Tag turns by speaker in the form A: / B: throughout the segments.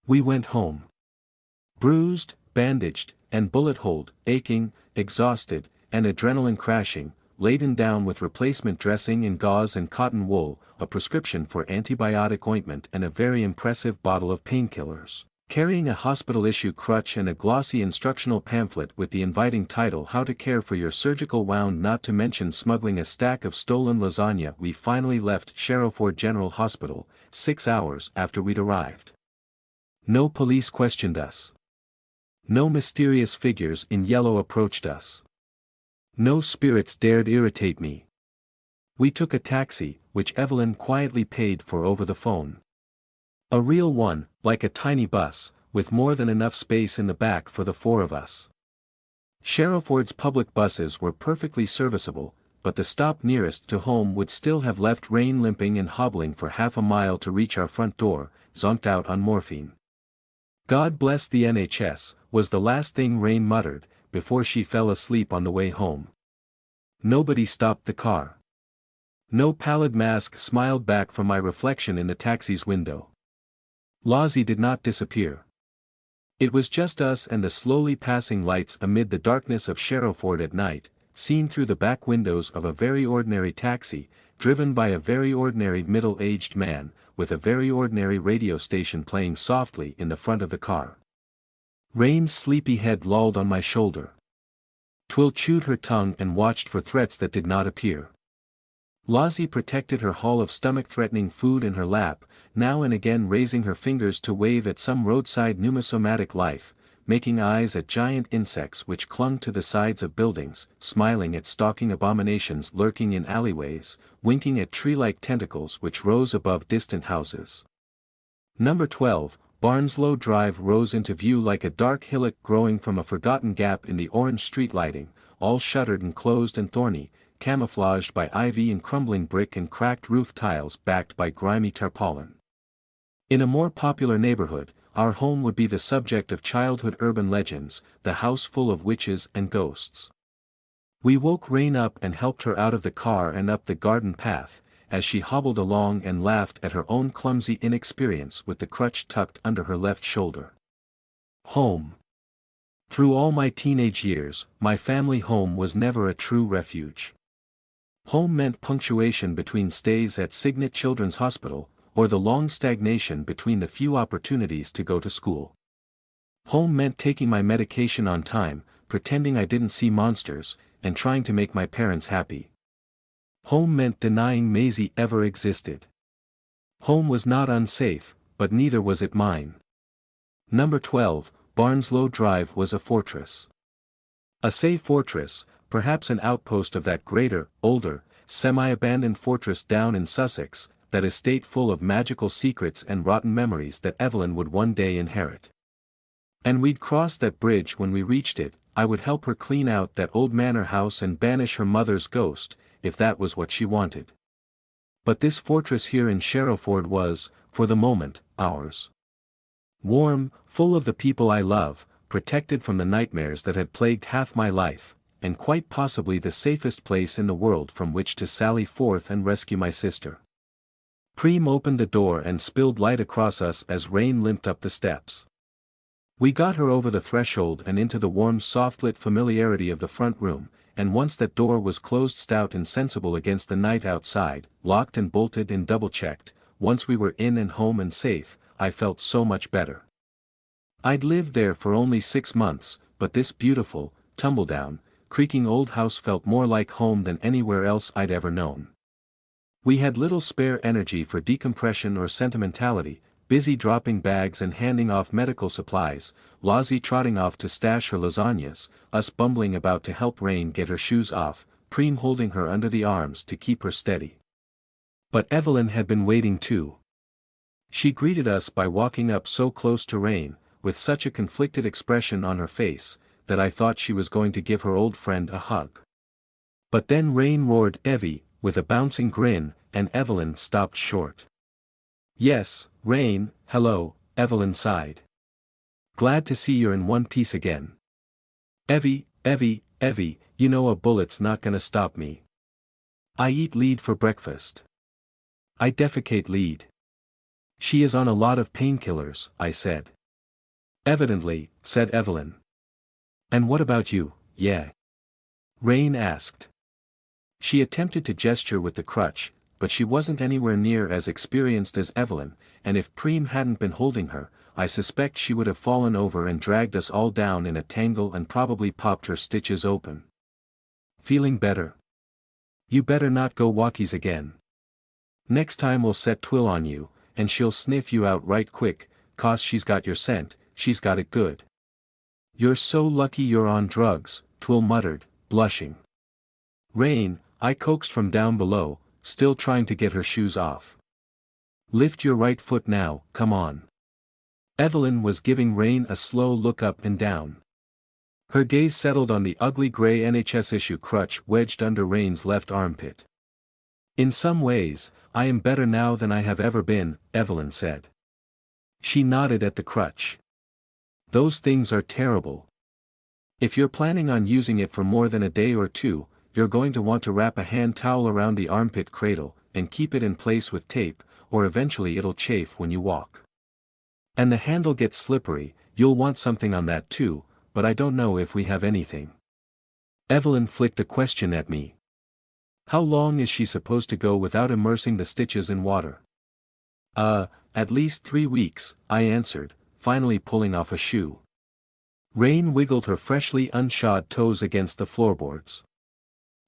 A: We went home. Bruised, bandaged, and bullet-holed, aching, exhausted, and adrenaline crashing, laden down with replacement dressing in gauze and cotton wool, a prescription for antibiotic ointment and a very impressive bottle of painkillers, carrying a hospital-issue crutch and a glossy instructional pamphlet with the inviting title How to Care for Your Surgical Wound, not to mention smuggling a stack of stolen lasagna. We finally left Sherrowford General Hospital, 6 hours after we'd arrived. No police questioned us. No mysterious figures in yellow approached us. No spirits dared irritate me. We took a taxi, which Evelyn quietly paid for over the phone. A real one, like a tiny bus, with more than enough space in the back for the 4 of us. Sherrowford's public buses were perfectly serviceable, but the stop nearest to home would still have left Raine limping and hobbling for half a mile to reach our front door, zonked out on morphine. "God bless the NHS," was the last thing Raine muttered, before she fell asleep on the way home. Nobody stopped the car. No pallid mask smiled back from my reflection in the taxi's window. Lozzie did not disappear. It was just us and the slowly passing lights amid the darkness of Sherrowford at night, seen through the back windows of a very ordinary taxi, driven by a very ordinary middle-aged man, with a very ordinary radio station playing softly in the front of the car. Raine's sleepy head lolled on my shoulder. Twill chewed her tongue and watched for threats that did not appear. Lozzie protected her haul of stomach-threatening food in her lap, now and again raising her fingers to wave at some roadside numismatic life, making eyes at giant insects which clung to the sides of buildings, smiling at stalking abominations lurking in alleyways, winking at tree-like tentacles which rose above distant houses. Number 12, Barnslow Drive rose into view like a dark hillock growing from a forgotten gap in the orange street lighting, all shuttered and closed and thorny, camouflaged by ivy and crumbling brick and cracked roof tiles backed by grimy tarpaulin. In a more popular neighborhood, our home would be the subject of childhood urban legends, the house full of witches and ghosts. We woke Raine up and helped her out of the car and up the garden path, as she hobbled along and laughed at her own clumsy inexperience with the crutch tucked under her left shoulder. Home. Through all my teenage years, my family home was never a true refuge. Home meant punctuation between stays at Signet Children's Hospital, or the long stagnation between the few opportunities to go to school. Home meant taking my medication on time, pretending I didn't see monsters, and trying to make my parents happy. Home meant denying Maisie ever existed. Home was not unsafe, but neither was it mine. Number 12, Barnslow Drive was a fortress. A safe fortress, perhaps an outpost of that greater, older, semi-abandoned fortress down in Sussex, that estate full of magical secrets and rotten memories that Evelyn would one day inherit. And we'd cross that bridge when we reached it. I would help her clean out that old manor house and banish her mother's ghost, if that was what she wanted. But this fortress here in Sherrowford was, for the moment, ours. Warm, full of the people I love, protected from the nightmares that had plagued half my life, and quite possibly the safest place in the world from which to sally forth and rescue my sister. Praem opened the door and spilled light across us as Raine limped up the steps. We got her over the threshold and into the warm soft-lit familiarity of the front room, and once that door was closed stout and sensible against the night outside, locked and bolted and double-checked, once we were in and home and safe, I felt so much better. I'd lived there for only 6 months, but this beautiful, tumble-down, creaking old house felt more like home than anywhere else I'd ever known. We had little spare energy for decompression or sentimentality, busy dropping bags and handing off medical supplies, Lozzie trotting off to stash her lasagnas, us bumbling about to help Raine get her shoes off, Praem holding her under the arms to keep her steady. But Evelyn had been waiting too. She greeted us by walking up so close to Raine, with such a conflicted expression on her face, that I thought she was going to give her old friend a hug. But then Raine roared "Evie," with a bouncing grin, and Evelyn stopped short. "Yes, Raine, hello," Evelyn sighed. "Glad to see you're in one piece again." Evie, you know a bullet's not gonna stop me. I eat lead for breakfast. I defecate lead. She is on a lot of painkillers, I said. Evidently, said Evelyn. And what about you, yeah? Raine asked. She attempted to gesture with the crutch, but she wasn't anywhere near as experienced as Evelyn, and if Praem hadn't been holding her, I suspect she would have fallen over and dragged us all down in a tangle and probably popped her stitches open. Feeling better? You better not go walkies again. Next time we'll set Twill on you, and she'll sniff you out right quick, 'cause she's got your scent, she's got it good. You're so lucky you're on drugs, Twill muttered, blushing. Raine, I coaxed from down below, still trying to get her shoes off. Lift your right foot now, come on. Evelyn was giving Raine a slow look up and down. Her gaze settled on the ugly grey NHS issue crutch wedged under Raine's left armpit. In some ways, I am better now than I have ever been, Evelyn said. She nodded at the crutch. Those things are terrible. If you're planning on using it for more than a day or two, you're going to want to wrap a hand towel around the armpit cradle, and keep it in place with tape, or eventually it'll chafe when you walk. And the handle gets slippery, you'll want something on that too, but I don't know if we have anything. Evelyn flicked a question at me. How long is she supposed to go without immersing the stitches in water? At least 3 weeks, I answered, finally pulling off a shoe. Raine wiggled her freshly unshod toes against the floorboards.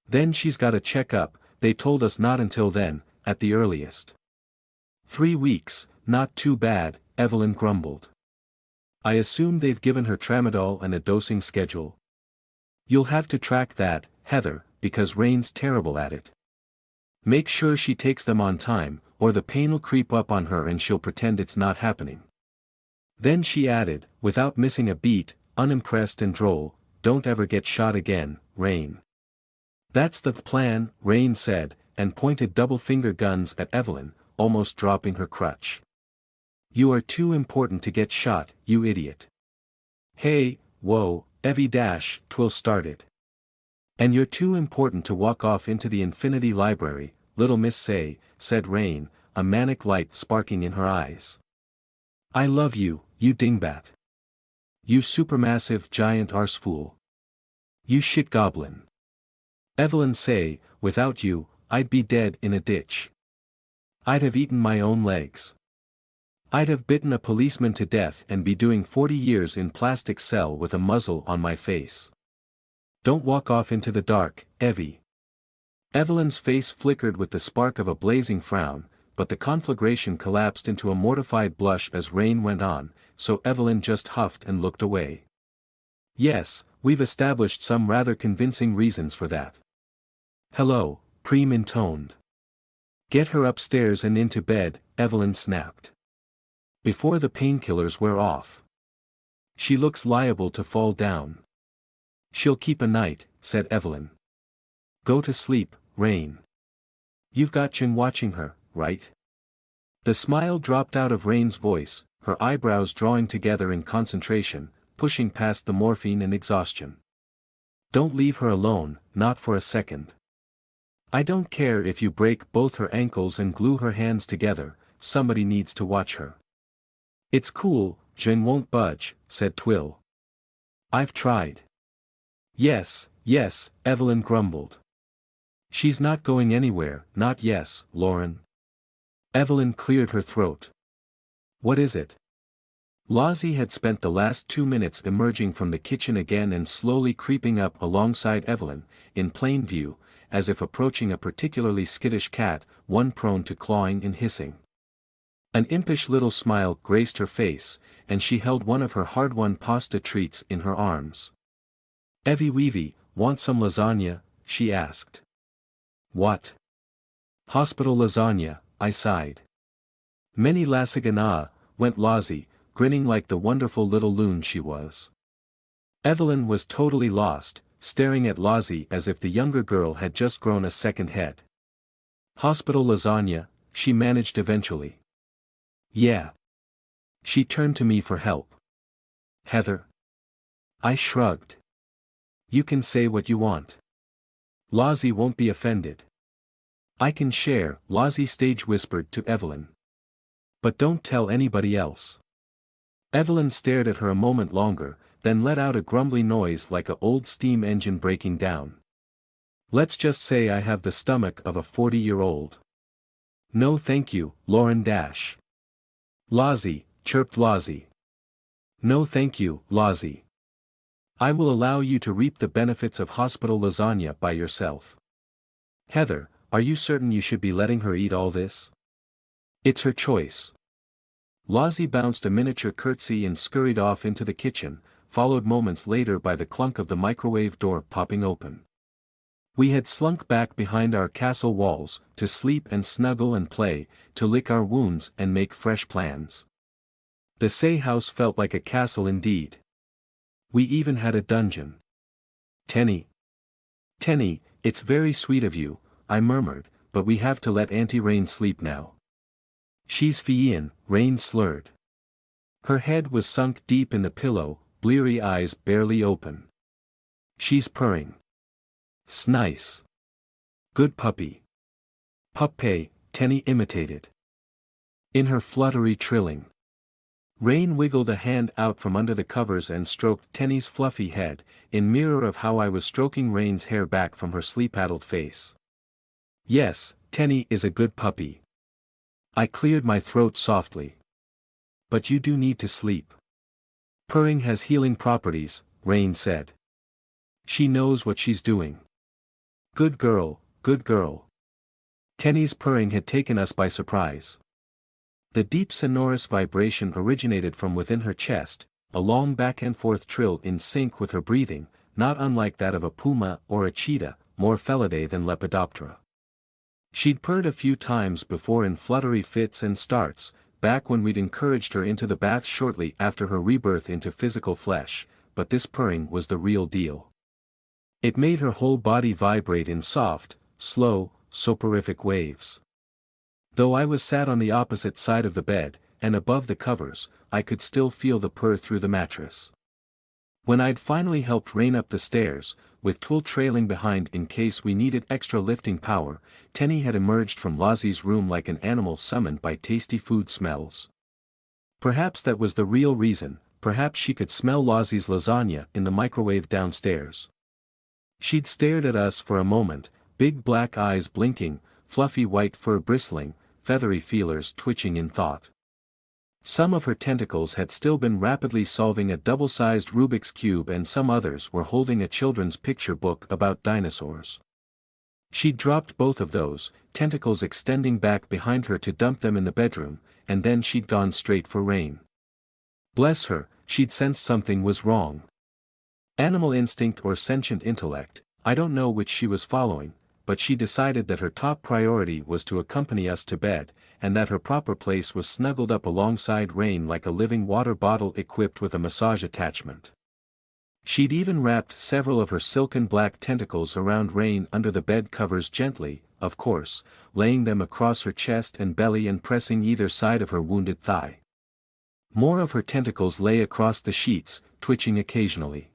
A: Then she's got a check-up, they told us not until then, at the earliest. 3 weeks, not too bad, Evelyn grumbled. I assume they've given her tramadol and a dosing schedule. You'll have to track that, Heather, because Raine's terrible at it. Make sure she takes them on time, or the pain'll creep up on her and she'll pretend it's not happening. Then she added, without missing a beat, unimpressed and droll, don't ever get shot again, Raine. That's the plan, Raine said, and pointed double-finger guns at Evelyn, almost dropping her crutch. You are too important to get shot, you idiot. Hey, whoa, Twill started. And you're too important to walk off into the Infinity Library, little Miss Say, said Raine, a manic light sparking in her eyes. I love you, you dingbat. You supermassive giant arsefool. You shit goblin. Evelyn Say, without you, I'd be dead in a ditch. I'd have eaten my own legs. I'd have bitten a policeman to death and be doing 40 years in plastic cell with a muzzle on my face. Don't walk off into the dark, Evie. Evelyn's face flickered with the spark of a blazing frown, but the conflagration collapsed into a mortified blush as Raine went on, so Evelyn just huffed and looked away. Yes, we've established some rather convincing reasons for that. Hello, Praem intoned. Get her upstairs and into bed, Evelyn snapped. Before the painkillers wear off. She looks liable to fall down. She'll keep a night, said Evelyn. Go to sleep, Raine. You've got Chin watching her, right? The smile dropped out of Raine's voice, her eyebrows drawing together in concentration, pushing past the morphine and exhaustion. Don't leave her alone, not for a second. I don't care if you break both her ankles and glue her hands together, somebody needs to watch her. It's cool, Jane won't budge, said Twill. I've tried. Yes, Evelyn grumbled. She's not going anywhere, not yes, Lauren. Evelyn cleared her throat. What is it? Lozzie had spent the last 2 minutes emerging from the kitchen again and slowly creeping up alongside Evelyn, in plain view, as if approaching a particularly skittish cat, one prone to clawing and hissing. An impish little smile graced her face, and she held one of her hard-won pasta treats in her arms. Evie Weevy, want some lasagna? She asked. What? Hospital lasagna, I sighed. Many lasagna, went Lozzie, grinning like the wonderful little loon she was. Evelyn was totally lost, staring at Lozzie as if the younger girl had just grown a second head. Hospital lasagna, she managed eventually. Yeah. She turned to me for help. Heather. I shrugged. You can say what you want. Lozzie won't be offended. I can share, Lozzie stage whispered to Evelyn. But don't tell anybody else. Evelyn stared at her a moment longer, then let out a grumbly noise like a old steam engine breaking down. Let's just say I have the stomach of a 40-year-old. No thank you, Lauren Dash. Lozzie, chirped Lozzie. No thank you, Lozzie. I will allow you to reap the benefits of hospital lasagna by yourself. Heather, are you certain you should be letting her eat all this? It's her choice. Lozzie bounced a miniature curtsy and scurried off into the kitchen, followed moments later by the clunk of the microwave door popping open. We had slunk back behind our castle walls, to sleep and snuggle and play, to lick our wounds and make fresh plans. The Say house felt like a castle indeed. We even had a dungeon. Tenny, it's very sweet of you, I murmured, but we have to let Auntie Raine sleep now. She's fyin', Raine slurred. Her head was sunk deep in the pillow, bleary eyes barely open. She's purring. Snice. Good puppy. Puppy, Tenny imitated. In her fluttery trilling. Raine wiggled a hand out from under the covers and stroked Tenny's fluffy head, in mirror of how I was stroking Raine's hair back from her sleep-addled face. Yes, Tenny is a good puppy. I cleared my throat softly. But you do need to sleep. Purring has healing properties, Raine said. She knows what she's doing. Good girl, good girl. Tenny's purring had taken us by surprise. The deep sonorous vibration originated from within her chest, a long back-and-forth trill in sync with her breathing, not unlike that of a puma or a cheetah, more Felidae than Lepidoptera. She'd purred a few times before in fluttery fits and starts, back when we'd encouraged her into the bath shortly after her rebirth into physical flesh, but this purring was the real deal. It made her whole body vibrate in soft, slow, soporific waves. Though I was sat on the opposite side of the bed, and above the covers, I could still feel the purr through the mattress. When I'd finally helped Raine up the stairs, with Tool trailing behind in case we needed extra lifting power, Tenny had emerged from Lozzie's room like an animal summoned by tasty food smells. Perhaps that was the real reason, perhaps she could smell Lozzie's lasagna in the microwave downstairs. She'd stared at us for a moment, big black eyes blinking, fluffy white fur bristling, feathery feelers twitching in thought. Some of her tentacles had still been rapidly solving a double-sized Rubik's Cube and some others were holding a children's picture book about dinosaurs. She'd dropped both of those, tentacles extending back behind her to dump them in the bedroom, and then she'd gone straight for Raine. Bless her, she'd sensed something was wrong. Animal instinct or sentient intellect, I don't know which she was following, but she decided that her top priority was to accompany us to bed, and that her proper place was snuggled up alongside Raine like a living water bottle equipped with a massage attachment. She'd even wrapped several of her silken black tentacles around Raine under the bed covers gently, of course, laying them across her chest and belly and pressing either side of her wounded thigh. More of her tentacles lay across the sheets, twitching occasionally.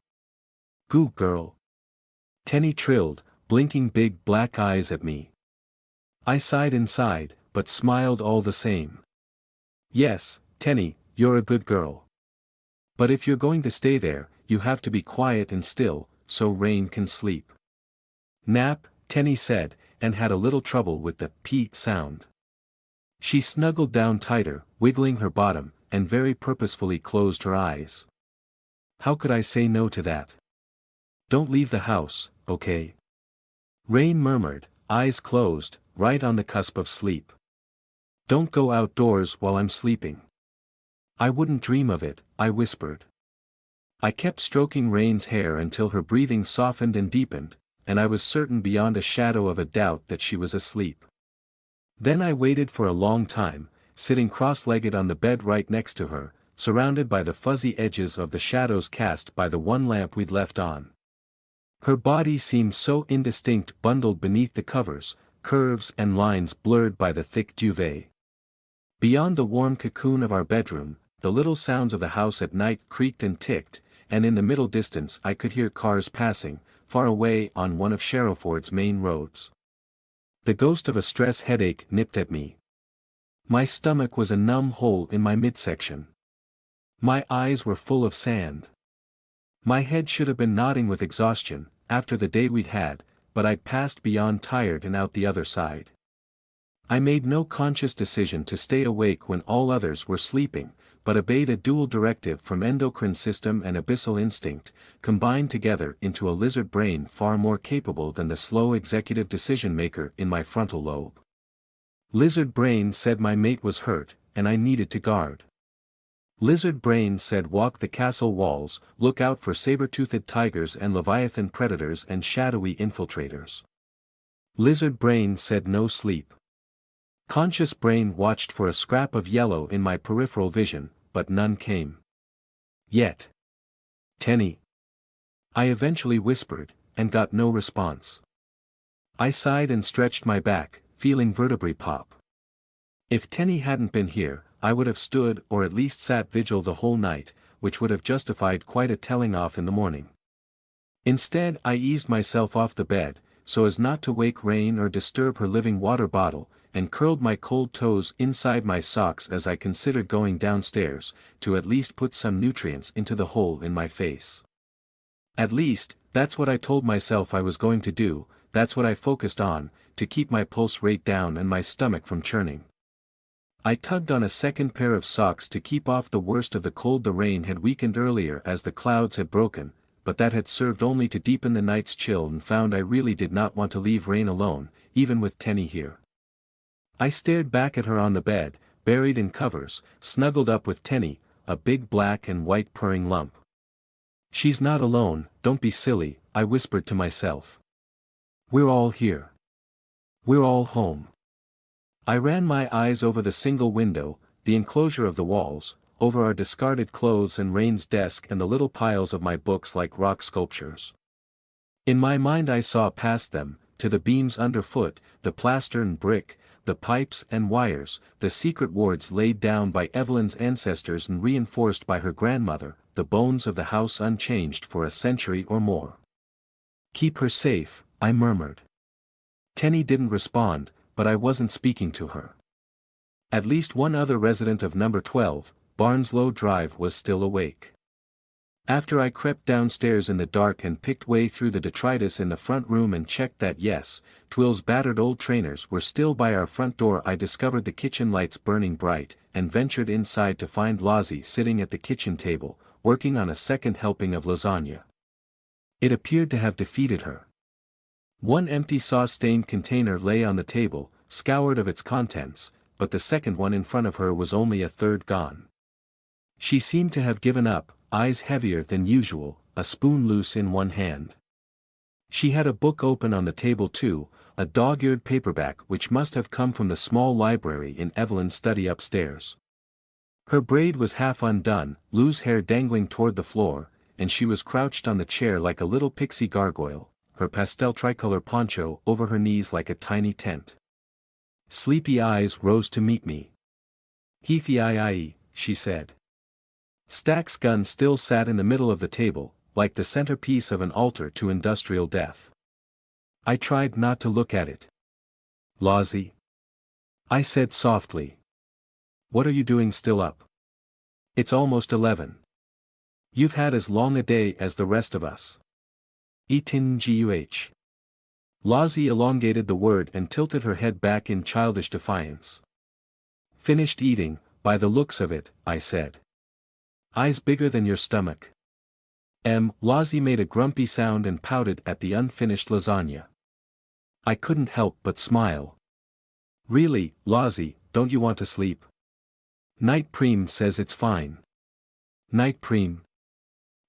A: Goo girl. Tenny trilled, blinking big black eyes at me. I sighed inside, but smiled all the same. Yes, Tenny, you're a good girl. But if you're going to stay there, you have to be quiet and still, so Raine can sleep. Nap, Tenny said, and had a little trouble with the p sound. She snuggled down tighter, wiggling her bottom, and very purposefully closed her eyes. How could I say no to that? Don't leave the house, okay? Raine murmured, eyes closed, right on the cusp of sleep. Don't go outdoors while I'm sleeping. I wouldn't dream of it, I whispered. I kept stroking Raine's hair until her breathing softened and deepened, and I was certain beyond a shadow of a doubt that she was asleep. Then I waited for a long time, sitting cross-legged on the bed right next to her, surrounded by the fuzzy edges of the shadows cast by the one lamp we'd left on. Her body seemed so indistinct bundled beneath the covers, curves and lines blurred by the thick duvet. Beyond the warm cocoon of our bedroom, the little sounds of the house at night creaked and ticked, and in the middle distance I could hear cars passing, far away on one of Sherrowford's main roads. The ghost of a stress headache nipped at me. My stomach was a numb hole in my midsection. My eyes were full of sand. My head should have been nodding with exhaustion, after the day we'd had, but I'd passed beyond tired and out the other side. I made no conscious decision to stay awake when all others were sleeping, but obeyed a dual directive from endocrine system and abyssal instinct, combined together into a lizard brain far more capable than the slow executive decision-maker in my frontal lobe. Lizard brain said my mate was hurt, and I needed to guard. Lizard brain said walk the castle walls, look out for saber-toothed tigers and leviathan predators and shadowy infiltrators. Lizard brain said no sleep. Conscious brain watched for a scrap of yellow in my peripheral vision, but none came. Yet. Tenny. I eventually whispered, and got no response. I sighed and stretched my back, feeling vertebrae pop. If Tenny hadn't been here, I would have stood or at least sat vigil the whole night, which would have justified quite a telling off in the morning. Instead I eased myself off the bed, so as not to wake Raine or disturb her living water bottle, and curled my cold toes inside my socks as I considered going downstairs, to at least put some nutrients into the hole in my face. At least, that's what I told myself I was going to do, that's what I focused on, to keep my pulse rate down and my stomach from churning. I tugged on a second pair of socks to keep off the worst of the cold the rain had weakened earlier as the clouds had broken, but that had served only to deepen the night's chill and found I really did not want to leave Raine alone, even with Tenny here. I stared back at her on the bed, buried in covers, snuggled up with Tenny, a big black and white purring lump. She's not alone, don't be silly, I whispered to myself. We're all here. We're all home. I ran my eyes over the single window, the enclosure of the walls, over our discarded clothes and Raine's desk and the little piles of my books like rock sculptures. In my mind I saw past them, to the beams underfoot, the plaster and brick, the pipes and wires, the secret wards laid down by Evelyn's ancestors and reinforced by her grandmother, the bones of the house unchanged for a century or more. Keep her safe, I murmured. Tenny didn't respond, but I wasn't speaking to her. At least one other resident of number 12, Barnslow Drive was still awake. After I crept downstairs in the dark and picked way through the detritus in the front room and checked that yes, Twill's battered old trainers were still by our front door, I discovered the kitchen lights burning bright, and ventured inside to find Lozzie sitting at the kitchen table, working on a second helping of lasagna. It appeared to have defeated her. One empty sauce-stained container lay on the table, scoured of its contents, but the second one in front of her was only a third gone. She seemed to have given up, eyes heavier than usual, a spoon loose in one hand. She had a book open on the table too, a dog-eared paperback which must have come from the small library in Evelyn's study upstairs. Her braid was half undone, loose hair dangling toward the floor, and she was crouched on the chair like a little pixie gargoyle, her pastel tricolor poncho over her knees like a tiny tent. Sleepy eyes rose to meet me. "Heathie," she said. Stack's gun still sat in the middle of the table, like the centerpiece of an altar to industrial death. I tried not to look at it. "Lozzie," I said softly. "What are you doing still up? It's almost 11. You've had as long a day as the rest of us." "Eatin' guh." Lozzie elongated the word and tilted her head back in childish defiance. "Finished eating, by the looks of it," I said. "Eyes bigger than your stomach." Lozzie made a grumpy sound and pouted at the unfinished lasagna. I couldn't help but smile. "Really, Lozzie, don't you want to sleep?" "Night Praem says it's fine." "Night Praem?"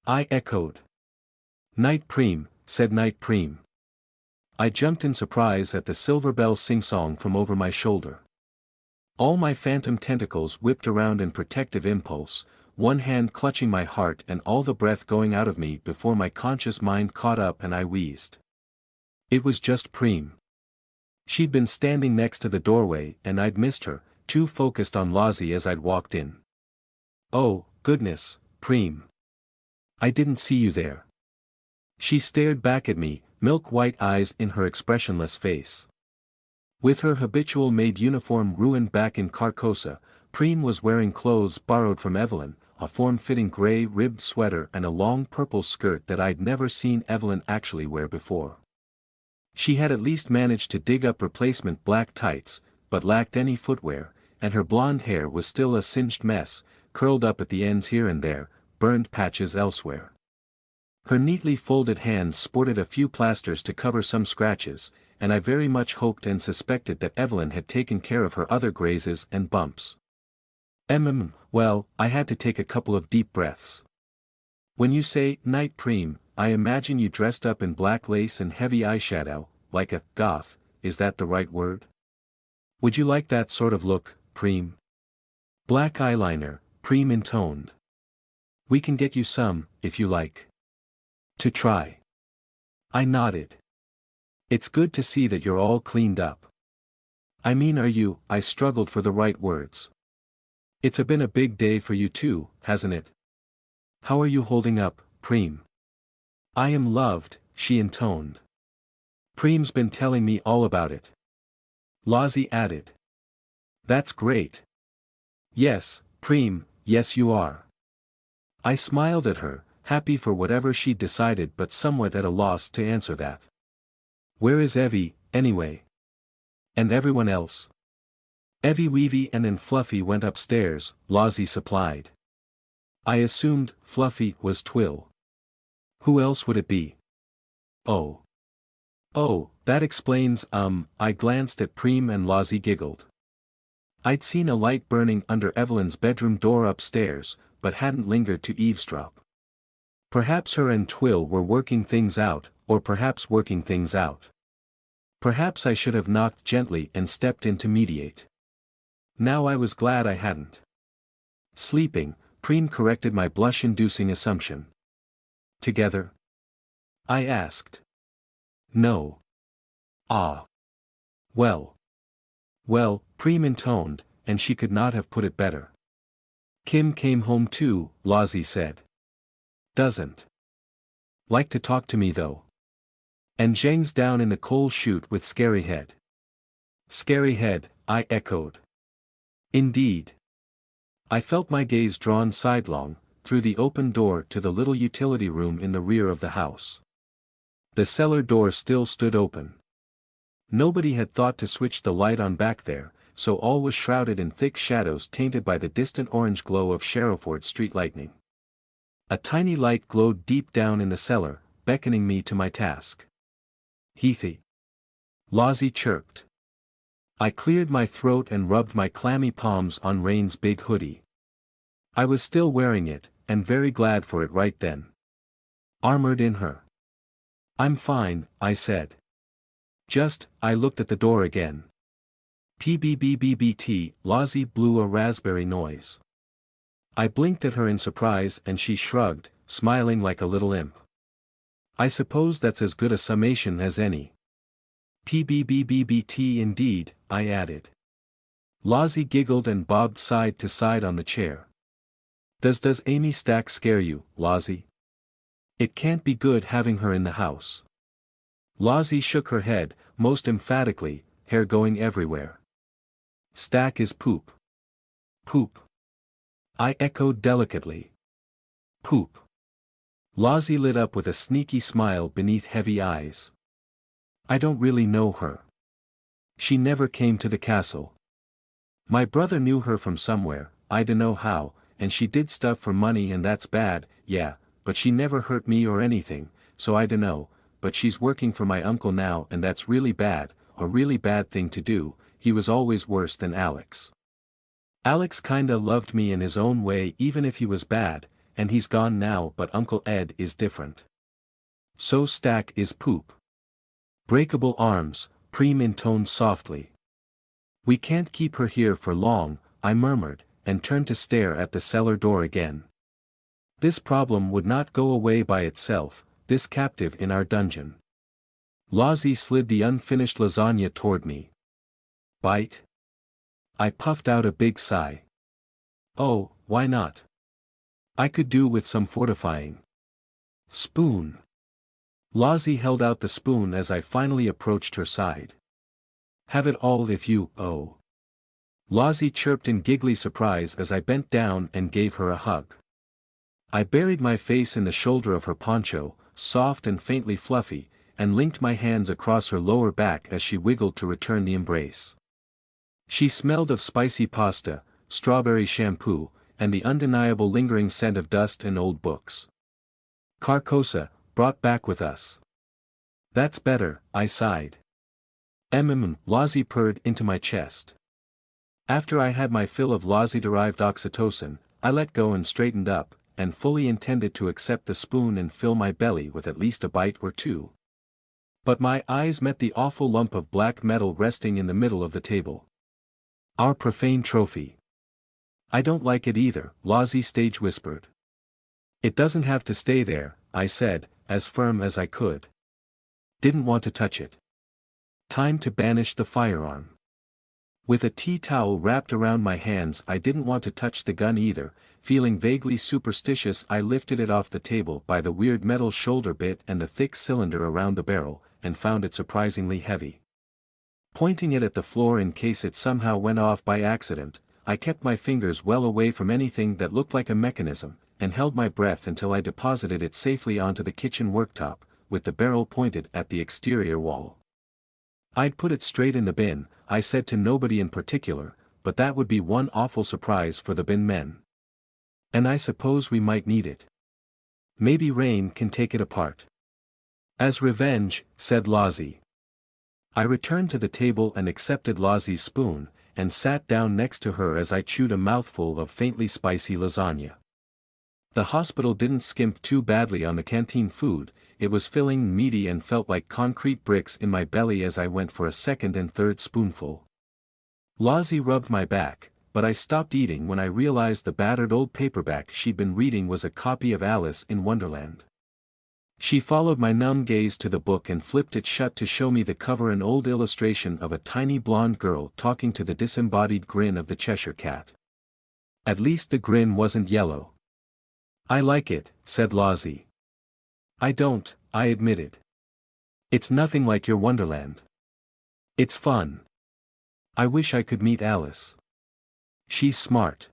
A: I echoed. "Night Praem," said Night Praem. I jumped in surprise at the silver bell sing-song from over my shoulder. All my phantom tentacles whipped around in protective impulse, one hand clutching my heart and all the breath going out of me before my conscious mind caught up and I wheezed. It was just Praem. She'd been standing next to the doorway and I'd missed her, too focused on Lozzie as I'd walked in. "Oh, goodness, Praem. I didn't see you there." She stared back at me, milk-white eyes in her expressionless face. With her habitual maid uniform ruined back in Carcosa, Praem was wearing clothes borrowed from Evelyn, a form-fitting grey ribbed sweater and a long purple skirt that I'd never seen Evelyn actually wear before. She had at least managed to dig up replacement black tights, but lacked any footwear, and her blonde hair was still a singed mess, curled up at the ends here and there, burned patches elsewhere. Her neatly folded hands sported a few plasters to cover some scratches, and I very much hoped and suspected that Evelyn had taken care of her other grazes and bumps. Well, I had to take a couple of deep breaths. When you say night Praem, I imagine you dressed up in black lace and heavy eyeshadow, like a goth, is that the right word? Would you like that sort of look, Praem? Black eyeliner, Praem intoned. We can get you some, if you like. To try. I nodded. It's good to see that you're all cleaned up. I mean, are you? I struggled for the right words. It's been a big day for you too, hasn't it? How are you holding up, Praem? I am loved, she intoned. Praem's been telling me all about it. Lozzie added. That's great. Yes, Praem, yes you are. I smiled at her, happy for whatever she'd decided but somewhat at a loss to answer that. Where is Evie, anyway? And everyone else? Evie, Weevie and Fluffy went upstairs, Lozzie supplied. I assumed Fluffy was Twill. Who else would it be? Oh. Oh, that explains, I glanced at Praem and Lozzie giggled. I'd seen a light burning under Evelyn's bedroom door upstairs, but hadn't lingered to eavesdrop. Perhaps her and Twill were working things out, or perhaps working things out. Perhaps I should have knocked gently and stepped in to mediate. Now I was glad I hadn't. Sleeping, Praem corrected my blush-inducing assumption. Together? I asked. No. Ah. Well. Well, Praem intoned, and she could not have put it better. Kim came home too, Lozzie said. Doesn't like to talk to me though. And Zheng's down in the coal chute with Scary Head. Scary Head, I echoed. Indeed. I felt my gaze drawn sidelong, through the open door to the little utility room in the rear of the house. The cellar door still stood open. Nobody had thought to switch the light on back there, so all was shrouded in thick shadows tainted by the distant orange glow of Sherriford Street lightning. A tiny light glowed deep down in the cellar, beckoning me to my task. Heathy. Lozzie chirped. I cleared my throat and rubbed my clammy palms on Raine's big hoodie. I was still wearing it, and very glad for it right then. Armored in her. I'm fine, I said. I looked at the door again. PBBBBT, Lozzie blew a raspberry noise. I blinked at her in surprise and she shrugged, smiling like a little imp. I suppose that's as good a summation as any. PBBBBT indeed, I added. Lozzie giggled and bobbed side to side on the chair. Does Amy Stack scare you, Lozzie? It can't be good having her in the house. Lozzie shook her head, most emphatically, hair going everywhere. Stack is poop. Poop. I echoed delicately. Poop. Lozzie lit up with a sneaky smile beneath heavy eyes. I don't really know her. She never came to the castle. My brother knew her from somewhere, I dunno how, and she did stuff for money and that's bad, yeah, but she never hurt me or anything, so I dunno, but she's working for my uncle now and that's really bad, a really bad thing to do, he was always worse than Alex. Alex kinda loved me in his own way even if he was bad, and he's gone now but Uncle Ed is different. So Stack is poop. Breakable arms, Praem intoned softly. We can't keep her here for long, I murmured, and turned to stare at the cellar door again. This problem would not go away by itself, this captive in our dungeon. Lozzie slid the unfinished lasagna toward me. Bite? I puffed out a big sigh. Oh, why not? I could do with some fortifying. Spoon. Lozzie held out the spoon as I finally approached her side. Have it all if you, oh. Lozzie chirped in giggly surprise as I bent down and gave her a hug. I buried my face in the shoulder of her poncho, soft and faintly fluffy, and linked my hands across her lower back as she wiggled to return the embrace. She smelled of spicy pasta, strawberry shampoo, and the undeniable lingering scent of dust and old books. Carcosa, brought back with us. That's better, I sighed. Lozzie purred into my chest. After I had my fill of Lozzie-derived oxytocin, I let go and straightened up, and fully intended to accept the spoon and fill my belly with at least a bite or two. But my eyes met the awful lump of black metal resting in the middle of the table. Our profane trophy. I don't like it either, Lozzie stage whispered. It doesn't have to stay there, I said, as firm as I could. Didn't want to touch it. Time to banish the firearm. With a tea towel wrapped around my hands, I didn't want to touch the gun either. Feeling vaguely superstitious, I lifted it off the table by the weird metal shoulder bit and the thick cylinder around the barrel, and found it surprisingly heavy. Pointing it at the floor in case it somehow went off by accident, I kept my fingers well away from anything that looked like a mechanism, and held my breath until I deposited it safely onto the kitchen worktop, with the barrel pointed at the exterior wall. I'd put it straight in the bin, I said to nobody in particular, but that would be one awful surprise for the bin men. And I suppose we might need it. Maybe Raine can take it apart. As revenge, said Lozzie. I returned to the table and accepted Lozzie's spoon, and sat down next to her as I chewed a mouthful of faintly spicy lasagna. The hospital didn't skimp too badly on the canteen food, it was filling, meaty, and felt like concrete bricks in my belly as I went for a second and third spoonful. Lozzie rubbed my back, but I stopped eating when I realized the battered old paperback she'd been reading was a copy of Alice in Wonderland. She followed my numb gaze to the book and flipped it shut to show me the cover, an old illustration of a tiny blonde girl talking to the disembodied grin of the Cheshire Cat. At least the grin wasn't yellow. I like it, said Lozzie. I don't, I admitted. It's nothing like your Wonderland. It's fun. I wish I could meet Alice. She's smart.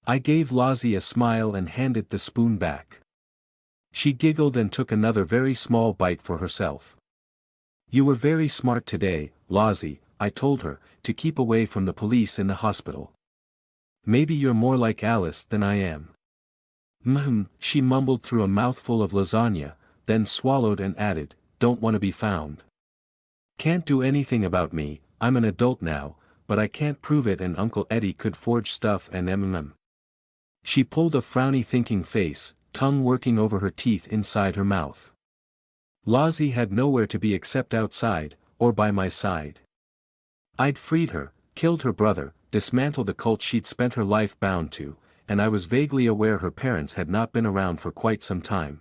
A: I gave Lozzie a smile and handed the spoon back. She giggled and took another very small bite for herself. You were very smart today, Lozzie, I told her, to keep away from the police in the hospital. Maybe you're more like Alice than I am. She mumbled through a mouthful of lasagna, then swallowed and added, don't want to be found. Can't do anything about me, I'm an adult now, but I can't prove it, and Uncle Eddie could forge stuff and She pulled a frowny thinking face, tongue working over her teeth inside her mouth. Lozzie had nowhere to be except outside, or by my side. I'd freed her, killed her brother, dismantled the cult she'd spent her life bound to, and I was vaguely aware her parents had not been around for quite some time.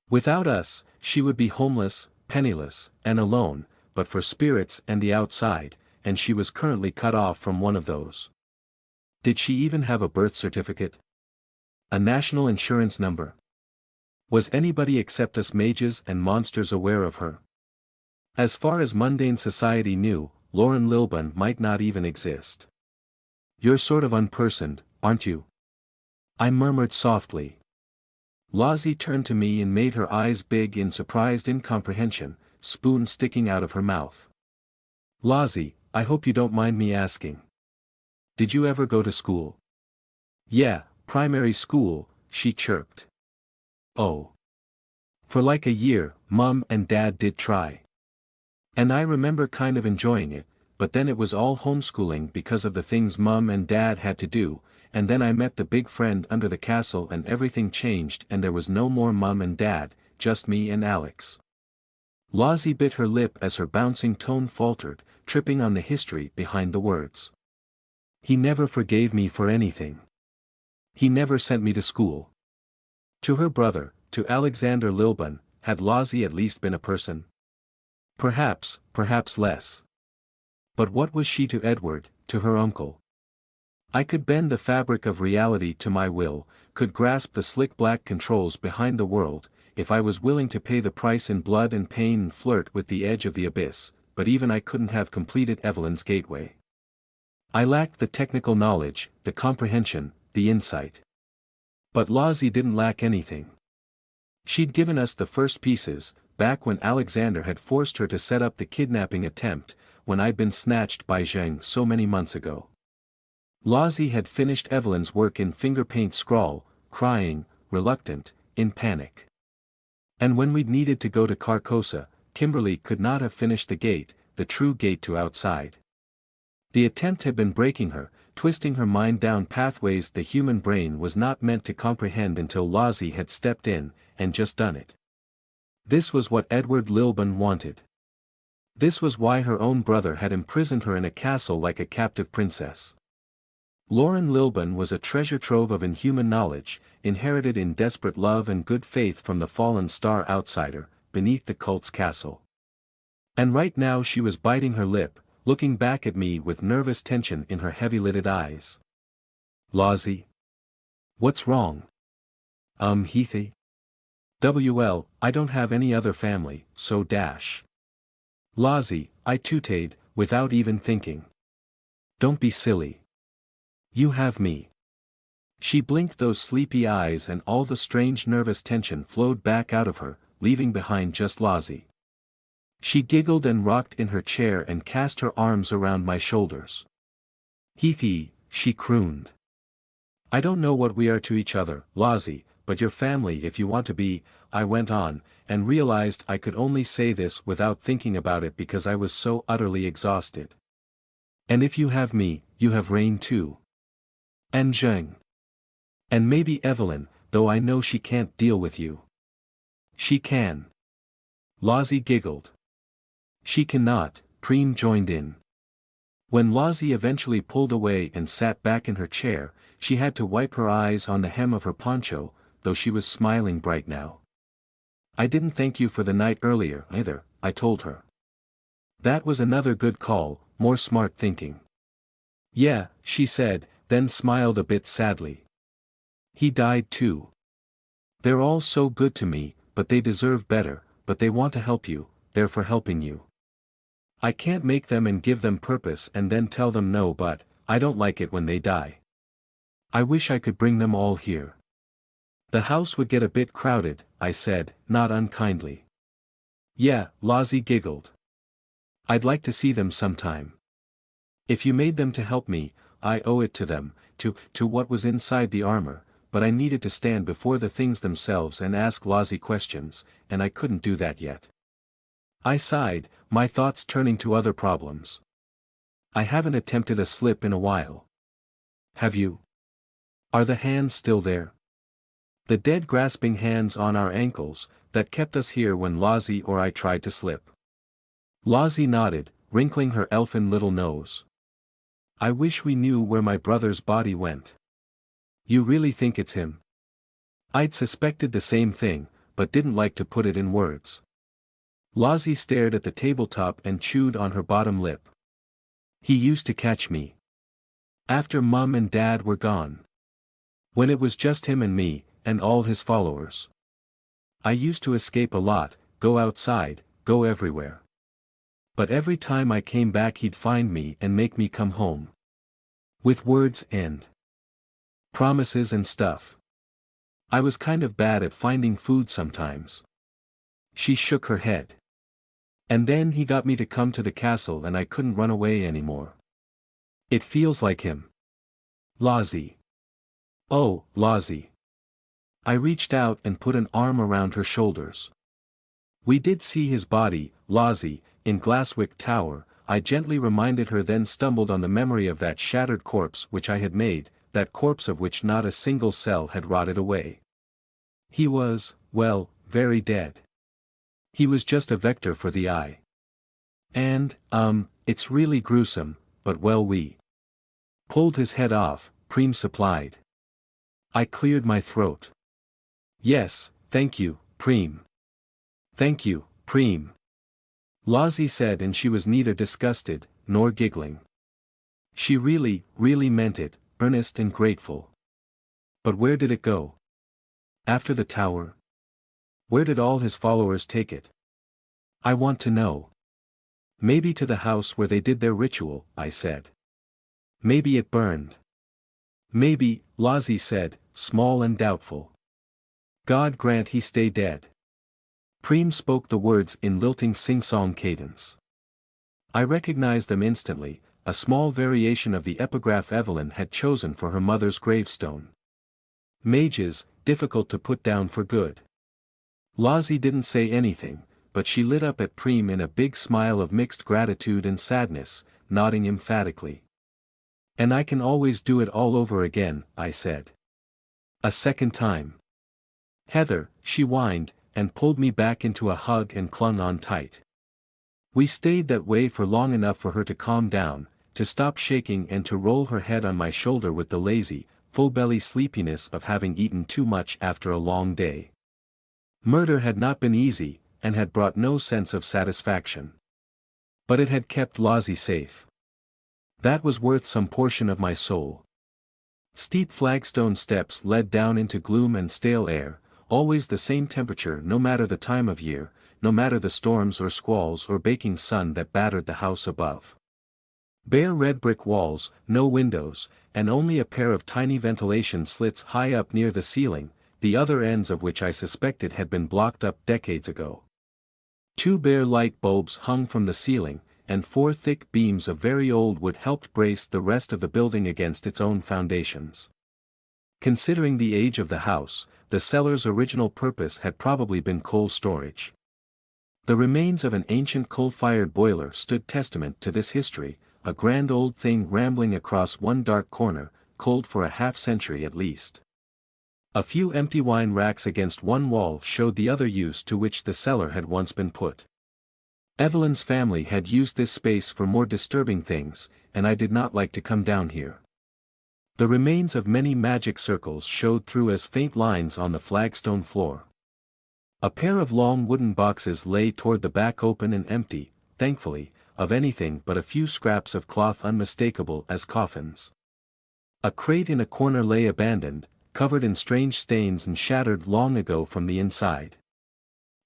A: Without us, she would be homeless, penniless, and alone, but for spirits and the outside, and she was currently cut off from one of those. Did she even have a birth certificate? A national insurance number? Was anybody except us mages and monsters aware of her? As far as mundane society knew, Edward Lilburne might not even exist. You're sort of unpersoned, aren't you? I murmured softly. Lozzie turned to me and made her eyes big in surprised incomprehension, spoon sticking out of her mouth. Lozzie, I hope you don't mind me asking. Did you ever go to school? Yeah, primary school, she chirped. Oh. For like a year, Mum and Dad did try. And I remember kind of enjoying it, but then it was all homeschooling because of the things Mum and Dad had to do, and then I met the big friend under the castle and everything changed and there was no more Mum and Dad, just me and Alex. Lozzie bit her lip as her bouncing tone faltered, tripping on the history behind the words. He never forgave me for anything. He never sent me to school. To her brother, to Alexander Lilburne, had Lozzie at least been a person? Perhaps less. But what was she to Edward, to her uncle? I could bend the fabric of reality to my will, could grasp the slick black controls behind the world, if I was willing to pay the price in blood and pain and flirt with the edge of the abyss, but even I couldn't have completed Evelyn's gateway. I lacked the technical knowledge, the comprehension, the insight. But Lozzie didn't lack anything. She'd given us the first pieces, back when Alexander had forced her to set up the kidnapping attempt, when I'd been snatched by Zheng so many months ago. Lozzie had finished Evelyn's work in finger paint scrawl, crying, reluctant, in panic. And when we'd needed to go to Carcosa, Kimberly could not have finished the gate, the true gate to outside. The attempt had been breaking her, twisting her mind down pathways the human brain was not meant to comprehend until Lozzie had stepped in, and just done it. This was what Edward Lilburne wanted. This was why her own brother had imprisoned her in a castle like a captive princess. Lauren Lilburne was a treasure trove of inhuman knowledge, inherited in desperate love and good faith from the fallen star outsider, beneath the cult's castle. And right now she was biting her lip, looking back at me with nervous tension in her heavy-lidded eyes. Lozzie? What's wrong? Heathy? WL, I don't have any other family, so dash. Lozzie, I tooted, without even thinking. Don't be silly. You have me. She blinked those sleepy eyes and all the strange nervous tension flowed back out of her, leaving behind just Lozzie. She giggled and rocked in her chair and cast her arms around my shoulders. Heathy, she crooned. I don't know what we are to each other, Lozzie, but your family if you want to be, I went on, and realized I could only say this without thinking about it because I was so utterly exhausted. And if you have me, you have Raine too. And Zheng. And maybe Evelyn, though I know she can't deal with you. She can. Lozzie giggled. She cannot, Praem joined in. When Lozzie eventually pulled away and sat back in her chair, she had to wipe her eyes on the hem of her poncho, though she was smiling bright now. I didn't thank you for the night earlier either, I told her. That was another good call, more smart thinking. Yeah, she said, then smiled a bit sadly. He died too. They're all so good to me, but they deserve better, but they want to help you, they're for helping you. I can't make them and give them purpose and then tell them no, but I don't like it when they die. I wish I could bring them all here. The house would get a bit crowded, I said, not unkindly. Yeah, Lozzie giggled. I'd like to see them sometime. If you made them to help me, I owe it to them, to what was inside the armor, but I needed to stand before the things themselves and ask Lozzie questions, and I couldn't do that yet. I sighed, my thoughts turning to other problems. I haven't attempted a slip in a while. Have you? Are the hands still there? The dead grasping hands on our ankles, that kept us here when Lozzie or I tried to slip. Lozzie nodded, wrinkling her elfin little nose. I wish we knew where my brother's body went. You really think it's him? I'd suspected the same thing, but didn't like to put it in words. Lozzie stared at the tabletop and chewed on her bottom lip. He used to catch me. After Mum and Dad were gone. When it was just him and me, and all his followers. I used to escape a lot, go outside, go everywhere. But every time I came back he'd find me and make me come home. With words and promises and stuff. I was kind of bad at finding food sometimes. She shook her head. And then he got me to come to the castle and I couldn't run away anymore. It feels like him. Lozzie. Oh, Lozzie. I reached out and put an arm around her shoulders. We did see his body, Lozzie, in Glasswick Tower, I gently reminded her, then stumbled on the memory of that shattered corpse which I had made, that corpse of which not a single cell had rotted away. He was, well, very dead. He was just a vector for the eye. And, it's really gruesome, but well we pulled his head off, Praem supplied. I cleared my throat. Yes, thank you, Praem. Thank you, Praem. Lozzie said, and she was neither disgusted, nor giggling. She really, really meant it, earnest and grateful. But where did it go? After the tower? Where did all his followers take it? I want to know. Maybe to the house where they did their ritual, I said. Maybe it burned. Maybe, Lozzie said, small and doubtful. God grant he stay dead. Praem spoke the words in lilting sing-song cadence. I recognized them instantly, a small variation of the epigraph Evelyn had chosen for her mother's gravestone. Mages, difficult to put down for good. Lozzie didn't say anything, but she lit up at Praem in a big smile of mixed gratitude and sadness, nodding emphatically. And I can always do it all over again, I said. A second time. Heather, she whined, and pulled me back into a hug and clung on tight. We stayed that way for long enough for her to calm down, to stop shaking and to roll her head on my shoulder with the lazy, full-belly sleepiness of having eaten too much after a long day. Murder had not been easy, and had brought no sense of satisfaction. But it had kept Lozzie safe. That was worth some portion of my soul. Steep flagstone steps led down into gloom and stale air, always the same temperature no matter the time of year, no matter the storms or squalls or baking sun that battered the house above. Bare red brick walls, no windows, and only a pair of tiny ventilation slits high up near the ceiling, the other ends of which I suspected had been blocked up decades ago. 2 bare light bulbs hung from the ceiling, and 4 thick beams of very old wood helped brace the rest of the building against its own foundations. Considering the age of the house, the cellar's original purpose had probably been coal storage. The remains of an ancient coal-fired boiler stood testament to this history, a grand old thing rambling across one dark corner, cold for a half-century at least. A few empty wine racks against one wall showed the other use to which the cellar had once been put. Evelyn's family had used this space for more disturbing things, and I did not like to come down here. The remains of many magic circles showed through as faint lines on the flagstone floor. A pair of long wooden boxes lay toward the back open and empty, thankfully, of anything but a few scraps of cloth unmistakable as coffins. A crate in a corner lay abandoned, covered in strange stains and shattered long ago from the inside.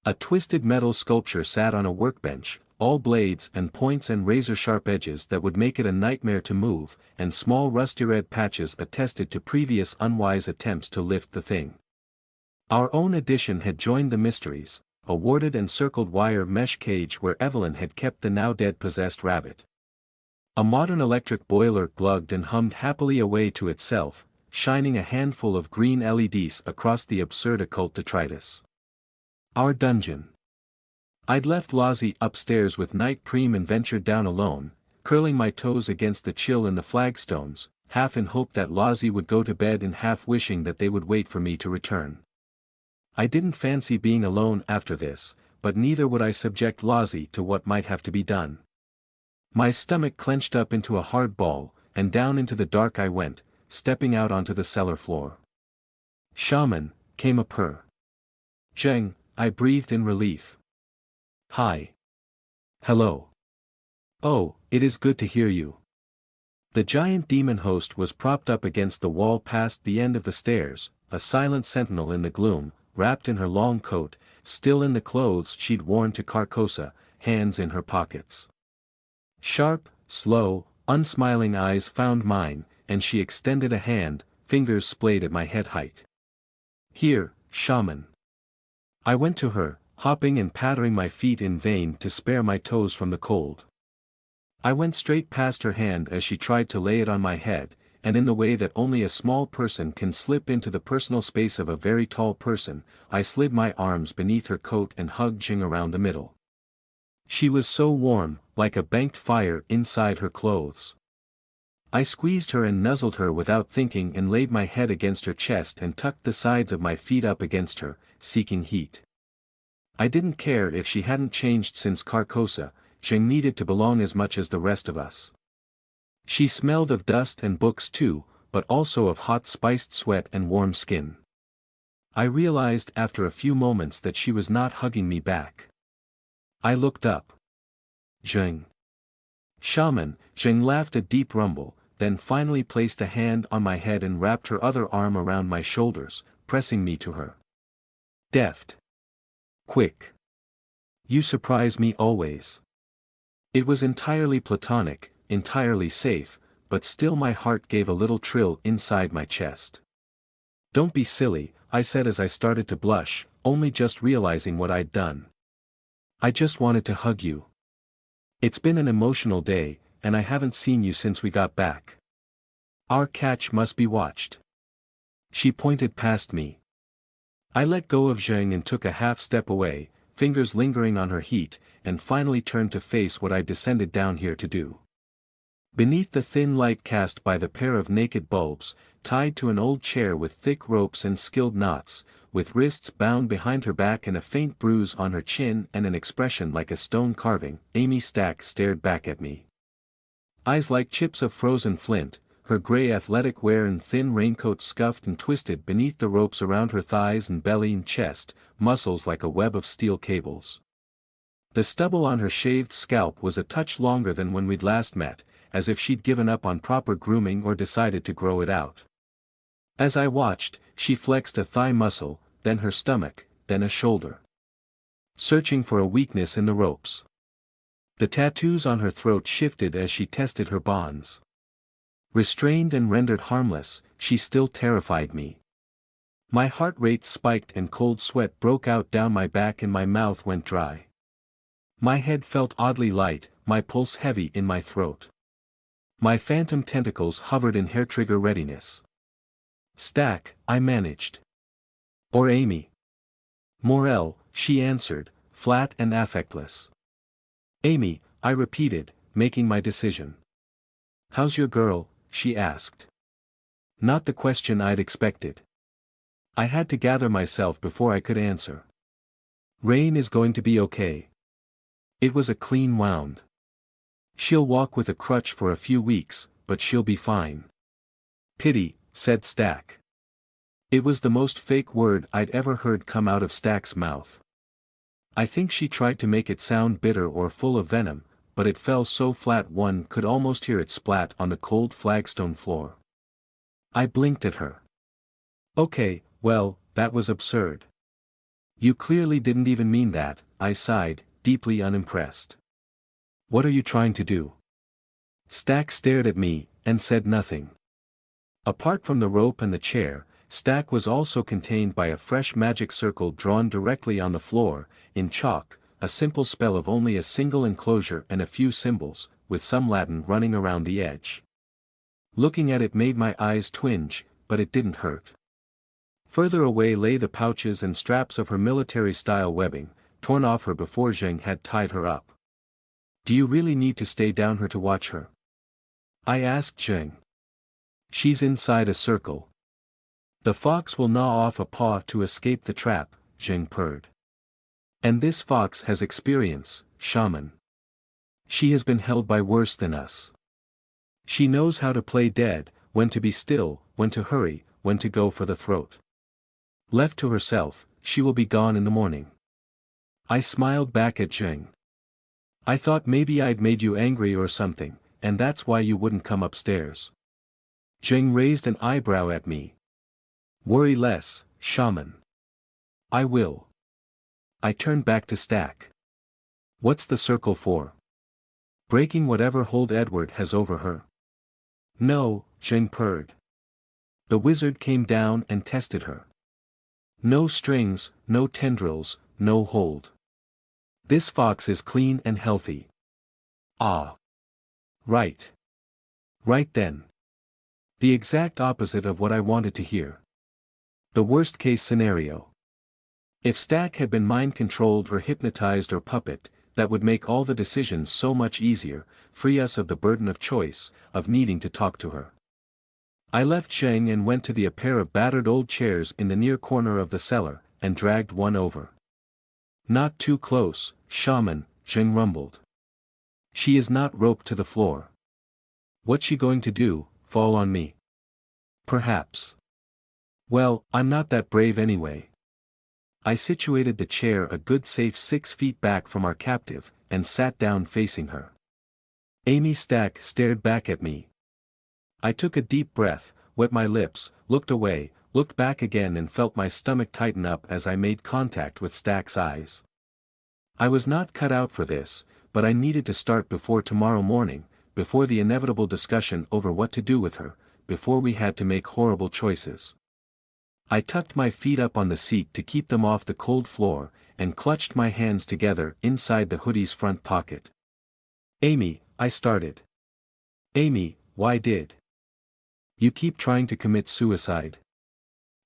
A: A twisted metal sculpture sat on a workbench, all blades and points and razor-sharp edges that would make it a nightmare to move, and small rusty red patches attested to previous unwise attempts to lift the thing. Our own addition had joined the mysteries, a warded and circled wire mesh cage where Evelyn had kept the now-dead possessed rabbit. A modern electric boiler glugged and hummed happily away to itself, shining a handful of green LEDs across the absurd occult detritus. Our dungeon. I'd left Lozzie upstairs with night Praem and ventured down alone, curling my toes against the chill in the flagstones, half in hope that Lozzie would go to bed and half wishing that they would wait for me to return. I didn't fancy being alone after this, but neither would I subject Lozzie to what might have to be done. My stomach clenched up into a hard ball, and down into the dark I went, stepping out onto the cellar floor. "Shaman," came a purr. "Zheng," I breathed in relief. "Hi." "Hello." "Oh, it is good to hear you." The giant demon host was propped up against the wall past the end of the stairs, a silent sentinel in the gloom, wrapped in her long coat, still in the clothes she'd worn to Carcosa, hands in her pockets. Sharp, slow, unsmiling eyes found mine, and she extended a hand, fingers splayed at my head height. "Here, shaman." I went to her, hopping and pattering my feet in vain to spare my toes from the cold. I went straight past her hand as she tried to lay it on my head, and in the way that only a small person can slip into the personal space of a very tall person, I slid my arms beneath her coat and hugged Jing around the middle. She was so warm, like a banked fire inside her clothes. I squeezed her and nuzzled her without thinking and laid my head against her chest and tucked the sides of my feet up against her, seeking heat. I didn't care if she hadn't changed since Carcosa, Jing needed to belong as much as the rest of us. She smelled of dust and books too, but also of hot spiced sweat and warm skin. I realized after a few moments that she was not hugging me back. I looked up. "Jing." "Shaman," Jing laughed a deep rumble, then finally placed a hand on my head and wrapped her other arm around my shoulders, pressing me to her. "Deft. Quick. You surprise me always." It was entirely platonic, entirely safe, but still my heart gave a little trill inside my chest. Don't be silly, I said as I started to blush, only just realizing what I'd done. I just wanted to hug you. It's been an emotional day, and I haven't seen you since we got back. Our catch must be watched. She pointed past me. I let go of Zheng and took a half step away, fingers lingering on her heat, and finally turned to face what I descended down here to do. Beneath the thin light cast by the pair of naked bulbs, tied to an old chair with thick ropes and skilled knots, with wrists bound behind her back and a faint bruise on her chin and an expression like a stone carving, Amy Stack stared back at me. Eyes like chips of frozen flint, her grey athletic wear and thin raincoat scuffed and twisted beneath the ropes around her thighs and belly and chest, muscles like a web of steel cables. The stubble on her shaved scalp was a touch longer than when we'd last met, as if she'd given up on proper grooming or decided to grow it out. As I watched, she flexed a thigh muscle, then her stomach, then a shoulder. Searching for a weakness in the ropes. The tattoos on her throat shifted as she tested her bonds. Restrained and rendered harmless, she still terrified me. My heart rate spiked and cold sweat broke out down my back and my mouth went dry. My head felt oddly light, my pulse heavy in my throat. My phantom tentacles hovered in hair-trigger readiness. Stack, I managed. Or Amy. Morel, she answered, flat and affectless. Amy, I repeated, making my decision. How's your girl? She asked. Not the question I'd expected. I had to gather myself before I could answer. Raine is going to be okay. It was a clean wound. She'll walk with a crutch for a few weeks, but she'll be fine. Pity, said Stack. It was the most fake word I'd ever heard come out of Stack's mouth. I think she tried to make it sound bitter or full of venom, but it fell so flat one could almost hear it splat on the cold flagstone floor. I blinked at her. Okay, well, that was absurd. You clearly didn't even mean that, I sighed, deeply unimpressed. What are you trying to do? Stack stared at me, and said nothing. Apart from the rope and the chair, Stack was also contained by a fresh magic circle drawn directly on the floor, in chalk, a simple spell of only a single enclosure and a few symbols, with some Latin running around the edge. Looking at it made my eyes twinge, but it didn't hurt. Further away lay the pouches and straps of her military-style webbing, torn off her before Zheng had tied her up. Do you really need to stay down here to watch her? I asked Zheng. She's inside a circle. The fox will gnaw off a paw to escape the trap, Zheng purred. And this fox has experience, shaman. She has been held by worse than us. She knows how to play dead, when to be still, when to hurry, when to go for the throat. Left to herself, she will be gone in the morning. I smiled back at Zheng. I thought maybe I'd made you angry or something, and that's why you wouldn't come upstairs. Zheng raised an eyebrow at me. Worry less, shaman. I will. I turned back to Stack. What's the circle for? Breaking whatever hold Edward has over her. No, Zheng purred. The wizard came down and tested her. No strings, no tendrils, no hold. This fox is clean and healthy. Ah. Right. Right then. The exact opposite of what I wanted to hear. The worst-case scenario. If Stack had been mind-controlled or hypnotized or puppet, that would make all the decisions so much easier, free us of the burden of choice, of needing to talk to her. I left Zheng and went to a pair of battered old chairs in the near corner of the cellar, and dragged one over. Not too close, shaman, Zheng rumbled. She is not roped to the floor. What's she going to do, fall on me? Perhaps. Well, I'm not that brave anyway. I situated the chair a good safe 6 feet back from our captive, and sat down facing her. Amy Stack stared back at me. I took a deep breath, wet my lips, looked away, looked back again and felt my stomach tighten up as I made contact with Stack's eyes. I was not cut out for this, but I needed to start before tomorrow morning, before the inevitable discussion over what to do with her, before we had to make horrible choices. I tucked my feet up on the seat to keep them off the cold floor, and clutched my hands together inside the hoodie's front pocket. Amy, I started. Amy, why did you keep trying to commit suicide?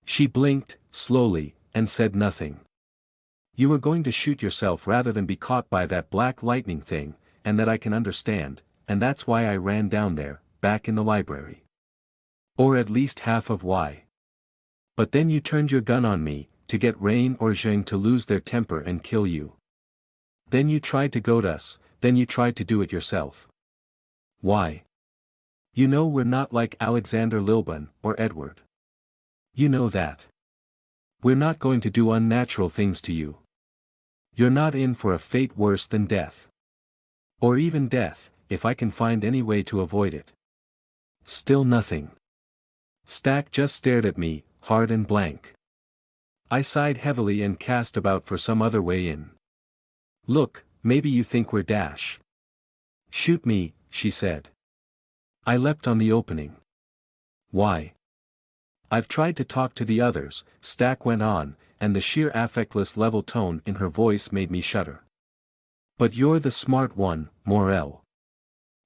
A: She blinked, slowly, and said nothing. You were going to shoot yourself rather than be caught by that black lightning thing, and that I can understand, and that's why I ran down there, back in the library. Or at least half of why. But then you turned your gun on me, to get Raine or Zheng to lose their temper and kill you. Then you tried to goad us, then you tried to do it yourself. Why? You know we're not like Alexander Lilburne, or Edward. You know that. We're not going to do unnatural things to you. You're not in for a fate worse than death. Or even death, if I can find any way to avoid it. Still nothing. Stack just stared at me, hard and blank. I sighed heavily and cast about for some other way in. Look, maybe you think we're dash. Shoot me, she said. I leapt on the opening. Why? I've tried to talk to the others, Stack went on, and the sheer affectless level tone in her voice made me shudder. But you're the smart one, Morel.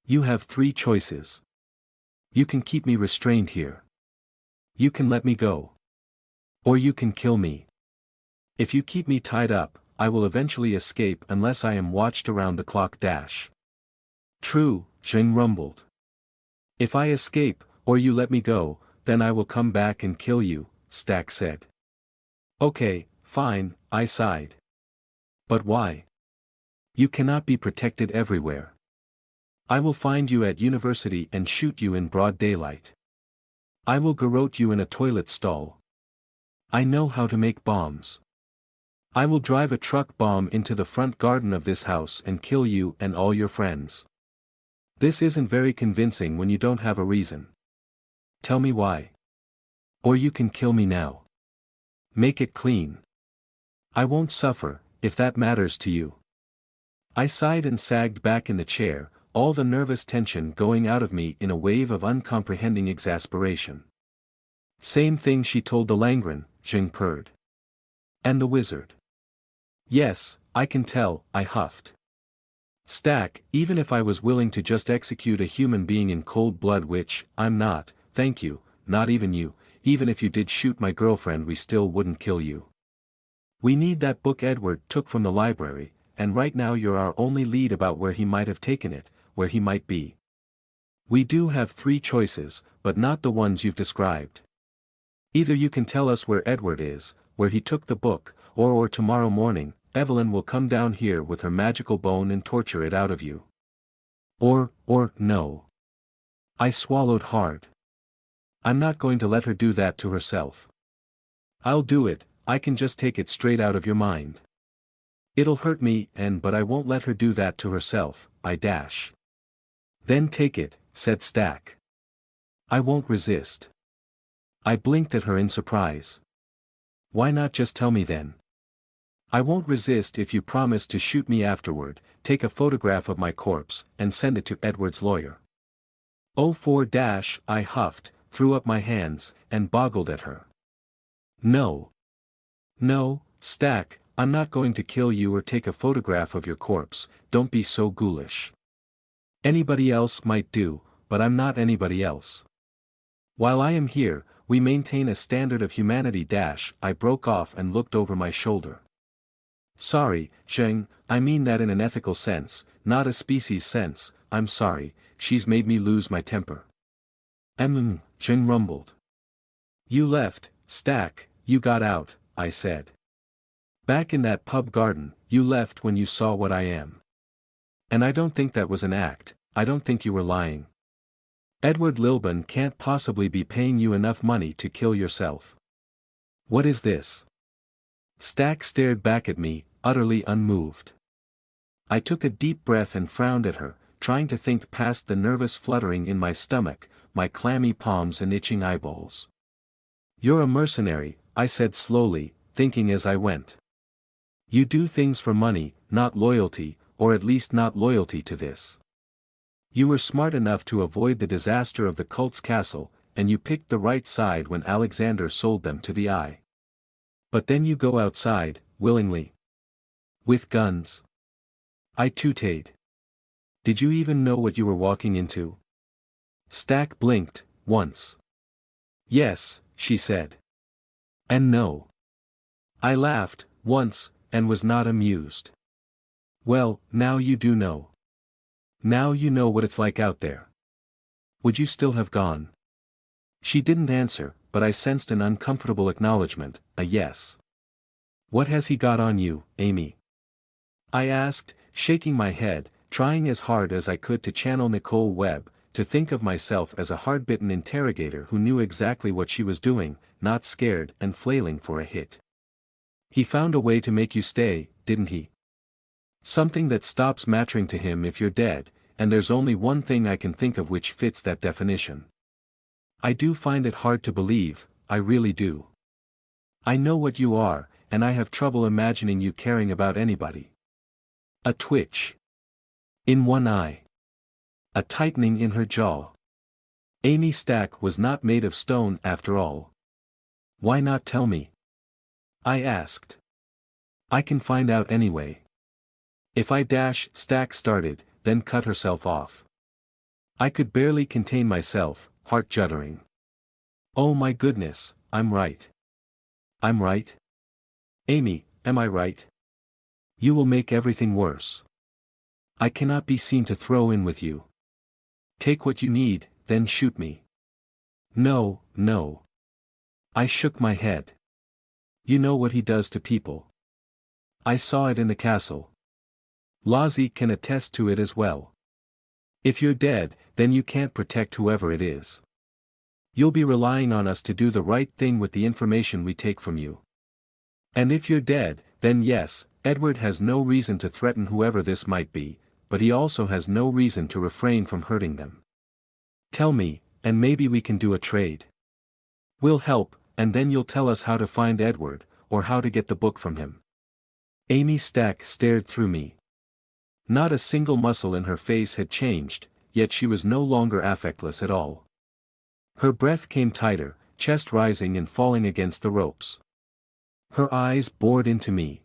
A: You have 3 choices. You can keep me restrained here. You can let me go. Or you can kill me. If you keep me tied up, I will eventually escape unless I am watched around the clock dash. True, Zheng rumbled. If I escape, or you let me go, then I will come back and kill you, Stack said. Okay, fine, I sighed. But why? You cannot be protected everywhere. I will find you at university and shoot you in broad daylight. I will garrote you in a toilet stall. I know how to make bombs. I will drive a truck bomb into the front garden of this house and kill you and all your friends. This isn't very convincing when you don't have a reason. Tell me why. Or you can kill me now. Make it clean. I won't suffer, if that matters to you. I sighed and sagged back in the chair, all the nervous tension going out of me in a wave of uncomprehending exasperation. Same thing she told the Langren, Zheng purred. And the wizard. Yes, I can tell, I huffed. Stack, even if I was willing to just execute a human being in cold blood, which I'm not, thank you, not even you, even if you did shoot my girlfriend we still wouldn't kill you. We need that book Edward took from the library, and right now you're our only lead about where he might have taken it, where he might be. We do have 3 choices, but not the ones you've described. Either you can tell us where Edward is, where he took the book, or tomorrow morning, Evelyn will come down here with her magical bone and torture it out of you. Or no. I swallowed hard. I'm not going to let her do that to herself. I'll do it, I can just take it straight out of your mind. It'll hurt me but I won't let her do that to herself, I dash. Then take it, said Stack. I won't resist. I blinked at her in surprise. Why not just tell me then? I won't resist if you promise to shoot me afterward, take a photograph of my corpse, and send it to Edward's lawyer. Oh, I huffed, threw up my hands, and boggled at her. No. No, Stack, I'm not going to kill you or take a photograph of your corpse, don't be so ghoulish. Anybody else might do, but I'm not anybody else. While I am here, we maintain a standard of humanity I broke off and looked over my shoulder. Sorry, Zheng, I mean that in an ethical sense, not a species sense, I'm sorry, she's made me lose my temper. Zheng rumbled. You left, Stack, you got out, I said. Back in that pub garden, you left when you saw what I am. And I don't think that was an act, I don't think you were lying. Edward Lilburne can't possibly be paying you enough money to kill yourself. What is this? Stack stared back at me, utterly unmoved. I took a deep breath and frowned at her, trying to think past the nervous fluttering in my stomach, my clammy palms and itching eyeballs. You're a mercenary, I said slowly, thinking as I went. You do things for money, not loyalty, or at least not loyalty to this. You were smart enough to avoid the disaster of the cult's castle, and you picked the right side when Alexander sold them to the eye. But then you go outside, willingly. With guns. I tooted. Did you even know what you were walking into? Stack blinked, once. Yes, she said. And no. I laughed, once, and was not amused. Well, now you do know. Now you know what it's like out there. Would you still have gone? She didn't answer, but I sensed an uncomfortable acknowledgement, a yes. What has he got on you, Amy? I asked, shaking my head, trying as hard as I could to channel Nicole Webb, to think of myself as a hard-bitten interrogator who knew exactly what she was doing, not scared and flailing for a hit. He found a way to make you stay, didn't he? Something that stops mattering to him if you're dead, and there's only one thing I can think of which fits that definition. I do find it hard to believe, I really do. I know what you are, and I have trouble imagining you caring about anybody. A twitch. In one eye. A tightening in her jaw. Amy Stack was not made of stone after all. Why not tell me? I asked. I can find out anyway. If I dash, Stack started, then cut herself off. I could barely contain myself, heart juddering. Oh my goodness, I'm right. I'm right? Amy, am I right? You will make everything worse. I cannot be seen to throw in with you. Take what you need, then shoot me. No, no. I shook my head. You know what he does to people. I saw it in the castle. Lozzie can attest to it as well. If you're dead, then you can't protect whoever it is. You'll be relying on us to do the right thing with the information we take from you. And if you're dead, then yes, Edward has no reason to threaten whoever this might be, but he also has no reason to refrain from hurting them. Tell me, and maybe we can do a trade. We'll help, and then you'll tell us how to find Edward, or how to get the book from him. Amy Stack stared through me. Not a single muscle in her face had changed, yet she was no longer affectless at all. Her breath came tighter, chest rising and falling against the ropes. Her eyes bored into me.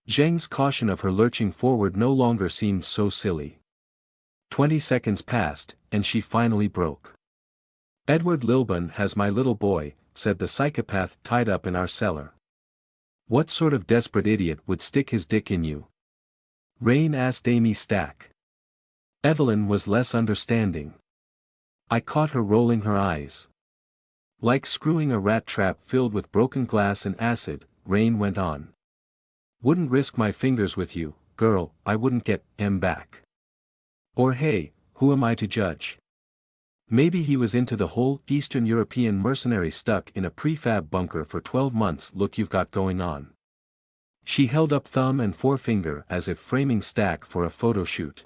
A: Zheng's caution of her lurching forward no longer seemed so silly. 20 seconds passed, and she finally broke. Edward Lilburne has my little boy, said the psychopath tied up in our cellar. What sort of desperate idiot would stick his dick in you? Raine asked Amy Stack. Evelyn was less understanding. I caught her rolling her eyes. Like screwing a rat trap filled with broken glass and acid, Raine went on. Wouldn't risk my fingers with you, girl, I wouldn't get him back. Or hey, who am I to judge? Maybe he was into the whole Eastern European mercenary stuck in a prefab bunker for 12 months look you've got going on. She held up thumb and forefinger as if framing Stack for a photo shoot.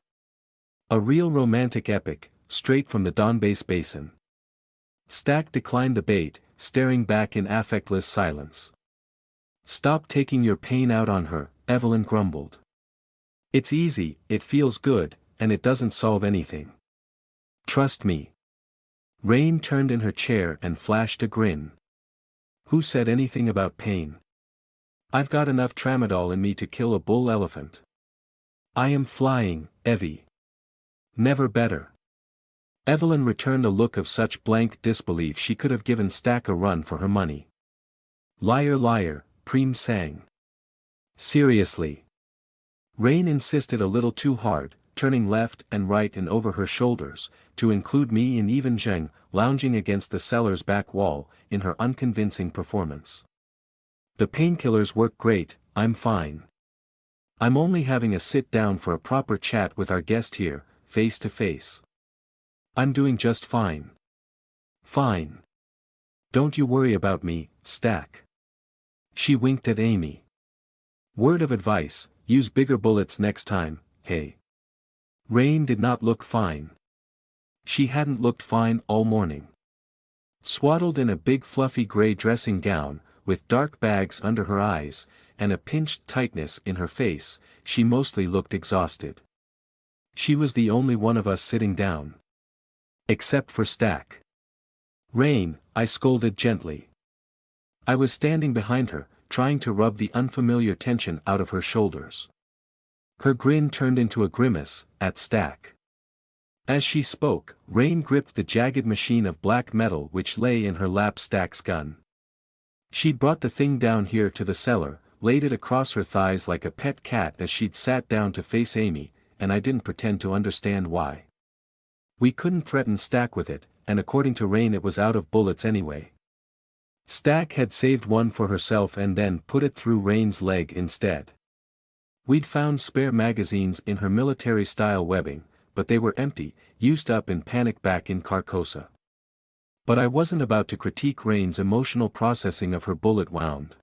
A: A real romantic epic, straight from the Donbass basin. Stack declined the bait, staring back in affectless silence. Stop taking your pain out on her, Evelyn grumbled. It's easy, it feels good, and it doesn't solve anything. Trust me. Raine turned in her chair and flashed a grin. Who said anything about pain? I've got enough tramadol in me to kill a bull elephant. I am flying, Evie. Never better. Evelyn returned a look of such blank disbelief she could have given Stack a run for her money. Liar, liar, Praem sang. Seriously. Raine insisted a little too hard, turning left and right and over her shoulders, to include me and even Zheng, lounging against the cellar's back wall, in her unconvincing performance. The painkillers work great, I'm fine. I'm only having a sit down for a proper chat with our guest here, face to face. I'm doing just fine. Fine. Don't you worry about me, Stack. She winked at Amy. Word of advice, use bigger bullets next time, hey. Raine did not look fine. She hadn't looked fine all morning. Swaddled in a big fluffy gray dressing gown, with dark bags under her eyes, and a pinched tightness in her face, she mostly looked exhausted. She was the only one of us sitting down. Except for Stack. Raine, I scolded gently. I was standing behind her, trying to rub the unfamiliar tension out of her shoulders. Her grin turned into a grimace, at Stack. As she spoke, Raine gripped the jagged machine of black metal which lay in her lap. Stack's gun. She'd brought the thing down here to the cellar, laid it across her thighs like a pet cat as she'd sat down to face Amy, and I didn't pretend to understand why. We couldn't threaten Stack with it, and according to Raine it was out of bullets anyway. Stack had saved one for herself and then put it through Raine's leg instead. We'd found spare magazines in her military-style webbing, but they were empty, used up in panic back in Carcosa. But I wasn't about to critique Raine's emotional processing of her bullet wound.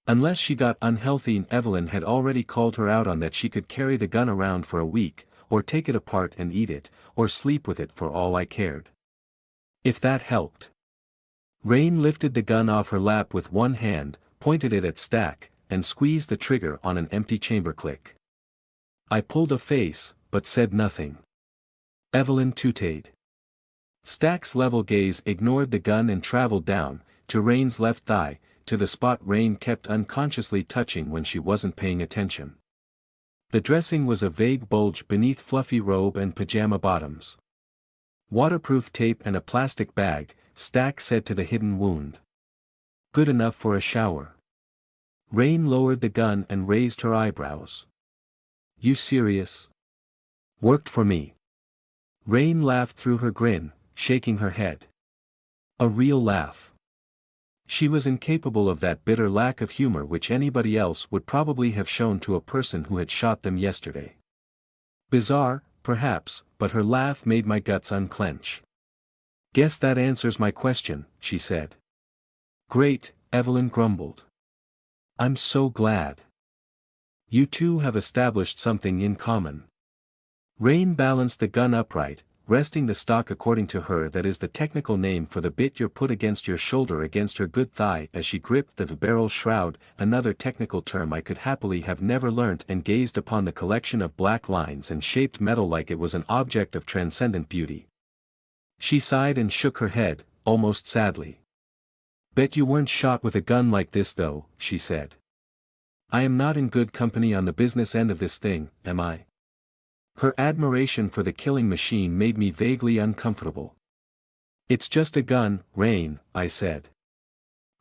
A: Unless she got unhealthy, and Evelyn had already called her out on that, she could carry the gun around for a week, or take it apart and eat it, or sleep with it for all I cared. If that helped. Raine lifted the gun off her lap with one hand, pointed it at Stack, and squeezed the trigger on an empty chamber. Click. I pulled a face, but said nothing. Evelyn tooted. Stack's level gaze ignored the gun and traveled down, to Raine's left thigh, to the spot Raine kept unconsciously touching when she wasn't paying attention. The dressing was a vague bulge beneath fluffy robe and pajama bottoms. Waterproof tape and a plastic bag, Stack said to the hidden wound. Good enough for a shower. Raine lowered the gun and raised her eyebrows. You serious? Worked for me. Raine laughed through her grin, shaking her head. A real laugh. She was incapable of that bitter lack of humor which anybody else would probably have shown to a person who had shot them yesterday. Bizarre, perhaps, but her laugh made my guts unclench. Guess that answers my question, she said. Great, Evelyn grumbled. I'm so glad. You two have established something in common. Raine balanced the gun upright, resting the stock according to her. That is the technical name for the bit you're put against your shoulder against her good thigh as she gripped the barrel shroud, another technical term I could happily have never learnt, and gazed upon the collection of black lines and shaped metal like it was an object of transcendent beauty. She sighed and shook her head, almost sadly. Bet you weren't shot with a gun like this though, she said. I am not in good company on the business end of this thing, am I? Her admiration for the killing machine made me vaguely uncomfortable. It's just a gun, Raine, I said.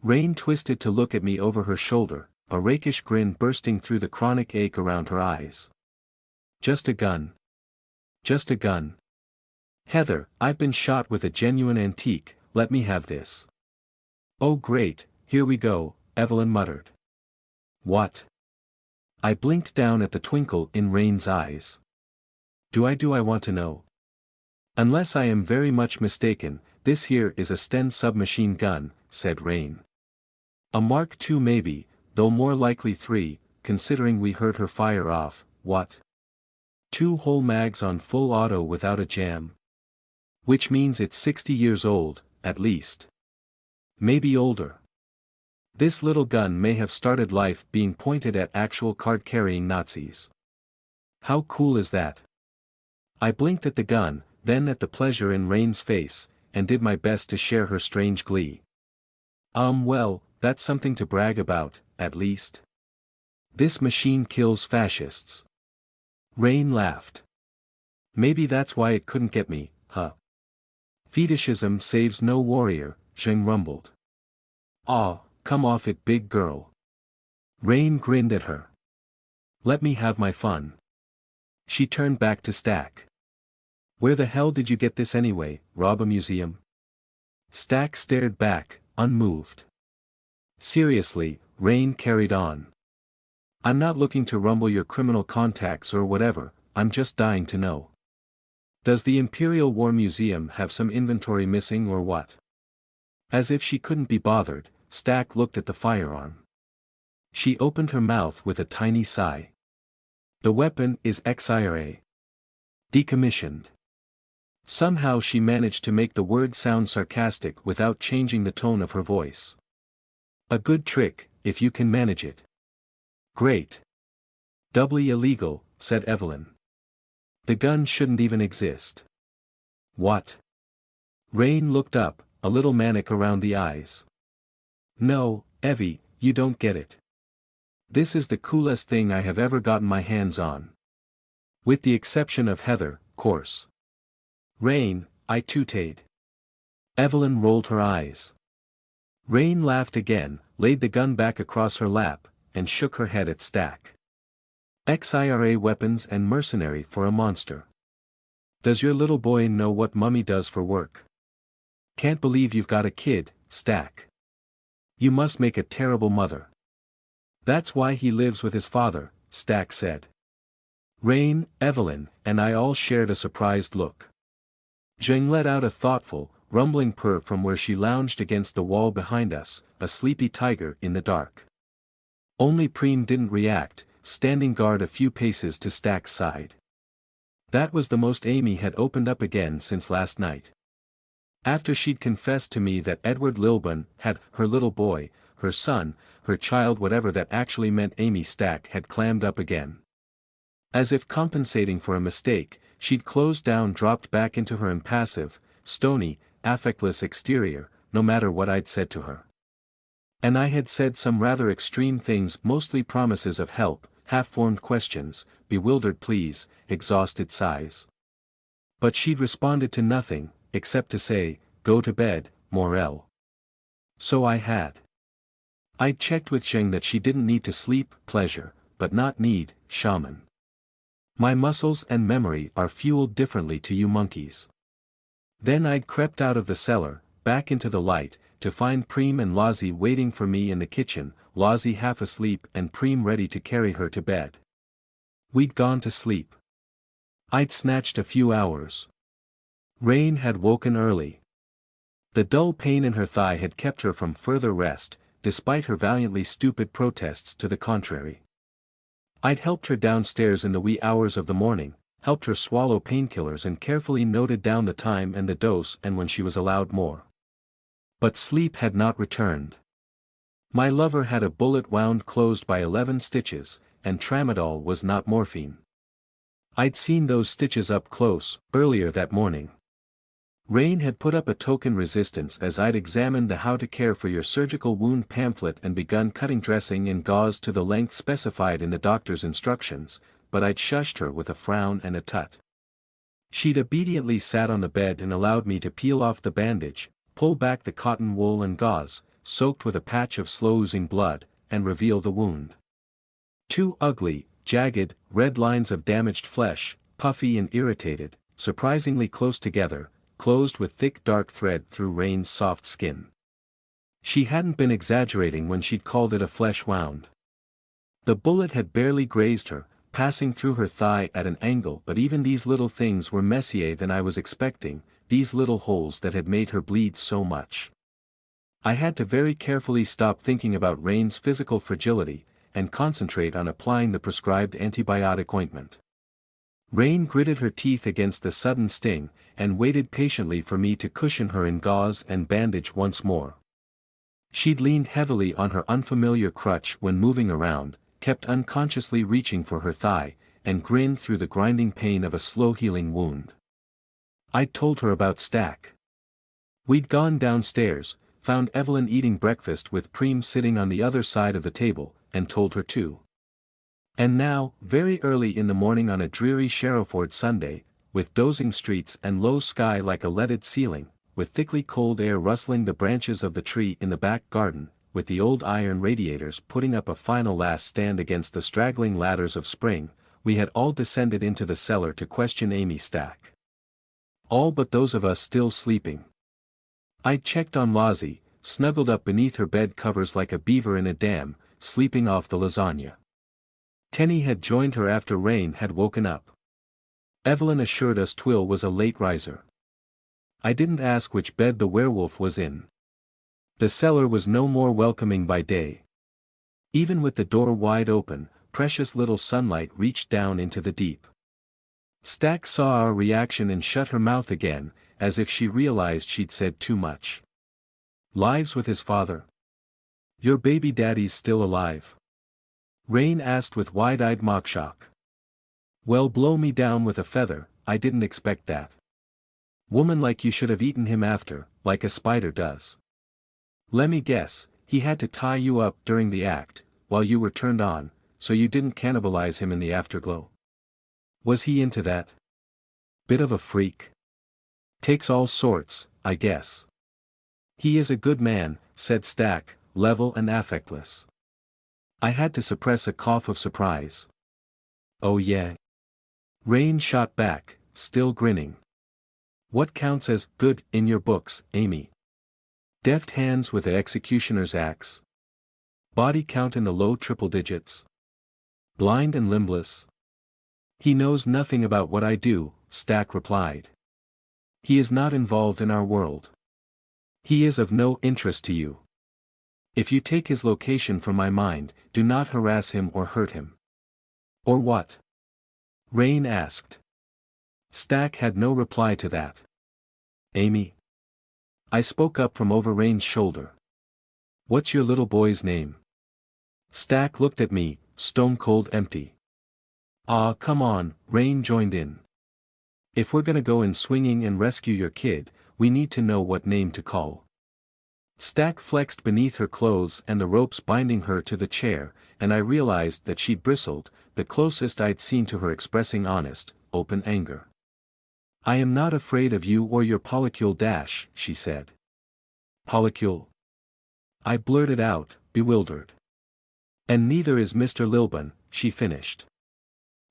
A: Raine twisted to look at me over her shoulder, a rakish grin bursting through the chronic ache around her eyes. Just a gun. Just a gun. Heather, I've been shot with a genuine antique, let me have this. Oh great, here we go, Evelyn muttered. What? I blinked down at the twinkle in Raine's eyes. Do I want to know? Unless I am very much mistaken, this here is a Sten submachine gun, said Raine. A Mark II maybe, though more likely 3, considering we heard her fire off, what? 2 whole mags on full auto without a jam. Which means it's 60 years old, at least. Maybe older. This little gun may have started life being pointed at actual card-carrying Nazis. How cool is that? I blinked at the gun, then at the pleasure in Raine's face, and did my best to share her strange glee. Well, that's something to brag about, at least. This machine kills fascists. Raine laughed. Maybe that's why it couldn't get me, huh? Fetishism saves no warrior, Zheng rumbled. Aw, come off it, big girl. Raine grinned at her. Let me have my fun. She turned back to Stack. Where the hell did you get this anyway, rob a museum? Stack stared back, unmoved. Seriously, Raine carried on. I'm not looking to rumble your criminal contacts or whatever, I'm just dying to know. Does the Imperial War Museum have some inventory missing or what? As if she couldn't be bothered, Stack looked at the firearm. She opened her mouth with a tiny sigh. The weapon is XIRA. Decommissioned. Somehow she managed to make the word sound sarcastic without changing the tone of her voice. A good trick, if you can manage it. Great. Doubly illegal, said Evelyn. The gun shouldn't even exist. What? Raine looked up, a little manic around the eyes. No, Evie, you don't get it. This is the coolest thing I have ever gotten my hands on. With the exception of Heather, course. Raine, I tooted. Evelyn rolled her eyes. Raine laughed again, laid the gun back across her lap, and shook her head at Stack. XIRA weapons and mercenary for a monster. Does your little boy know what Mummy does for work? Can't believe you've got a kid, Stack. You must make a terrible mother. That's why he lives with his father, Stack said. Raine, Evelyn, and I all shared a surprised look. Jing let out a thoughtful, rumbling purr from where she lounged against the wall behind us, a sleepy tiger in the dark. Only Praem didn't react, standing guard a few paces to Stack's side. That was the most Amy had opened up again since last night. After she'd confessed to me that Edward Lilburne had her little boy, her son, her child, whatever that actually meant, Amy Stack had clammed up again. As if compensating for a mistake, she'd closed down, dropped back into her impassive, stony, affectless exterior, no matter what I'd said to her. And I had said some rather extreme things, mostly promises of help, half-formed questions, bewildered pleas, exhausted sighs. But she'd responded to nothing, except to say, "Go to bed, Morel." So I had. I'd checked with Sheng that she didn't need to sleep, pleasure, but not need, shaman. My muscles and memory are fueled differently to you monkeys. Then I'd crept out of the cellar, back into the light, to find Praem and Lozzie waiting for me in the kitchen, Lozzie half asleep and Praem ready to carry her to bed. We'd gone to sleep. I'd snatched a few hours. Raine had woken early. The dull pain in her thigh had kept her from further rest, despite her valiantly stupid protests to the contrary. I'd helped her downstairs in the wee hours of the morning, helped her swallow painkillers and carefully noted down the time and the dose and when she was allowed more. But sleep had not returned. My lover had a bullet wound closed by 11 stitches, and tramadol was not morphine. I'd seen those stitches up close, earlier that morning. Raine had put up a token resistance as I'd examined the How to Care for Your Surgical Wound pamphlet and begun cutting dressing in gauze to the length specified in the doctor's instructions, but I'd shushed her with a frown and a tut. She'd obediently sat on the bed and allowed me to peel off the bandage, pull back the cotton wool and gauze, soaked with a patch of slow-oozing blood, and reveal the wound. 2 ugly, jagged, red lines of damaged flesh, puffy and irritated, surprisingly close together, closed with thick dark thread through Raine's soft skin. She hadn't been exaggerating when she'd called it a flesh wound. The bullet had barely grazed her, passing through her thigh at an angle, but even these little things were messier than I was expecting, these little holes that had made her bleed so much. I had to very carefully stop thinking about Raine's physical fragility, and concentrate on applying the prescribed antibiotic ointment. Raine gritted her teeth against the sudden sting, and waited patiently for me to cushion her in gauze and bandage once more. She'd leaned heavily on her unfamiliar crutch when moving around, kept unconsciously reaching for her thigh, and grinned through the grinding pain of a slow-healing wound. I'd told her about Stack. We'd gone downstairs, found Evelyn eating breakfast with Praem sitting on the other side of the table, and told her too. And now, very early in the morning on a dreary Sherrowford Sunday, with dozing streets and low sky like a leaded ceiling, with thickly cold air rustling the branches of the tree in the back garden, with the old iron radiators putting up a final last stand against the straggling ladders of spring, we had all descended into the cellar to question Amy Stack. All but those of us still sleeping. I'd checked on Lozzie, snuggled up beneath her bed covers like a beaver in a dam, sleeping off the lasagna. Tenny had joined her after Raine had woken up. Evelyn assured us Twill was a late riser. I didn't ask which bed the werewolf was in. The cellar was no more welcoming by day. Even with the door wide open, precious little sunlight reached down into the deep. Stack saw our reaction and shut her mouth again, as if she realized she'd said too much. Lives with his father? Your baby daddy's still alive? Raine asked with wide-eyed mock shock. Well, blow me down with a feather, I didn't expect that. Woman, like you should have eaten him after, like a spider does. Lemme guess, he had to tie you up during the act, while you were turned on, so you didn't cannibalize him in the afterglow. Was he into that? Bit of a freak. Takes all sorts, I guess. He is a good man, said Stack, level and affectless. I had to suppress a cough of surprise. Oh yeah? Raine shot back, still grinning. What counts as good in your books, Amy? Deft hands with the executioner's axe. Body count in the low triple digits. Blind and limbless. He knows nothing about what I do, Stack replied. He is not involved in our world. He is of no interest to you. If you take his location from my mind, do not harass him or hurt him. Or what? Raine asked. Stack had no reply to that. Amy? I spoke up from over Raine's shoulder. What's your little boy's name? Stack looked at me, stone-cold empty. Ah, come on, Raine joined in. If we're gonna go in swinging and rescue your kid, we need to know what name to call. Stack flexed beneath her clothes and the ropes binding her to the chair, and I realized that she bristled, the closest I'd seen to her expressing honest, open anger. I am not afraid of you or your polycule dash, she said. Polycule? I blurted out, bewildered. And neither is Mr. Lilburne, she finished.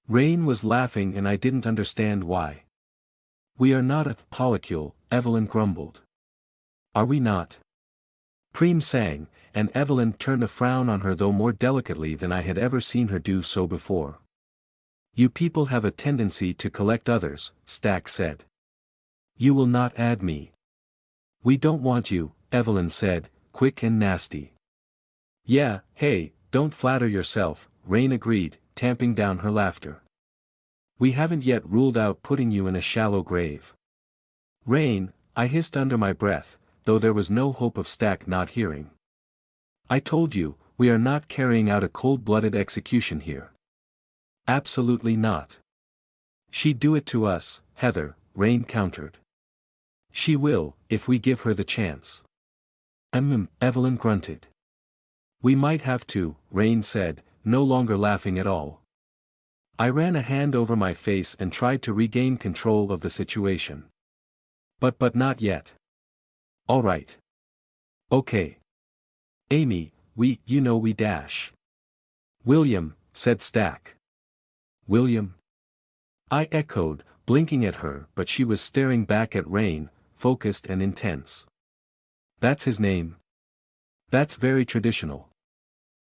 A: Raine was laughing and I didn't understand why. We are not a polycule, Evelyn grumbled. Are we not? Praem sang, and Evelyn turned a frown on her, though more delicately than I had ever seen her do so before. You people have a tendency to collect others, Stack said. You will not add me. We don't want you, Evelyn said, quick and nasty. Yeah, hey, don't flatter yourself, Raine agreed, tamping down her laughter. We haven't yet ruled out putting you in a shallow grave. Raine, I hissed under my breath, though there was no hope of Stack not hearing. I told you, we are not carrying out a cold-blooded execution here. Absolutely not. She'd do it to us, Heather, Raine countered. She will, if we give her the chance. Evelyn grunted. We might have to, Raine said, no longer laughing at all. I ran a hand over my face and tried to regain control of the situation. But not yet. All right. Okay. Amy, we dash. William, said Stack. William? I echoed, blinking at her, but she was staring back at Raine, focused and intense. That's his name. That's very traditional.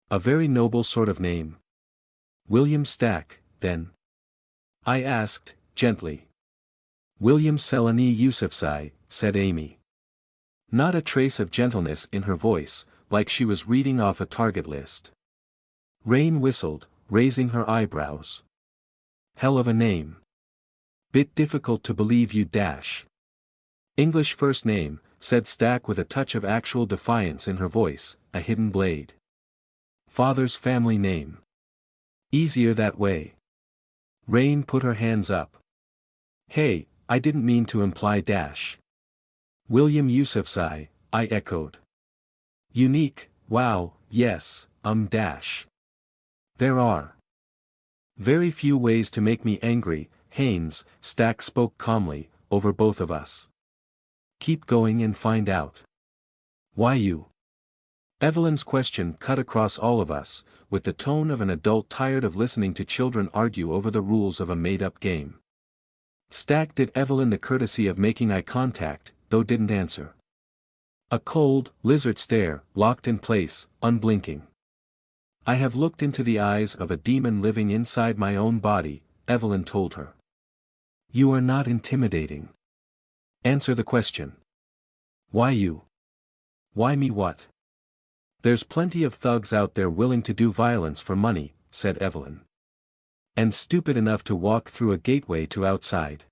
A: A very noble sort of name. William Stack, then? I asked, gently. William Selani Yousafzai, said Amy. Not a trace of gentleness in her voice, like she was reading off a target list. Raine whistled, raising her eyebrows. Hell of a name. Bit difficult to believe you dash. English first name, said Stack with a touch of actual defiance in her voice, a hidden blade. Father's family name. Easier that way. Raine put her hands up. Hey, I didn't mean to imply dash. William Yousafzai, I echoed. Unique, wow, yes, dash. There are very few ways to make me angry, Haynes, Stack spoke calmly, over both of us. Keep going and find out. Why you? Evelyn's question cut across all of us, with the tone of an adult tired of listening to children argue over the rules of a made-up game. Stack did Evelyn the courtesy of making eye contact, though didn't answer. A cold, lizard stare, locked in place, unblinking. I have looked into the eyes of a demon living inside my own body, Evelyn told her. You are not intimidating. Answer the question. Why you? Why me what? There's plenty of thugs out there willing to do violence for money, said Evelyn. And stupid enough to walk through a gateway to outside.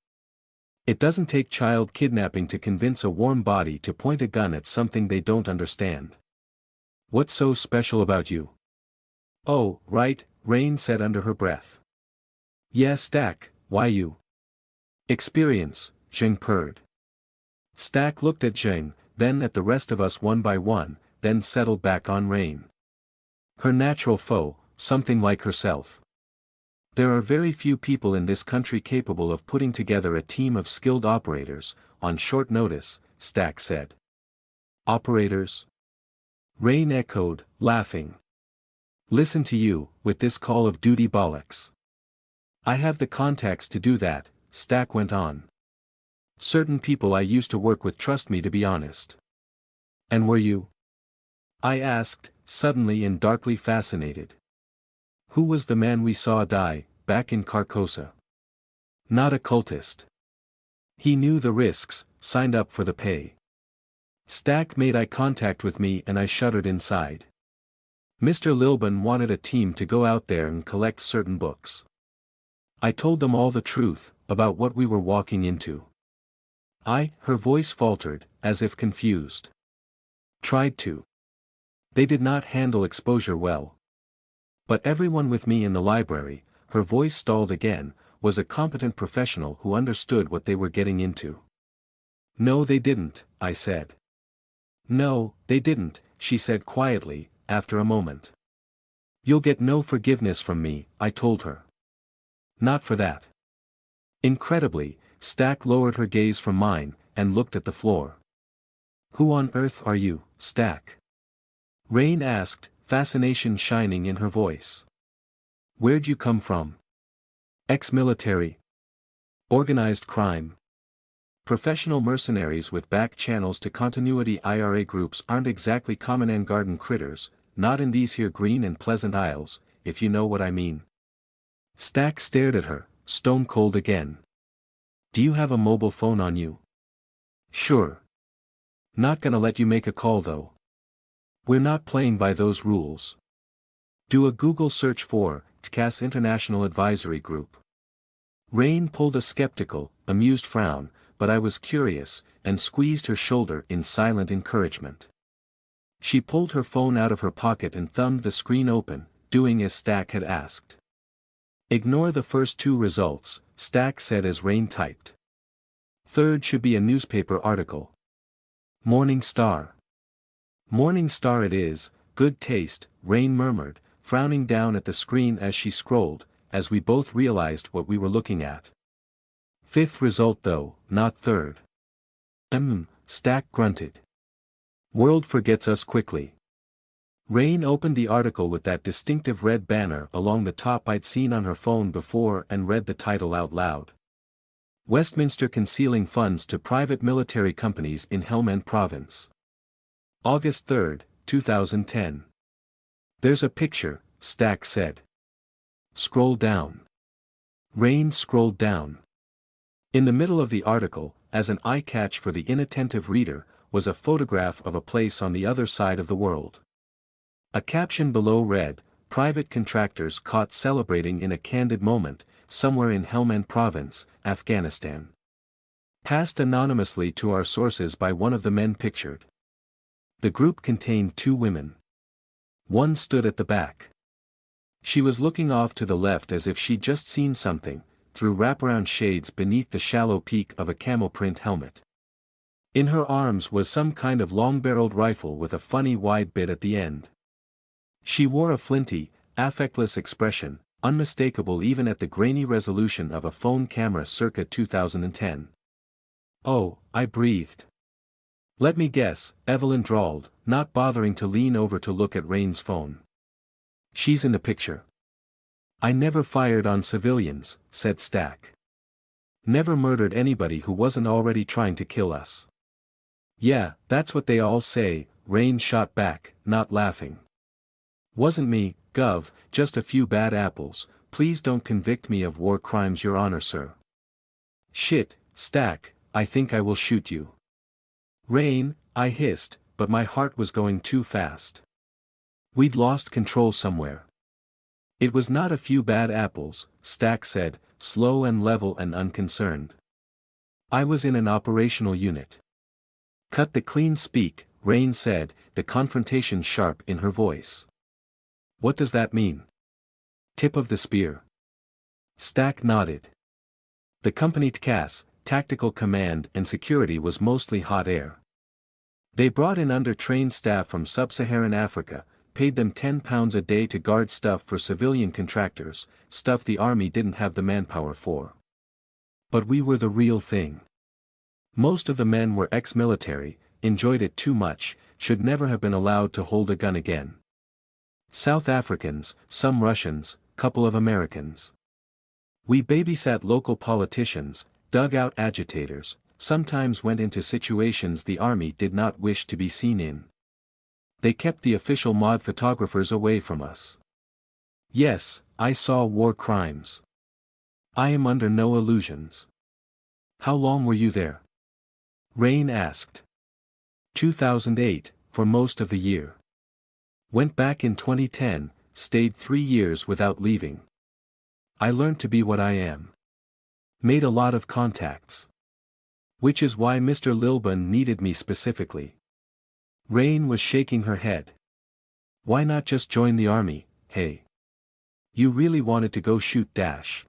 A: It doesn't take child kidnapping to convince a warm body to point a gun at something they don't understand. What's so special about you? Oh, right, Raine said under her breath. Yeah, Stack, why you? Experience, Jing purred. Stack looked at Jane, then at the rest of us one by one, then settled back on Raine. Her natural foe, something like herself. There are very few people in this country capable of putting together a team of skilled operators, on short notice, Stack said. Operators? Raine echoed, laughing. Listen to you, with this call of duty bollocks. I have the contacts to do that, Stack went on. Certain people I used to work with trust me, to be honest. And were you? I asked, suddenly and darkly fascinated. Who was the man we saw die, back in Carcosa? Not a cultist. He knew the risks, signed up for the pay. Stack made eye contact with me and I shuddered inside. Mr. Lilburne wanted a team to go out there and collect certain books. I told them all the truth, about what we were walking into. Her voice faltered, as if confused. Tried to. They did not handle exposure well. But everyone with me in the library, her voice stalled again, was a competent professional who understood what they were getting into. No, they didn't, I said. No, they didn't, she said quietly, after a moment. You'll get no forgiveness from me, I told her. Not for that. Incredibly, Stack lowered her gaze from mine, and looked at the floor. Who on earth are you, Stack? Raine asked, fascination shining in her voice. Where'd you come from? Ex-military? Organized crime? Professional mercenaries with back channels to continuity IRA groups aren't exactly common and garden critters, not in these here green and pleasant isles, if you know what I mean. Stack stared at her, stone cold again. Do you have a mobile phone on you? Sure. Not gonna let you make a call though. We're not playing by those rules. Do a Google search for TCAS International Advisory Group. Raine pulled a skeptical, amused frown, but I was curious, and squeezed her shoulder in silent encouragement. She pulled her phone out of her pocket and thumbed the screen open, doing as Stack had asked. Ignore the first two results, Stack said as Raine typed. Third should be a newspaper article. Morning Star. Morning Star it is, good taste, Raine murmured, frowning down at the screen as she scrolled, as we both realized what we were looking at. Fifth result though, not third. Stack grunted. World forgets us quickly. Raine opened the article with that distinctive red banner along the top I'd seen on her phone before and read the title out loud. Westminster concealing funds to private military companies in Helmand Province. August 3, 2010. There's a picture, Stack said. Scroll down. Raine scrolled down. In the middle of the article, as an eye catch for the inattentive reader, was a photograph of a place on the other side of the world. A caption below read, Private contractors caught celebrating in a candid moment, somewhere in Helmand Province, Afghanistan. Passed anonymously to our sources by one of the men pictured. The group contained two women. One stood at the back. She was looking off to the left as if she'd just seen something, through wraparound shades beneath the shallow peak of a camel print helmet. In her arms was some kind of long-barreled rifle with a funny wide bit at the end. She wore a flinty, affectless expression, unmistakable even at the grainy resolution of a phone camera circa 2010. Oh, I breathed. Let me guess, Evelyn drawled, not bothering to lean over to look at Raine's phone. She's in the picture. I never fired on civilians, said Stack. Never murdered anybody who wasn't already trying to kill us. Yeah, that's what they all say, Raine shot back, not laughing. Wasn't me, Gov, just a few bad apples, please don't convict me of war crimes, Your Honor, sir. Shit, Stack, I think I will shoot you. Raine, I hissed, but my heart was going too fast. We'd lost control somewhere. It was not a few bad apples, Stack said, slow and level and unconcerned. I was in an operational unit. Cut the clean speak, Raine said, the confrontation sharp in her voice. What does that mean? Tip of the spear. Stack nodded. The company TCAS, tactical command and security was mostly hot air. They brought in under-trained staff from sub-Saharan Africa, paid them £10 a day to guard stuff for civilian contractors, stuff the army didn't have the manpower for. But we were the real thing. Most of the men were ex-military, enjoyed it too much, should never have been allowed to hold a gun again. South Africans, some Russians, couple of Americans. We babysat local politicians, dug out agitators, sometimes went into situations the army did not wish to be seen in. They kept the official mod photographers away from us. Yes, I saw war crimes. I am under no illusions. How long were you there? Raine asked. 2008, for most of the year. Went back in 2010, stayed 3 years without leaving. I learned to be what I am. Made a lot of contacts. Which is why Mr. Lilburne needed me specifically. Raine was shaking her head. Why not just join the army, hey? You really wanted to go shoot dash.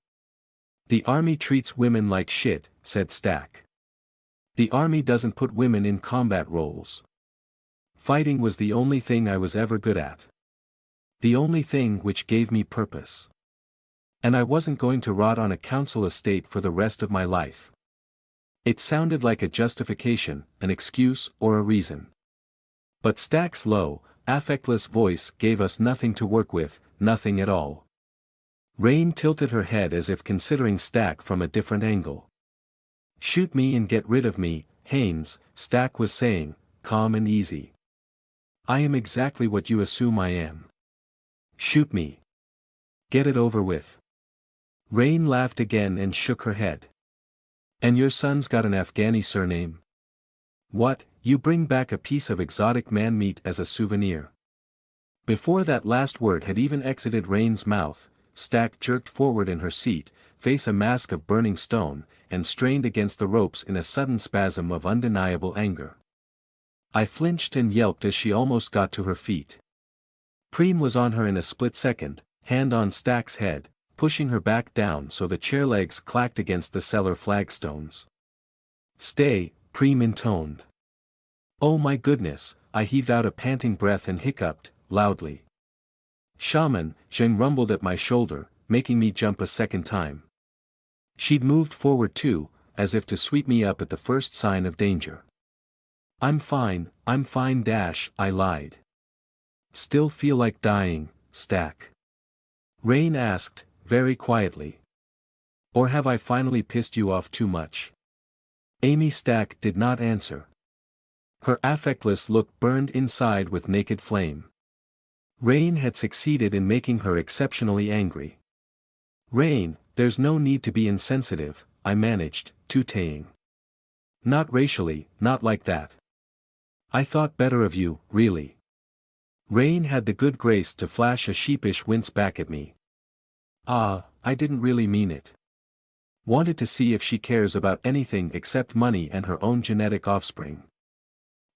A: The army treats women like shit, said Stack. The army doesn't put women in combat roles. Fighting was the only thing I was ever good at. The only thing which gave me purpose. And I wasn't going to rot on a council estate for the rest of my life. It sounded like a justification, an excuse, or a reason. But Stack's low, affectless voice gave us nothing to work with, nothing at all. Raine tilted her head as if considering Stack from a different angle. Shoot me and get rid of me, Haynes, Stack was saying, calm and easy. I am exactly what you assume I am. Shoot me. Get it over with. Raine laughed again and shook her head. And your son's got an Afghani surname? What, you bring back a piece of exotic man meat as a souvenir? Before that last word had even exited Raine's mouth, Stack jerked forward in her seat, face a mask of burning stone, and strained against the ropes in a sudden spasm of undeniable anger. I flinched and yelped as she almost got to her feet. Praem was on her in a split second, hand on Stack's head, pushing her back down so the chair legs clacked against the cellar flagstones. Stay, Praem intoned. Oh my goodness, I heaved out a panting breath and hiccuped, loudly. Shaman, Zheng rumbled at my shoulder, making me jump a second time. She'd moved forward too, as if to sweep me up at the first sign of danger. I'm fine, I lied. Still feel like dying, Stack? Raine asked, very quietly. Or have I finally pissed you off too much? Amy Stack did not answer. Her affectless look burned inside with naked flame. Raine had succeeded in making her exceptionally angry. Raine, there's no need to be insensitive, I managed, tuteing. Not racially, not like that. I thought better of you, really. Raine had the good grace to flash a sheepish wince back at me. Ah, I didn't really mean it. Wanted to see if she cares about anything except money and her own genetic offspring.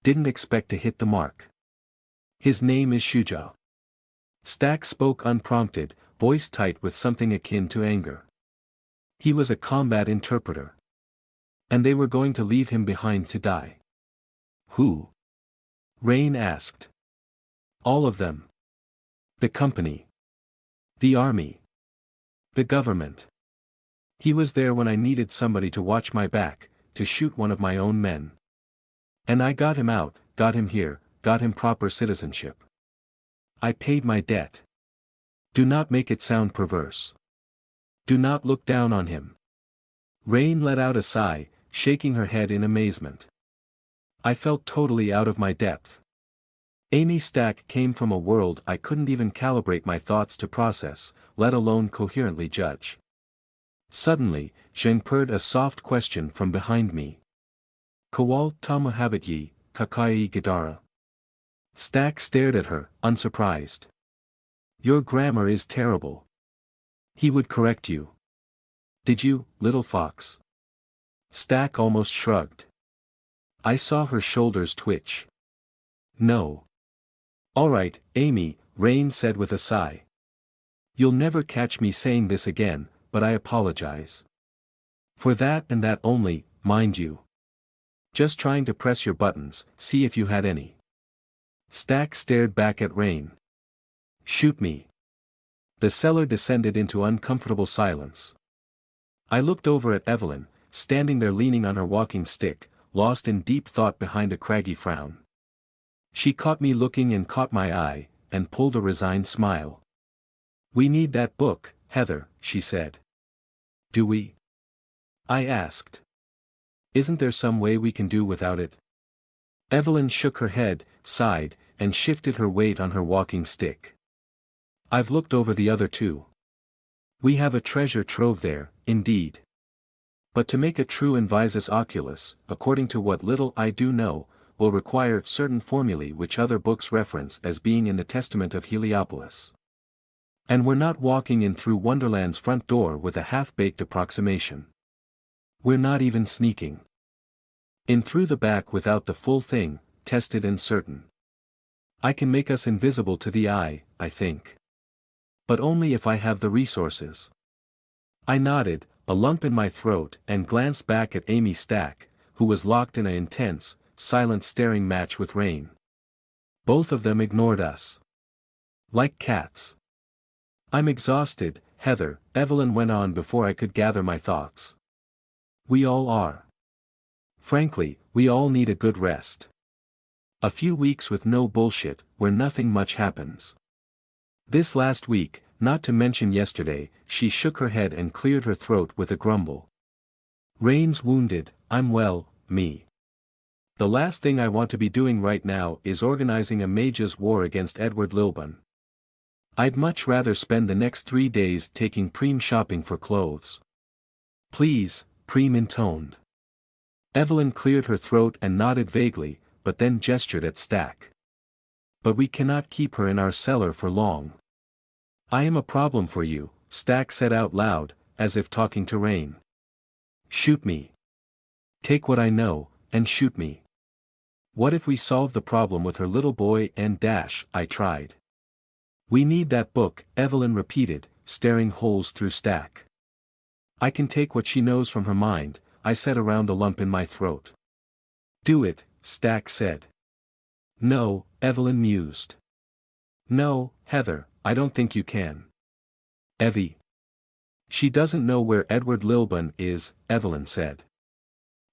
A: Didn't expect to hit the mark. His name is Shuja. Stack spoke unprompted, voice tight with something akin to anger. He was a combat interpreter. And they were going to leave him behind to die. Who? Raine asked. All of them. The company. The army. The government. He was there when I needed somebody to watch my back, to shoot one of my own men. And I got him out, got him here, got him proper citizenship. I paid my debt. Do not make it sound perverse. Do not look down on him. Raine let out a sigh, shaking her head in amazement. I felt totally out of my depth. Amy Stack came from a world I couldn't even calibrate my thoughts to process, let alone coherently judge. Suddenly, Zheng purred a soft question from behind me. Kawal Tamahabityi, Kakai Gadara. Stack stared at her, unsurprised. Your grammar is terrible. He would correct you. Did you, little fox? Stack almost shrugged. I saw her shoulders twitch. No. All right, Amy, Raine said with a sigh. You'll never catch me saying this again, but I apologize. For that and that only, mind you. Just trying to press your buttons, see if you had any. Stack stared back at Raine. Shoot me. The cellar descended into uncomfortable silence. I looked over at Evelyn, standing there leaning on her walking stick, lost in deep thought behind a craggy frown. She caught me looking and caught my eye, and pulled a resigned smile. We need that book, Heather, she said. Do we? I asked. Isn't there some way we can do without it? Evelyn shook her head, sighed, and shifted her weight on her walking stick. I've looked over the other two. We have a treasure trove there, indeed. But to make a true invisus oculus, according to what little I do know, will require certain formulae which other books reference as being in the Testament of Heliopolis. And we're not walking in through Wonderland's front door with a half-baked approximation. We're not even sneaking in through the back without the full thing, tested and certain. I can make us invisible to the eye, I think. But only if I have the resources. I nodded, a lump in my throat, and glanced back at Amy Stack, who was locked in an intense, silent staring match with Raine. Both of them ignored us. Like cats. I'm exhausted, Heather, Evelyn went on before I could gather my thoughts. We all are. Frankly, we all need a good rest. A few weeks with no bullshit, where nothing much happens. This last week, not to mention yesterday, she shook her head and cleared her throat with a grumble. Raine's wounded, I'm well, me. The last thing I want to be doing right now is organizing a mage's war against Edward Lilburne. I'd much rather spend the next 3 days taking Praem shopping for clothes. Please, Praem intoned. Evelyn cleared her throat and nodded vaguely, but then gestured at Stack. But we cannot keep her in our cellar for long. I am a problem for you, Stack said out loud, as if talking to Raine. Shoot me. Take what I know, and shoot me. What if we solve the problem with her little boy and I tried. We need that book, Evelyn repeated, staring holes through Stack. I can take what she knows from her mind, I said around the lump in my throat. Do it, Stack said. No, Evelyn mused. No, Heather, I don't think you can. Evie. She doesn't know where Edward Lilburne is, Evelyn said.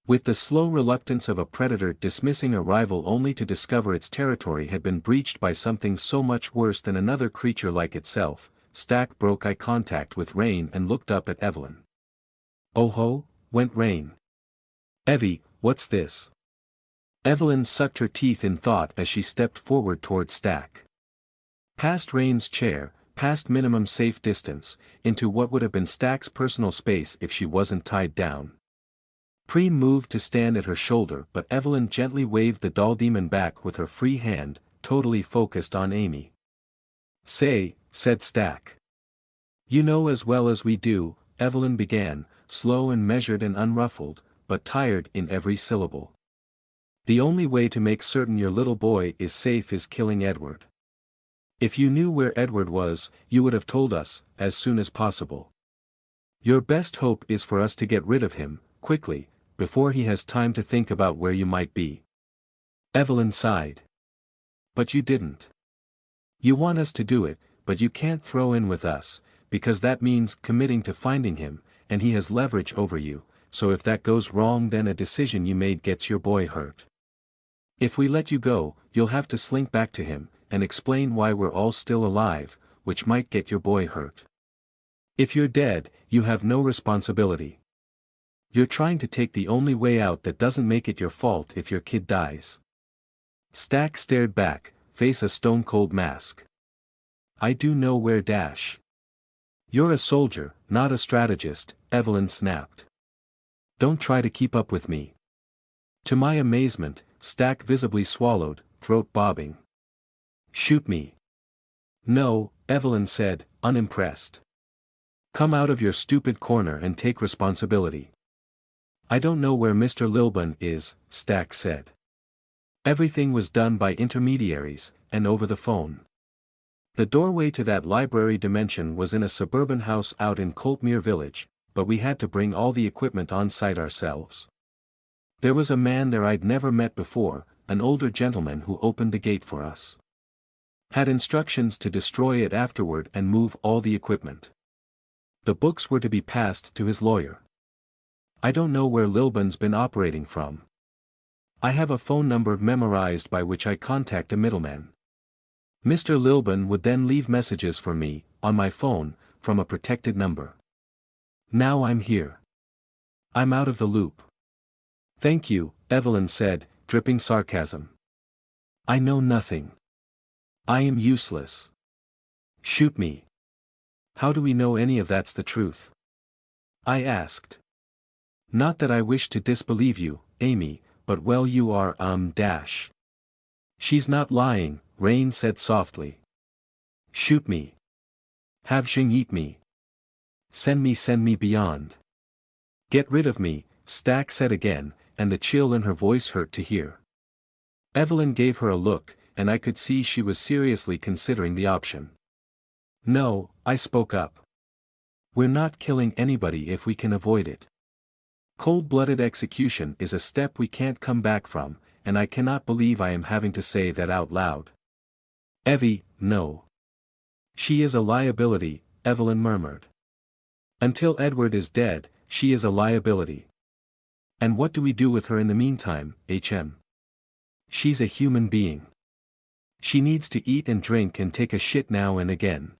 A: With the slow reluctance of a predator dismissing a rival only to discover its territory had been breached by something so much worse than another creature like itself, Stack broke eye contact with Raine and looked up at Evelyn. Oh ho, went Raine. Evie, what's this? Evelyn sucked her teeth in thought as she stepped forward toward Stack. Past Raine's chair, past minimum safe distance, into what would have been Stack's personal space if she wasn't tied down. Praem moved to stand at her shoulder but Evelyn gently waved the doll demon back with her free hand, totally focused on Amy. Say, said Stack. You know as well as we do, Evelyn began, slow and measured and unruffled, but tired in every syllable. The only way to make certain your little boy is safe is killing Edward. If you knew where Edward was, you would have told us, as soon as possible. Your best hope is for us to get rid of him, quickly, before he has time to think about where you might be. Evelyn sighed. But you didn't. You want us to do it, but you can't throw in with us, because that means committing to finding him, and he has leverage over you, so if that goes wrong then a decision you made gets your boy hurt. If we let you go, you'll have to slink back to him, and explain why we're all still alive, which might get your boy hurt. If you're dead, you have no responsibility. You're trying to take the only way out that doesn't make it your fault if your kid dies. Stack stared back, face a stone-cold mask. I do know where You're a soldier, not a strategist, Evelyn snapped. Don't try to keep up with me. To my amazement, Stack visibly swallowed, throat bobbing. Shoot me. No, Evelyn said, unimpressed. Come out of your stupid corner and take responsibility. I don't know where Mr. Lilburne is, Stack said. Everything was done by intermediaries, and over the phone. The doorway to that library dimension was in a suburban house out in Coltmere Village, but we had to bring all the equipment on site ourselves. There was a man there I'd never met before, an older gentleman who opened the gate for us. Had instructions to destroy it afterward and move all the equipment. The books were to be passed to his lawyer. I don't know where Lilburne's been operating from. I have a phone number memorized by which I contact a middleman. Mr. Lilburne would then leave messages for me, on my phone, from a protected number. Now I'm here. I'm out of the loop. Thank you, Evelyn said, dripping sarcasm. I know nothing. I am useless. Shoot me. How do we know any of that's the truth? I asked. Not that I wish to disbelieve you, Amy, but well you are dash. She's not lying, Raine said softly. Shoot me. Have Xing eat me. Send me beyond. Get rid of me, Stack said again, and the chill in her voice hurt to hear. Evelyn gave her a look, and I could see she was seriously considering the option. No, I spoke up. We're not killing anybody if we can avoid it. Cold-blooded execution is a step we can't come back from, and I cannot believe I am having to say that out loud. Evie, no. She is a liability, Evelyn murmured. Until Edward is dead, she is a liability. And what do we do with her in the meantime, HM? She's a human being. She needs to eat and drink and take a shit now and again.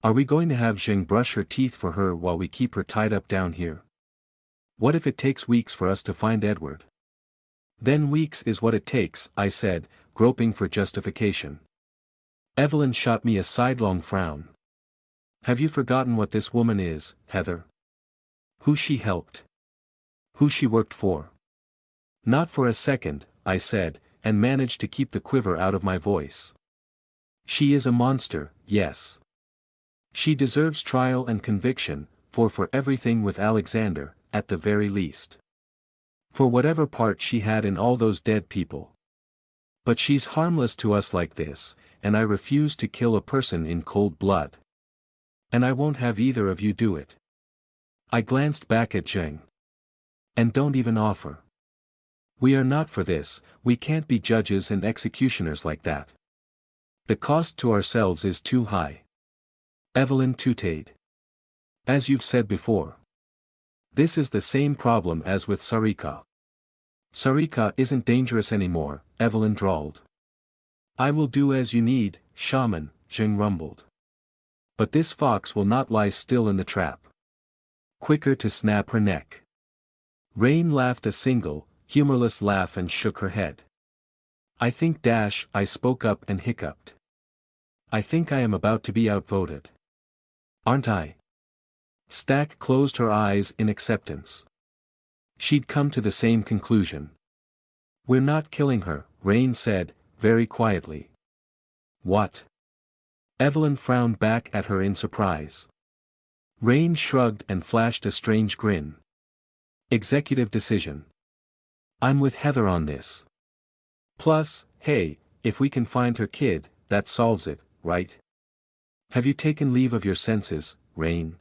A: Are we going to have Xing brush her teeth for her while we keep her tied up down here? What if it takes weeks for us to find Edward? Then weeks is what it takes, I said, groping for justification. Evelyn shot me a sidelong frown. Have you forgotten what this woman is, Heather? Who she helped? Who she worked for? Not for a second, I said, and managed to keep the quiver out of my voice. She is a monster, yes. She deserves trial and conviction, for everything with Alexander, at the very least. For whatever part she had in all those dead people. But she's harmless to us like this, and I refuse to kill a person in cold blood. And I won't have either of you do it. I glanced back at Xing. And don't even offer. We are not for this, we can't be judges and executioners like that. The cost to ourselves is too high. Evelyn tooted. As you've said before. This is the same problem as with Sarika. Sarika isn't dangerous anymore, Evelyn drawled. I will do as you need, shaman, Xing rumbled. But this fox will not lie still in the trap. Quicker to snap her neck. Raine laughed a single, humorless laugh and shook her head. I think I spoke up and hiccuped. I think I am about to be outvoted. Aren't I? Stack closed her eyes in acceptance. She'd come to the same conclusion. We're not killing her, Raine said, very quietly. What? Evelyn frowned back at her in surprise. Raine shrugged and flashed a strange grin. Executive decision. I'm with Heather on this. Plus, hey, if we can find her kid, that solves it, right? Have you taken leave of your senses, Raine?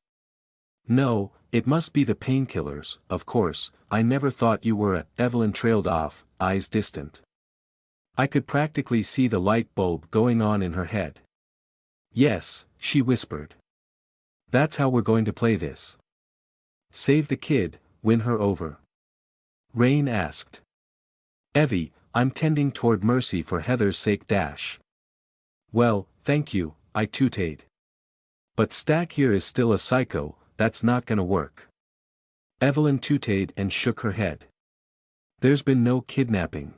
A: No, it must be the painkillers, of course, I never thought you were Evelyn trailed off, eyes distant. I could practically see the light bulb going on in her head. Yes, she whispered. That's how we're going to play this. Save the kid, win her over. Raine asked. Evie, I'm tending toward mercy for Heather's sake. Well, thank you, I tooted. But Stack here is still a psycho, that's not gonna work. Evelyn tooted and shook her head. There's been no kidnapping.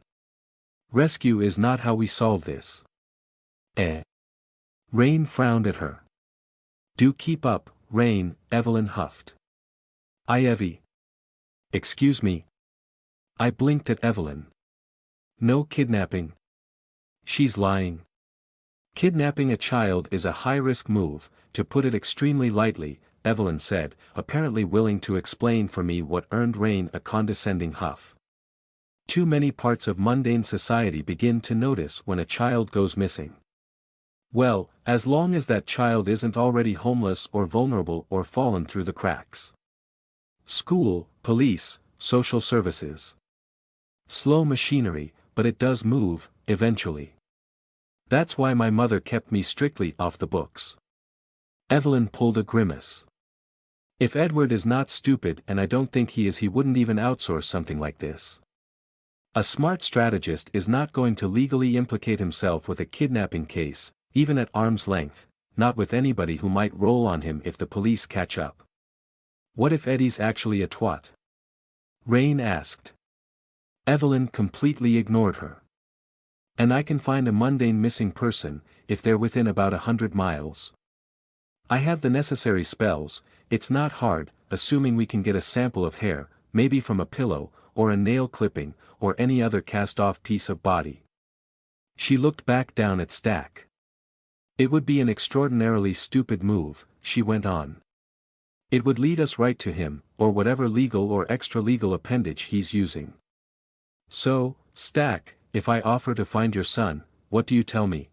A: Rescue is not how we solve this. Raine frowned at her. Do keep up, Raine, Evelyn huffed. Evie. Excuse me. I blinked at Evelyn. No kidnapping. She's lying. Kidnapping a child is a high-risk move, to put it extremely lightly, Evelyn said, apparently willing to explain for me what earned Raine a condescending huff. Too many parts of mundane society begin to notice when a child goes missing. Well, as long as that child isn't already homeless or vulnerable or fallen through the cracks. School, police, social services. Slow machinery, but it does move, eventually. That's why my mother kept me strictly off the books. Evelyn pulled a grimace. If Edward is not stupid, and I don't think he is, he wouldn't even outsource something like this. A smart strategist is not going to legally implicate himself with a kidnapping case, even at arm's length, not with anybody who might roll on him if the police catch up. What if Eddie's actually a twat? Raine asked. Evelyn completely ignored her. And I can find a mundane missing person, if they're within about 100 miles. I have the necessary spells. It's not hard, assuming we can get a sample of hair, maybe from a pillow, or a nail clipping, or any other cast-off piece of body. She looked back down at Stack. It would be an extraordinarily stupid move, she went on. It would lead us right to him, or whatever legal or extra-legal appendage he's using. So, Stack, if I offer to find your son, what do you tell me?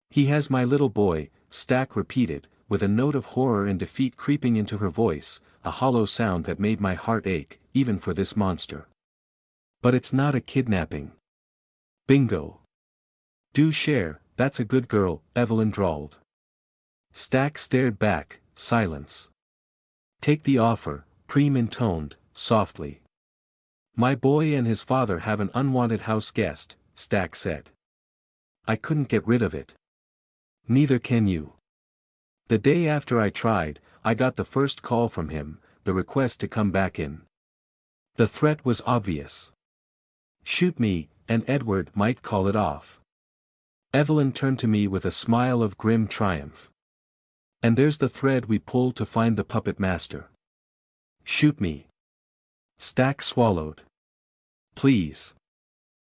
A: He has my little boy, Stack repeated, with a note of horror and defeat creeping into her voice, a hollow sound that made my heart ache, even for this monster. But it's not a kidnapping. Bingo. Do share, that's a good girl, Evelyn drawled. Stack stared back, silence. Take the offer, Praem intoned, softly. My boy and his father have an unwanted house guest, Stack said. I couldn't get rid of it. Neither can you. The day after I tried, I got the first call from him, the request to come back in. The threat was obvious. Shoot me, and Edward might call it off. Evelyn turned to me with a smile of grim triumph. And there's the thread we pull to find the puppet master. Shoot me. Stack swallowed. Please.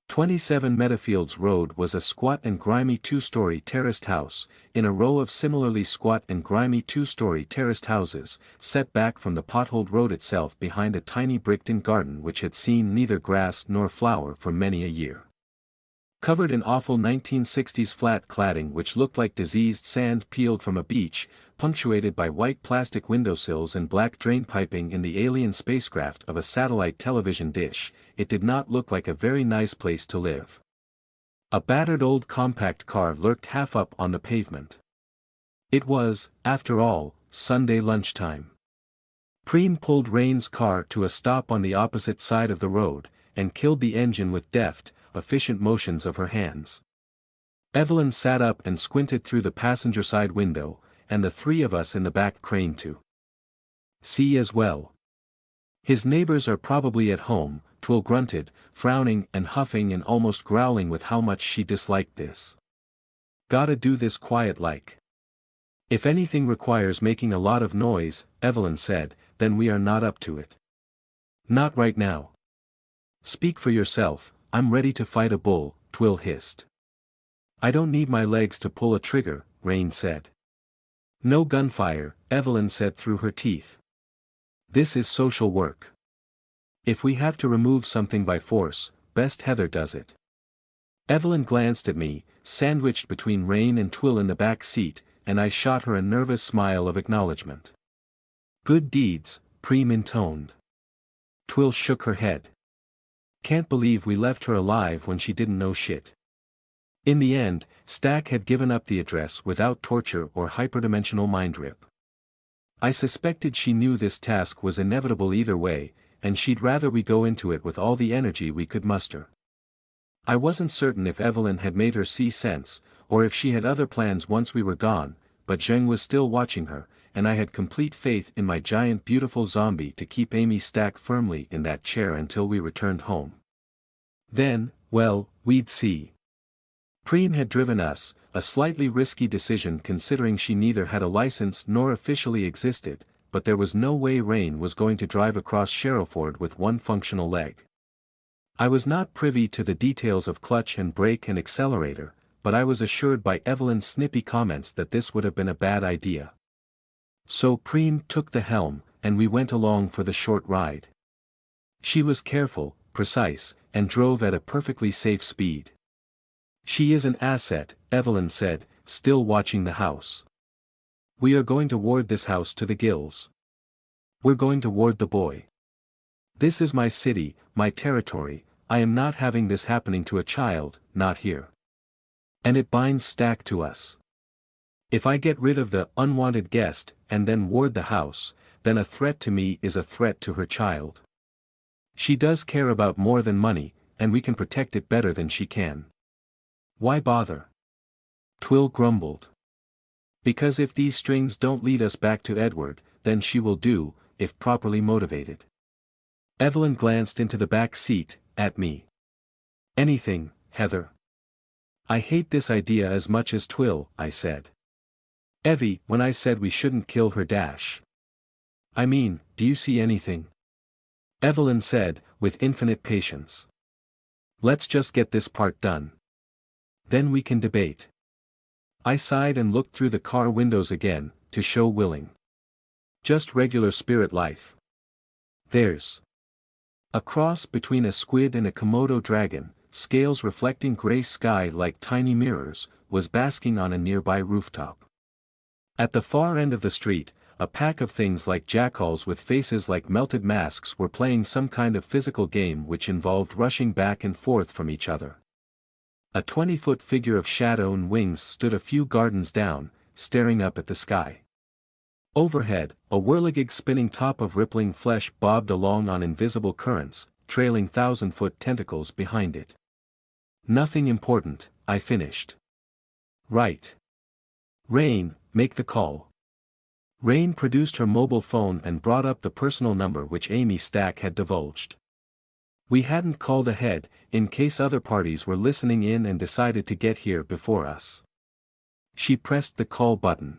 A: 27 Meadowfields Road was a squat and grimy two-story terraced house, in a row of similarly squat and grimy two-story terraced houses, set back from the potholed road itself behind a tiny bricked-in garden which had seen neither grass nor flower for many a year. Covered in awful 1960s flat cladding which looked like diseased sand peeled from a beach, punctuated by white plastic windowsills and black drain piping in the alien spacecraft of a satellite television dish, it did not look like a very nice place to live. A battered old compact car lurked half up on the pavement. It was, after all, Sunday lunchtime. Praem pulled Raine's car to a stop on the opposite side of the road, and killed the engine with deft, efficient motions of her hands. Evelyn sat up and squinted through the passenger side window, and the three of us in the back craned to see as well. His neighbors are probably at home, Twill grunted, frowning and huffing and almost growling with how much she disliked this. Gotta do this quiet like. If anything requires making a lot of noise, Evelyn said, then we are not up to it. Not right now. Speak for yourself, I'm ready to fight a bull, Twill hissed. I don't need my legs to pull a trigger, Raine said. No gunfire, Evelyn said through her teeth. This is social work. If we have to remove something by force, best Heather does it. Evelyn glanced at me, sandwiched between Raine and Twill in the back seat, and I shot her a nervous smile of acknowledgement. Good deeds, Praem intoned. Twill shook her head. Can't believe we left her alive when she didn't know shit. In the end, Stack had given up the address without torture or hyperdimensional mind rip. I suspected she knew this task was inevitable either way, and she'd rather we go into it with all the energy we could muster. I wasn't certain if Evelyn had made her see sense, or if she had other plans once we were gone, but Zheng was still watching her, and I had complete faith in my giant beautiful zombie to keep Amy Stack firmly in that chair until we returned home. Then, well, we'd see. Praem had driven us, a slightly risky decision considering she neither had a license nor officially existed, but there was no way Raine was going to drive across Sherrowford with one functional leg. I was not privy to the details of clutch and brake and accelerator, but I was assured by Evelyn's snippy comments that this would have been a bad idea. So Praem took the helm, and we went along for the short ride. She was careful, precise, and drove at a perfectly safe speed. She is an asset, Evelyn said, still watching the house. We are going to ward this house to the gills. We're going to ward the boy. This is my city, my territory, I am not having this happening to a child, not here. And it binds Stack to us. If I get rid of the unwanted guest, and then ward the house, then a threat to me is a threat to her child. She does care about more than money, and we can protect it better than she can. Why bother? Twill grumbled. Because if these strings don't lead us back to Edward, then she will do, if properly motivated. Evelyn glanced into the back seat, at me. Anything, Heather. I hate this idea as much as Twill, I said. Evie, when I said we shouldn't kill her dash. I mean, do you see anything? Evelyn said, with infinite patience. Let's just get this part done. Then we can debate. I sighed and looked through the car windows again, to show willing. Just regular spirit life. There's a cross between a squid and a Komodo dragon, scales reflecting gray sky like tiny mirrors, was basking on a nearby rooftop. At the far end of the street, a pack of things like jackals with faces like melted masks were playing some kind of physical game which involved rushing back and forth from each other. A 20-foot figure of shadow and wings stood a few gardens down, staring up at the sky. Overhead, a whirligig spinning top of rippling flesh bobbed along on invisible currents, trailing 1,000-foot tentacles behind it. Nothing important, I finished. Right. Raine, make the call. Raine produced her mobile phone and brought up the personal number which Amy Stack had divulged. We hadn't called ahead, in case other parties were listening in and decided to get here before us. She pressed the call button.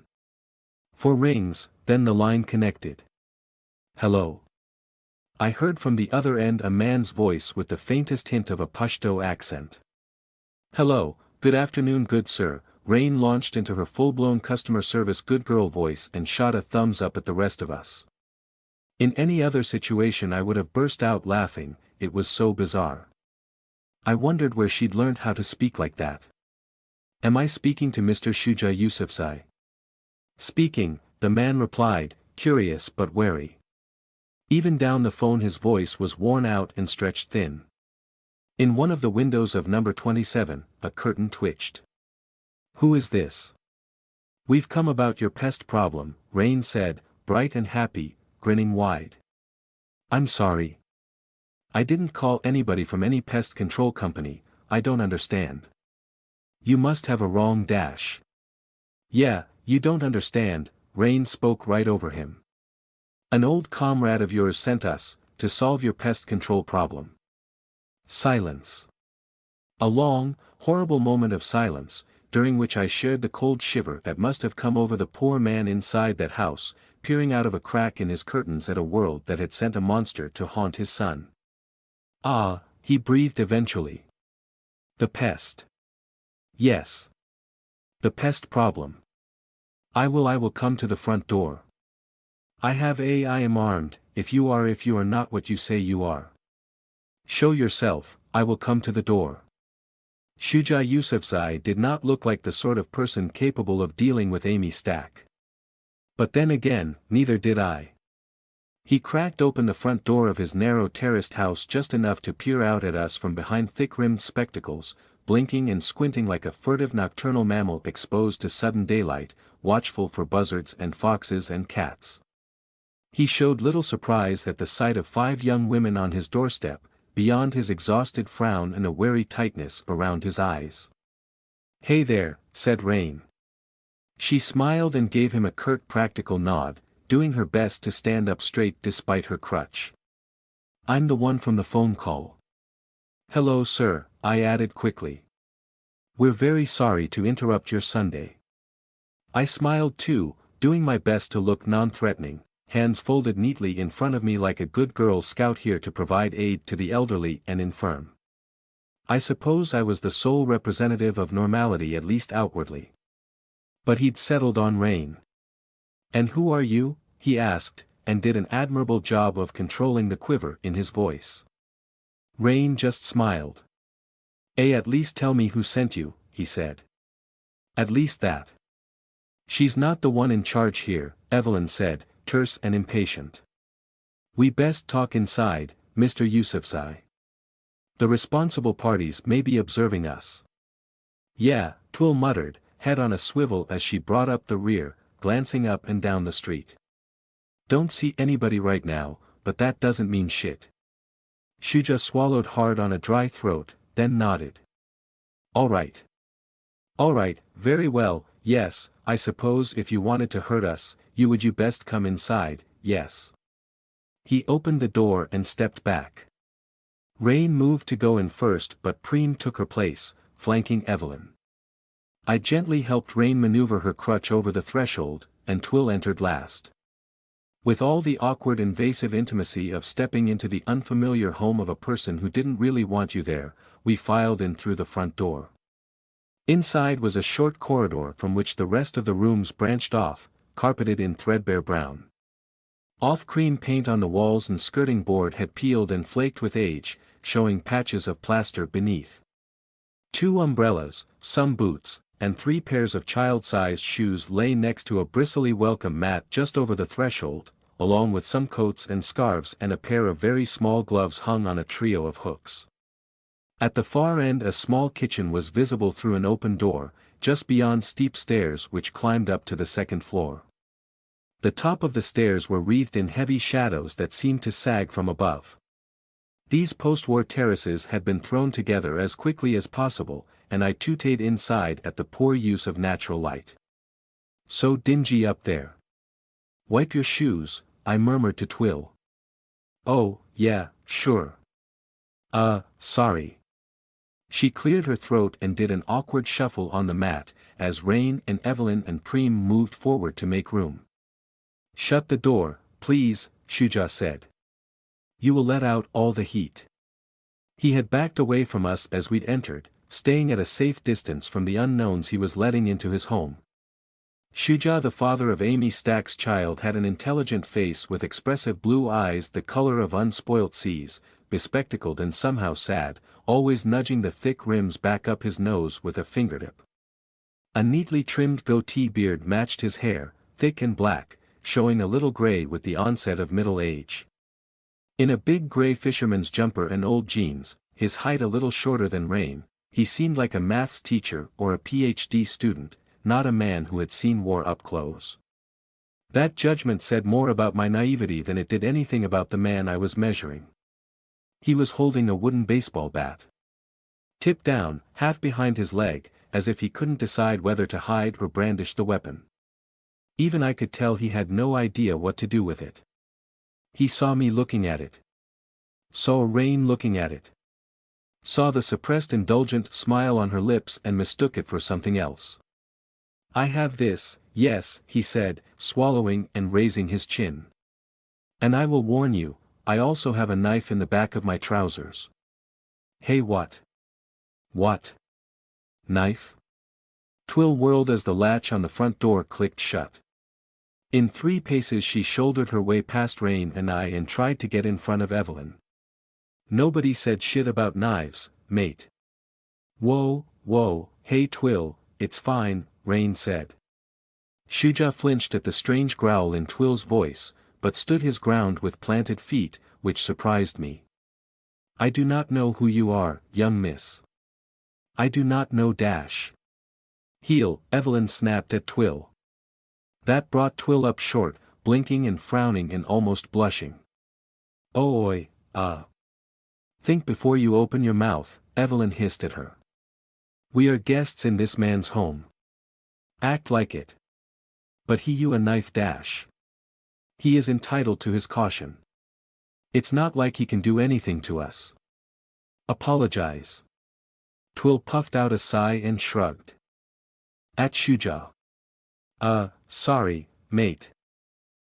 A: 4 rings, then the line connected. Hello. I heard from the other end a man's voice with the faintest hint of a Pashto accent. Hello, good afternoon good sir. Raine launched into her full-blown customer service good girl voice and shot a thumbs up at the rest of us. In any other situation I would have burst out laughing, it was so bizarre. I wondered where she'd learned how to speak like that. Am I speaking to Mr. Shuja Yusufzai? Speaking, the man replied, curious but wary. Even down the phone his voice was worn out and stretched thin. In one of the windows of number 27, a curtain twitched. Who is this? We've come about your pest problem, Raine said, bright and happy, grinning wide. I'm sorry. I didn't call anybody from any pest control company, I don't understand. You must have a wrong dash. Yeah, you don't understand, Raine spoke right over him. An old comrade of yours sent us, to solve your pest control problem. Silence. A long, horrible moment of silence, during which I shared the cold shiver that must have come over the poor man inside that house, peering out of a crack in his curtains at a world that had sent a monster to haunt his son. Ah, he breathed eventually. The pest. Yes. The pest problem. I will come to the front door. I am armed, if you are not what you say you are. Show yourself, I will come to the door. Shuja Yusufzai did not look like the sort of person capable of dealing with Amy Stack. But then again, neither did I. He cracked open the front door of his narrow terraced house just enough to peer out at us from behind thick-rimmed spectacles, blinking and squinting like a furtive nocturnal mammal exposed to sudden daylight, watchful for buzzards and foxes and cats. He showed little surprise at the sight of 5 young women on his doorstep, beyond his exhausted frown and a wary tightness around his eyes. Hey there, said Raine. She smiled and gave him a curt practical nod, doing her best to stand up straight despite her crutch. I'm the one from the phone call. Hello sir, I added quickly. We're very sorry to interrupt your Sunday. I smiled too, doing my best to look non-threatening, hands folded neatly in front of me like a good Girl Scout here to provide aid to the elderly and infirm. I suppose I was the sole representative of normality at least outwardly. But he'd settled on Raine. And who are you? He asked, and did an admirable job of controlling the quiver in his voice. Raine just smiled. At least tell me who sent you, he said. At least that. She's not the one in charge here, Evelyn said, terse and impatient. We best talk inside, Mr. Yusufzai. The responsible parties may be observing us. Yeah, Twill muttered, head on a swivel as she brought up the rear, glancing up and down the street. Don't see anybody right now, but that doesn't mean shit. Shuja swallowed hard on a dry throat, then nodded. Alright. Alright, very well, yes, I suppose if you wanted to hurt us, you best come inside, yes. He opened the door and stepped back. Raine moved to go in first but Praem took her place, flanking Evelyn. I gently helped Raine maneuver her crutch over the threshold, and Twill entered last. With all the awkward invasive intimacy of stepping into the unfamiliar home of a person who didn't really want you there, we filed in through the front door. Inside was a short corridor from which the rest of the rooms branched off, carpeted in threadbare brown. Off-cream paint on the walls and skirting board had peeled and flaked with age, showing patches of plaster beneath. 2 umbrellas, some boots, and 3 pairs of child-sized shoes lay next to a bristly welcome mat just over the threshold, along with some coats and scarves and a pair of very small gloves hung on a trio of hooks. At the far end a small kitchen was visible through an open door, just beyond steep stairs which climbed up to the second floor. The top of the stairs were wreathed in heavy shadows that seemed to sag from above. These post-war terraces had been thrown together as quickly as possible, and I tooted inside at the poor use of natural light. So dingy up there. Wipe your shoes, I murmured to Twill. Oh, yeah, sure. Sorry. She cleared her throat and did an awkward shuffle on the mat, as Raine and Evelyn and Praem moved forward to make room. Shut the door, please, Shuja said. You will let out all the heat. He had backed away from us as we'd entered, staying at a safe distance from the unknowns he was letting into his home. Shuja, the father of Amy Stack's child, had an intelligent face with expressive blue eyes the color of unspoilt seas, bespectacled and somehow sad, always nudging the thick rims back up his nose with a fingertip. A neatly trimmed goatee beard matched his hair, thick and black, showing a little gray with the onset of middle age. In a big gray fisherman's jumper and old jeans, his height a little shorter than Raine, he seemed like a maths teacher or a PhD student, not a man who had seen war up close. That judgment said more about my naivety than it did anything about the man I was measuring. He was holding a wooden baseball bat. Tipped down, half behind his leg, as if he couldn't decide whether to hide or brandish the weapon. Even I could tell he had no idea what to do with it. He saw me looking at it. Saw Raine looking at it. Saw the suppressed indulgent smile on her lips and mistook it for something else. I have this, yes, he said, swallowing and raising his chin. And I will warn you, I also have a knife in the back of my trousers. Hey, what? What? Knife? Twill whirled as the latch on the front door clicked shut. In 3 paces she shouldered her way past Raine and I and tried to get in front of Evelyn. Nobody said shit about knives, mate. Whoa, hey Twill, it's fine, Raine said. Shuja flinched at the strange growl in Twill's voice, but stood his ground with planted feet, which surprised me. I do not know who you are, young miss. I do not know dash. Heel, Evelyn snapped at Twill. That brought Twill up short, blinking and frowning and almost blushing. Oi, Think before you open your mouth, Evelyn hissed at her. We are guests in this man's home. Act like it. But he you a knife dash. He is entitled to his caution. It's not like he can do anything to us. Apologize. Twill puffed out a sigh and shrugged. At Shuja. Sorry, mate.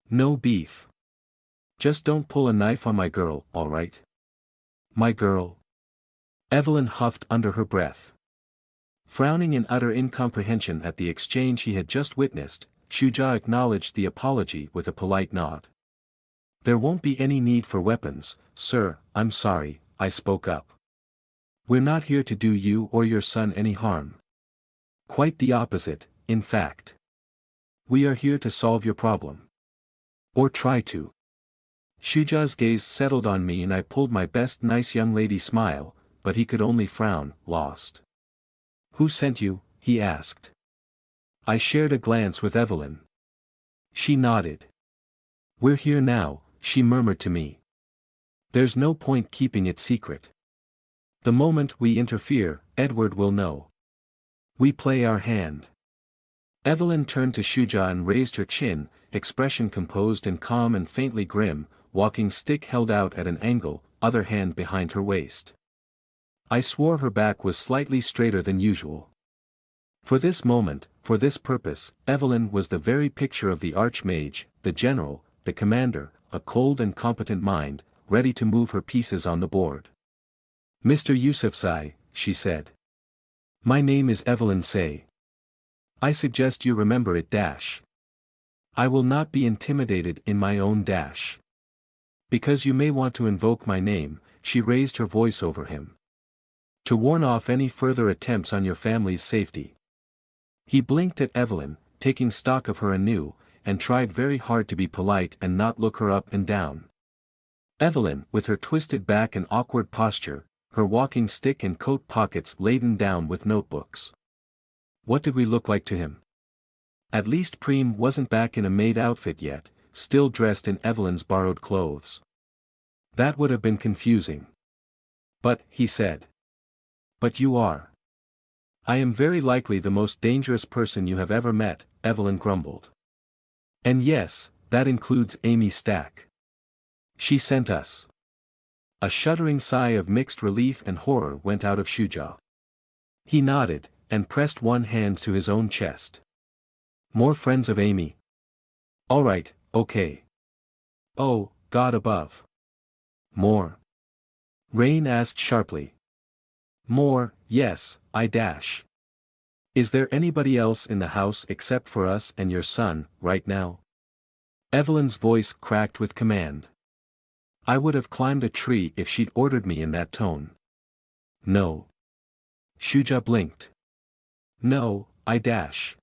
A: No beef. Just don't pull a knife on my girl, alright? My girl? Evelyn huffed under her breath. Frowning in utter incomprehension at the exchange he had just witnessed, Shuja acknowledged the apology with a polite nod. There won't be any need for weapons, sir, I'm sorry, I spoke up. We're not here to do you or your son any harm. Quite the opposite, in fact. We are here to solve your problem. Or try to. Shuja's gaze settled on me and I pulled my best nice young lady smile, but he could only frown, lost. "Who sent you?" he asked. I shared a glance with Evelyn. She nodded. "We're here now," she murmured to me. "There's no point keeping it secret. The moment we interfere, Edward will know. We play our hand." Evelyn turned to Shuja and raised her chin, expression composed and calm and faintly grim, walking stick held out at an angle, other hand behind her waist. I swore her back was slightly straighter than usual. For this moment, for this purpose, Evelyn was the very picture of the archmage, the general, the commander, a cold and competent mind, ready to move her pieces on the board. "Mr. Yusufzai," she said. "My name is Evelyn Say. I suggest you remember it dash. I will not be intimidated in my own dash. Because you may want to invoke my name," she raised her voice over him. "To warn off any further attempts on your family's safety." He blinked at Evelyn, taking stock of her anew, and tried very hard to be polite and not look her up and down. Evelyn, with her twisted back and awkward posture, her walking stick and coat pockets laden down with notebooks. What did we look like to him? At least Praem wasn't back in a maid outfit yet, still dressed in Evelyn's borrowed clothes. That would have been confusing. "But," he said. "But you are." "I am very likely the most dangerous person you have ever met," Evelyn grumbled. "And yes, that includes Amy Stack. She sent us." A shuddering sigh of mixed relief and horror went out of Shuja. He nodded, and pressed one hand to his own chest. "More friends of Amy?" "All right, okay." "Oh, God above. More?" Raine asked sharply. "More, yes, I dash. Is there anybody else in the house except for us and your son, right now?" Evelyn's voice cracked with command. I would have climbed a tree if she'd ordered me in that tone. "No." Shuja blinked. "No, I dash.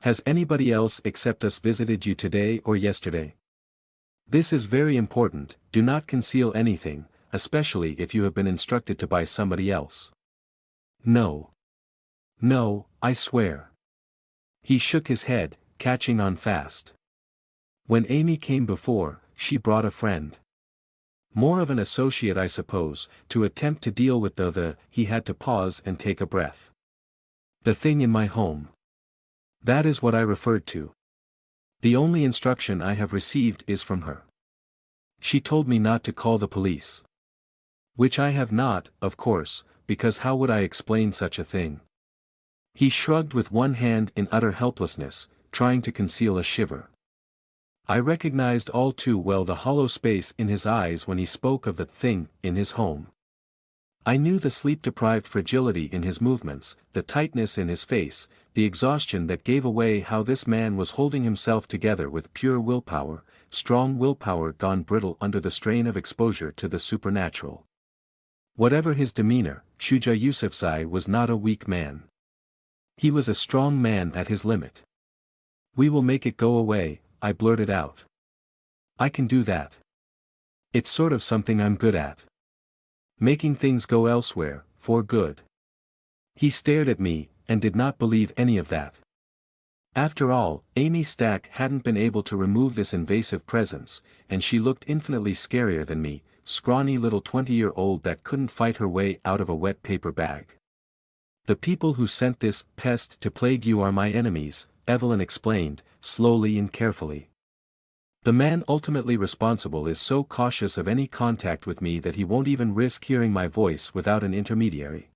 A: Has anybody else except us visited you today or yesterday? This is very important, do not conceal anything, especially if you have been instructed to by somebody else." "No. No, I swear." He shook his head, catching on fast. "When Amy came before, she brought a friend. More of an associate I suppose, to attempt to deal with he had to pause and take a breath. The thing in my home. That is what I referred to. The only instruction I have received is from her. She told me not to call the police. Which I have not, of course, because how would I explain such a thing?" He shrugged with one hand in utter helplessness, trying to conceal a shiver. I recognized all too well the hollow space in his eyes when he spoke of the thing in his home. I knew the sleep-deprived fragility in his movements, the tightness in his face, the exhaustion that gave away how this man was holding himself together with pure willpower, strong willpower gone brittle under the strain of exposure to the supernatural. Whatever his demeanor, Shuja Yusufzai was not a weak man. He was a strong man at his limit. "We will make it go away," I blurted out. "I can do that. It's sort of something I'm good at. Making things go elsewhere, for good." He stared at me, and did not believe any of that. After all, Amy Stack hadn't been able to remove this invasive presence, and she looked infinitely scarier than me, scrawny little 20-year-old that couldn't fight her way out of a wet paper bag. "The people who sent this pest to plague you are my enemies," Evelyn explained, slowly and carefully. "The man ultimately responsible is so cautious of any contact with me that he won't even risk hearing my voice without an intermediary.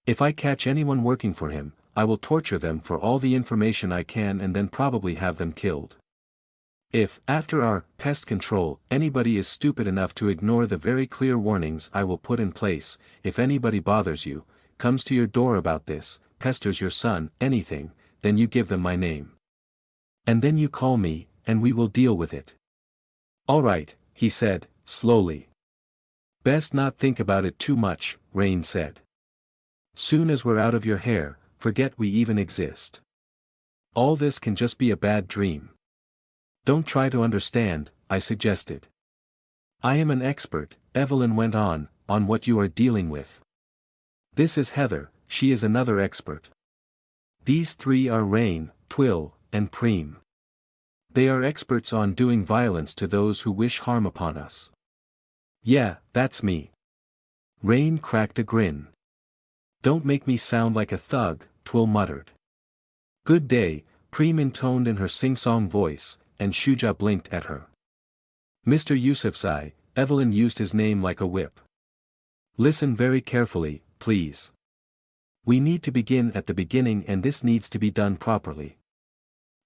A: If I catch anyone working for him, I will torture them for all the information I can and then probably have them killed. If, after our pest control, anybody is stupid enough to ignore the very clear warnings I will put in place, if anybody bothers you, comes to your door about this, pesters your son, anything, then you give them my name. And then you call me, and we will deal with it." "All right," he said, slowly. "Best not think about it too much," Raine said. "Soon as we're out of your hair, forget we even exist. All this can just be a bad dream. Don't try to understand," I suggested. "I am an expert," Evelyn went on, on what you are dealing with. This is Heather, she is another expert. These three are Raine, Twill, and Praem. They are experts on doing violence to those who wish harm upon us. Yeah, that's me. Raine cracked a grin. Don't make me sound like a thug, Twill muttered. Good day, Praem intoned in her sing-song voice, and Shuja blinked at her. Mr. Yusufzai, Evelyn used his name like a whip. Listen very carefully, please. We need to begin at the beginning and this needs to be done properly.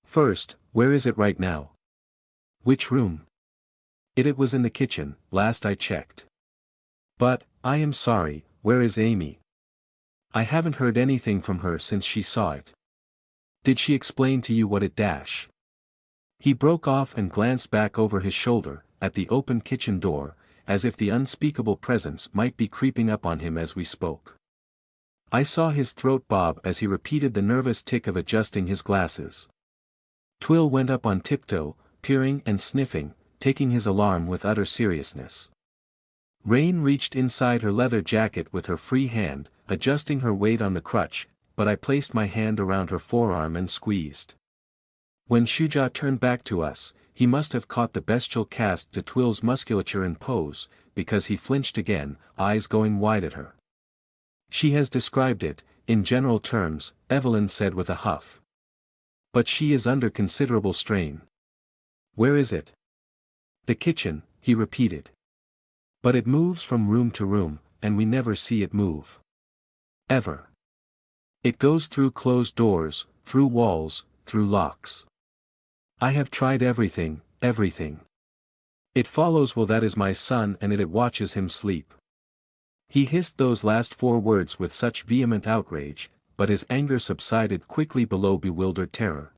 A: First, where is it right now? Which room? It was in the kitchen, last I checked. But, I am sorry, where is Amy? I haven't heard anything from her since she saw it. Did she explain to you what it dash? He broke off and glanced back over his shoulder, at the open kitchen door, as if the unspeakable presence might be creeping up on him as we spoke. I saw his throat bob as he repeated the nervous tick of adjusting his glasses. Twill went up on tiptoe, peering and sniffing, taking his alarm with utter seriousness. Raine reached inside her leather jacket with her free hand, adjusting her weight on the crutch, but I placed my hand around her forearm and squeezed. When Shuja turned back to us, he must have caught the bestial cast to Twill's musculature and pose, because he flinched again, eyes going wide at her. She has described it, in general terms, Evelyn said with a huff. But she is under considerable strain. Where is it? The kitchen, he repeated. But it moves from room to room, and we never see it move. Ever. It goes through closed doors, through walls, through locks. I have tried everything, everything. It follows well that is my son and it watches him sleep. He hissed those last 4 words with such vehement outrage, but his anger subsided quickly below bewildered terror.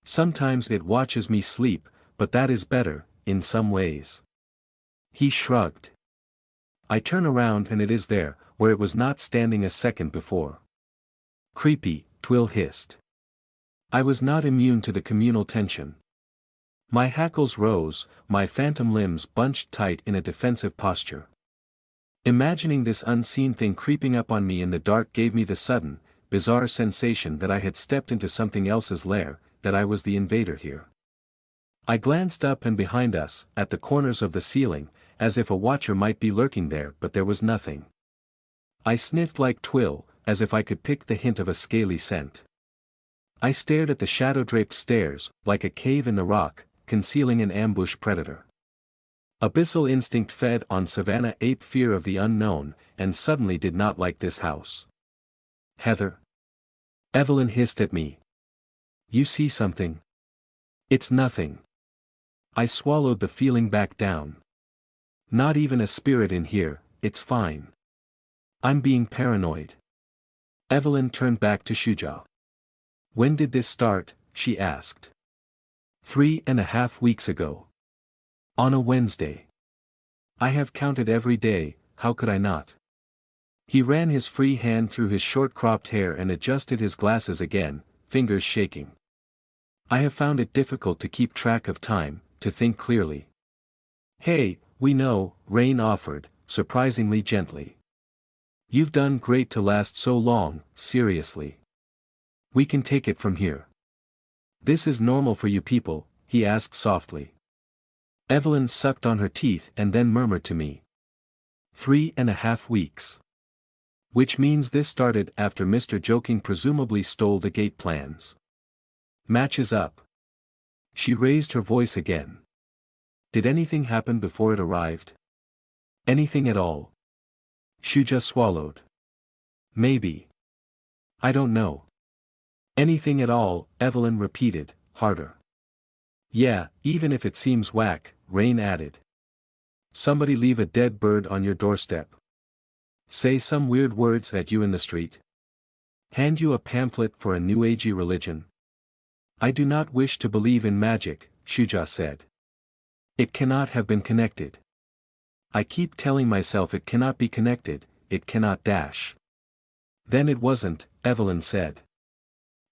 A: Sometimes it watches me sleep, but that is better, in some ways. He shrugged. I turn around and it is there, where it was not standing a second before. Creepy, Twill hissed. I was not immune to the communal tension. My hackles rose, my phantom limbs bunched tight in a defensive posture. Imagining this unseen thing creeping up on me in the dark gave me the sudden, bizarre sensation that I had stepped into something else's lair, that I was the invader here. I glanced up and behind us, at the corners of the ceiling, as if a watcher might be lurking there, but there was nothing. I sniffed like Twill, as if I could pick the hint of a scaly scent. I stared at the shadow-draped stairs, like a cave in the rock, concealing an ambush predator. Abyssal instinct fed on savannah ape fear of the unknown, and suddenly did not like this house. Heather. Evelyn hissed at me. You see something? It's nothing. I swallowed the feeling back down. Not even a spirit in here, it's fine. I'm being paranoid. Evelyn turned back to Shuja. When did this start? She asked. 3.5 weeks ago. On a Wednesday. I have counted every day, how could I not? He ran his free hand through his short-cropped hair and adjusted his glasses again, fingers shaking. I have found it difficult to keep track of time, to think clearly. Hey, we know, Raine offered, surprisingly gently. You've done great to last so long, seriously. We can take it from here. This is normal for you people, he asked softly. Evelyn sucked on her teeth and then murmured to me. 3.5 weeks. Which means this started after Mr. Joking presumably stole the gate plans. Matches up. She raised her voice again. Did anything happen before it arrived? Anything at all? Shuja swallowed. Maybe. I don't know. Anything at all, Evelyn repeated, harder. Yeah, even if it seems whack, Raine added. Somebody leave a dead bird on your doorstep. Say some weird words at you in the street. Hand you a pamphlet for a new agey religion. I do not wish to believe in magic, Shuja said. It cannot have been connected. I keep telling myself it cannot be connected, it cannot dash. Then it wasn't, Evelyn said.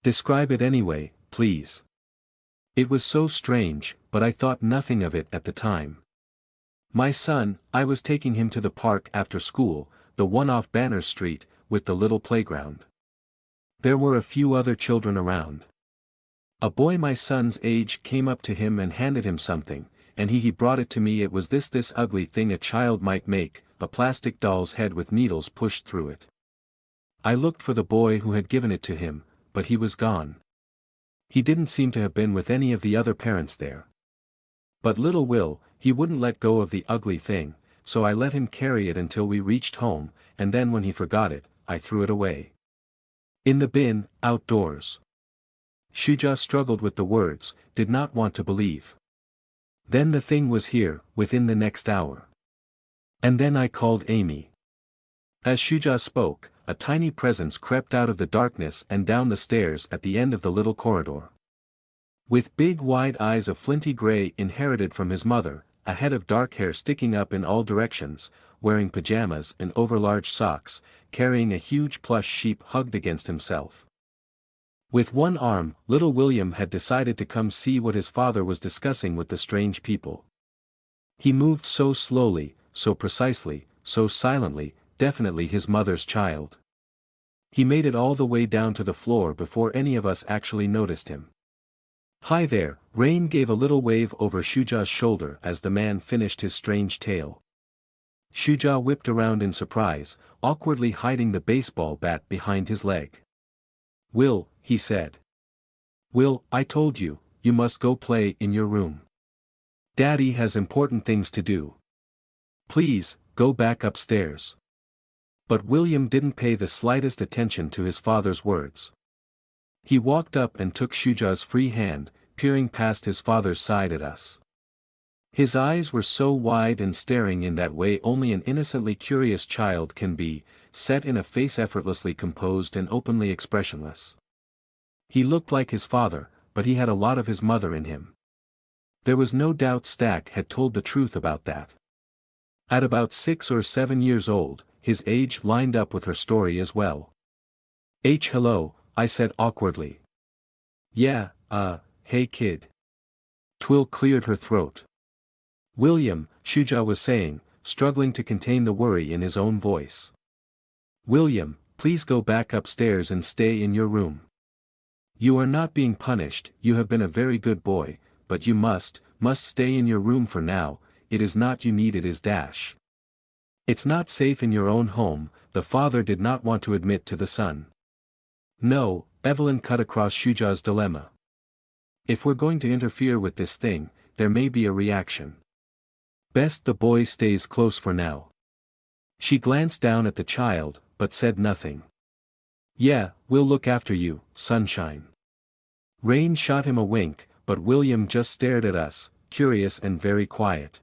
A: Describe it anyway, please. It was so strange, but I thought nothing of it at the time. My son, I was taking him to the park after school, the one off Banner Street, with the little playground. There were a few other children around. A boy my son's age came up to him and handed him something, and he brought it to me. It was this ugly thing a child might make, a plastic doll's head with needles pushed through it. I looked for the boy who had given it to him, but he was gone. He didn't seem to have been with any of the other parents there. But little Will, he wouldn't let go of the ugly thing, so I let him carry it until we reached home, and then when he forgot it, I threw it away. In the bin, outdoors. Shuja struggled with the words, did not want to believe. Then the thing was here, within the next hour. And then I called Amy. As Shuja spoke, a tiny presence crept out of the darkness and down the stairs at the end of the little corridor. With big wide eyes of flinty gray inherited from his mother, a head of dark hair sticking up in all directions, wearing pajamas and overlarge socks, carrying a huge plush sheep hugged against himself. With one arm, little William had decided to come see what his father was discussing with the strange people. He moved so slowly, so precisely, so silently, definitely his mother's child. He made it all the way down to the floor before any of us actually noticed him. Hi there, Raine gave a little wave over Shuja's shoulder as the man finished his strange tale. Shuja whipped around in surprise, awkwardly hiding the baseball bat behind his leg. Will, he said. Will, I told you, you must go play in your room. Daddy has important things to do. Please, go back upstairs. But William didn't pay the slightest attention to his father's words. He walked up and took Shuja's free hand, peering past his father's side at us. His eyes were so wide and staring in that way only an innocently curious child can be, set in a face effortlessly composed and openly expressionless. He looked like his father, but he had a lot of his mother in him. There was no doubt Stack had told the truth about that. At about 6 or 7 years old, his age lined up with her story as well. Hello, I said awkwardly. Yeah, hey kid. Twill cleared her throat. William, Shuja was saying, struggling to contain the worry in his own voice. William, please go back upstairs and stay in your room. You are not being punished, you have been a very good boy, but you must stay in your room for now. It is not you need, it is dash. It's not safe in your own home, the father did not want to admit to the son. No, Evelyn cut across Shuja's dilemma. If we're going to interfere with this thing, there may be a reaction. Best the boy stays close for now. She glanced down at the child, but said nothing. Yeah, we'll look after you, sunshine. Raine shot him a wink, but William just stared at us, curious and very quiet.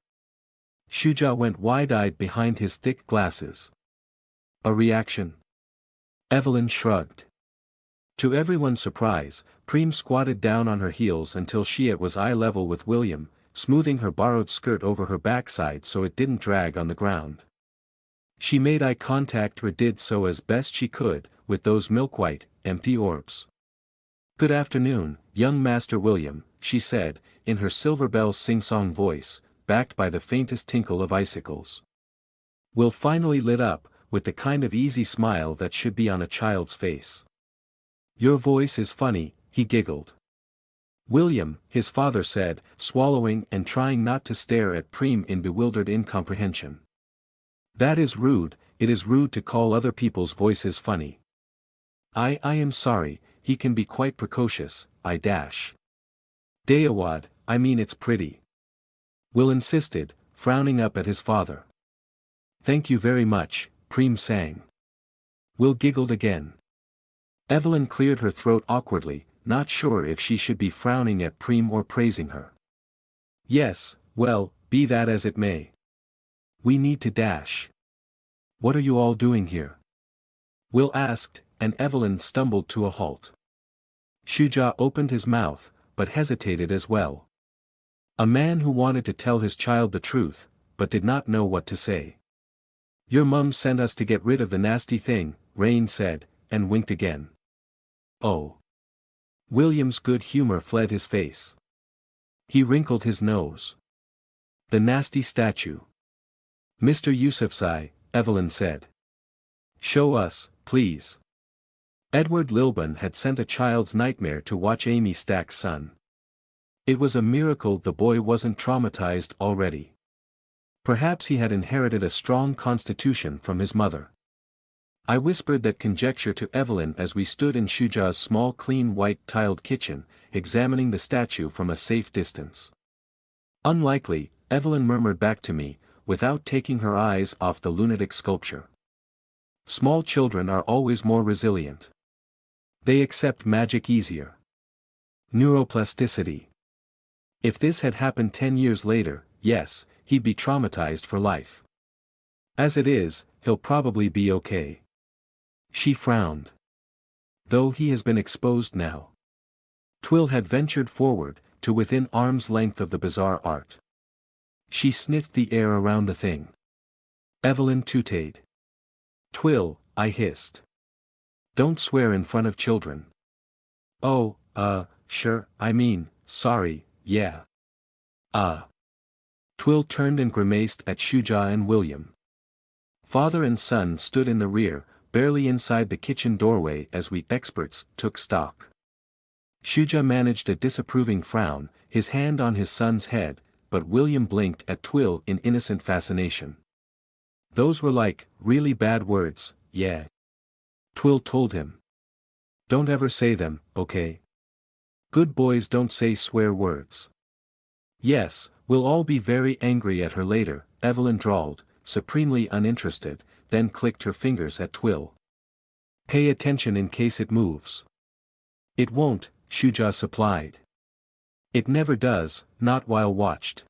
A: Shuja went wide-eyed behind his thick glasses. A reaction? Evelyn shrugged. To everyone's surprise, Praem squatted down on her heels until she was eye level with William, smoothing her borrowed skirt over her backside so it didn't drag on the ground. She made eye contact or did so as best she could, with those milk-white, empty orbs. Good afternoon, young Master William, she said, in her Silver Bells sing-song voice, backed by the faintest tinkle of icicles. Will finally lit up, with the kind of easy smile that should be on a child's face. Your voice is funny, he giggled. William, his father said, swallowing and trying not to stare at Praem in bewildered incomprehension. That is rude, it is rude to call other people's voices funny. I am sorry, he can be quite precocious, I dash. Dayawad, I mean it's pretty. Will insisted, frowning up at his father. Thank you very much, Praem sang. Will giggled again. Evelyn cleared her throat awkwardly, not sure if she should be frowning at Praem or praising her. Yes, well, be that as it may. We need to dash. What are you all doing here? Will asked, and Evelyn stumbled to a halt. Shuja opened his mouth, but hesitated as well. A man who wanted to tell his child the truth, but did not know what to say. Your mum sent us to get rid of the nasty thing, Raine said, and winked again. Oh. William's good humor fled his face. He wrinkled his nose. The nasty statue. Mr. Yusufzai, Evelyn said. Show us, please. Edward Lilburne had sent a child's nightmare to watch Amy Stack's son. It was a miracle the boy wasn't traumatized already. Perhaps he had inherited a strong constitution from his mother. I whispered that conjecture to Evelyn as we stood in Shuja's small clean white tiled kitchen, examining the statue from a safe distance. Unlikely, Evelyn murmured back to me, without taking her eyes off the lunatic sculpture. Small children are always more resilient. They accept magic easier. Neuroplasticity. If this had happened 10 years later, yes, he'd be traumatized for life. As it is, he'll probably be okay. She frowned. Though he has been exposed now. Twill had ventured forward, to within arm's length of the bizarre art. She sniffed the air around the thing. Evelyn tooted. Twill, I hissed. Don't swear in front of children. Oh, sure, I mean, sorry, yeah. Twill turned and grimaced at Shuja and William. Father and son stood in the rear, barely inside the kitchen doorway as we experts took stock. Shuja managed a disapproving frown, his hand on his son's head, but William blinked at Twill in innocent fascination. Those were like, really bad words, yeah. Twill told him. Don't ever say them, okay? Good boys don't say swear words. Yes, we'll all be very angry at her later, Evelyn drawled, supremely uninterested, then clicked her fingers at Twill. Pay attention in case it moves. It won't, Shuja supplied. It never does, not while watched.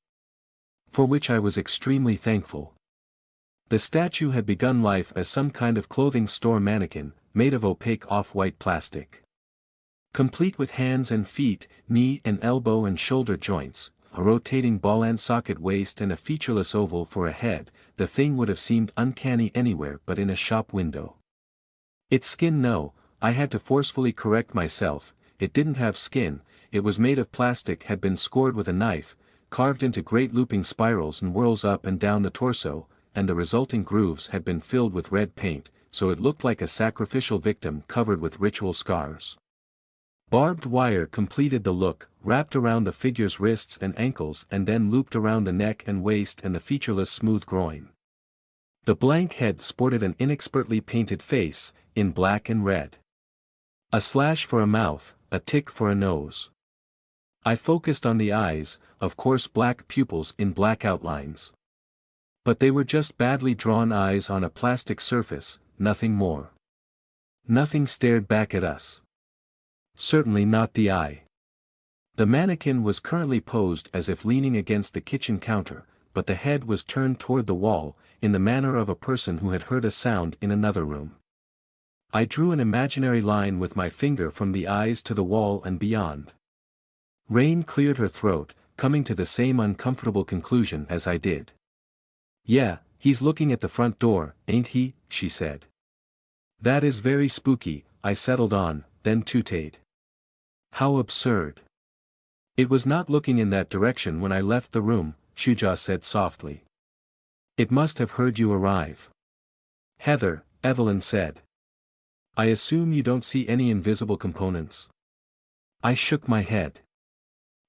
A: For which I was extremely thankful. The statue had begun life as some kind of clothing store mannequin, made of opaque off-white plastic. Complete with hands and feet, knee and elbow and shoulder joints, a rotating ball-and-socket waist and a featureless oval for a head, the thing would have seemed uncanny anywhere but in a shop window. Its skin no, I had to forcefully correct myself, it didn't have skin, it was made of plastic had been scored with a knife, carved into great looping spirals and whirls up and down the torso, and the resulting grooves had been filled with red paint, so it looked like a sacrificial victim covered with ritual scars. Barbed wire completed the look, wrapped around the figure's wrists and ankles and then looped around the neck and waist and the featureless smooth groin. The blank head sported an inexpertly painted face, in black and red. A slash for a mouth, a tick for a nose. I focused on the eyes, of course black pupils in black outlines. But they were just badly drawn eyes on a plastic surface, nothing more. Nothing stared back at us. Certainly not the eye. The mannequin was currently posed as if leaning against the kitchen counter, but the head was turned toward the wall, in the manner of a person who had heard a sound in another room. I drew an imaginary line with my finger from the eyes to the wall and beyond. Raine cleared her throat, coming to the same uncomfortable conclusion as I did. Yeah, he's looking at the front door, ain't he, she said. That is very spooky, I settled on, then tooted. How absurd. It was not looking in that direction when I left the room, Shuja said softly. It must have heard you arrive. Heather, Evelyn said. I assume you don't see any invisible components? I shook my head.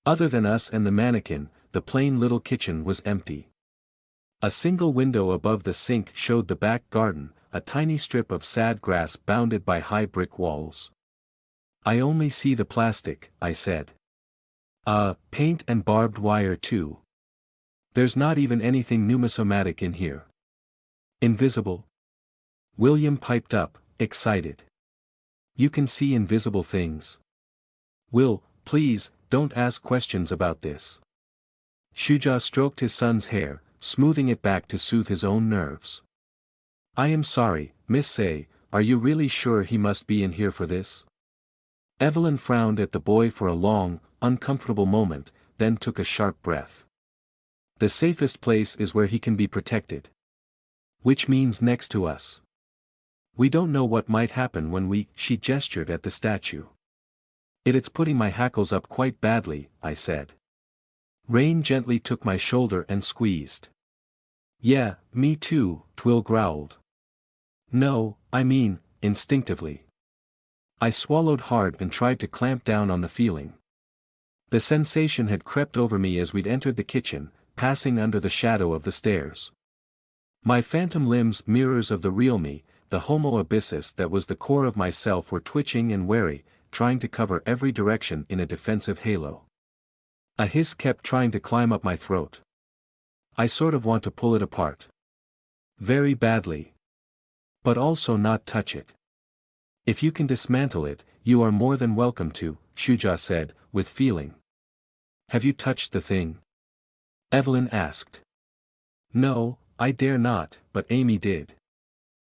A: Other than us and the mannequin, the plain little kitchen was empty. A single window above the sink showed the back garden, a tiny strip of sad grass bounded by high brick walls. I only see the plastic, I said. Paint and barbed wire too. There's not even anything numismatic in here. Invisible? William piped up, excited. You can see invisible things. Will, please, don't ask questions about this. Shuja stroked his son's hair, smoothing it back to soothe his own nerves. I am sorry, Miss Say, are you really sure he must be in here for this? Evelyn frowned at the boy for a long, uncomfortable moment, then took a sharp breath. The safest place is where he can be protected. Which means next to us. We don't know what might happen when she gestured at the statue. It's putting my hackles up quite badly, I said. Raine gently took my shoulder and squeezed. Yeah, me too, Twill growled. No, I mean, instinctively. I swallowed hard and tried to clamp down on the feeling. The sensation had crept over me as we'd entered the kitchen, passing under the shadow of the stairs. My phantom limbs, mirrors of the real me, the homo abyssus that was the core of myself, were twitching and wary, trying to cover every direction in a defensive halo. A hiss kept trying to climb up my throat. I sort of want to pull it apart. Very badly. But also not touch it. If you can dismantle it, you are more than welcome to, Shuja said, with feeling. Have you touched the thing? Evelyn asked. No, I dare not, but Amy did.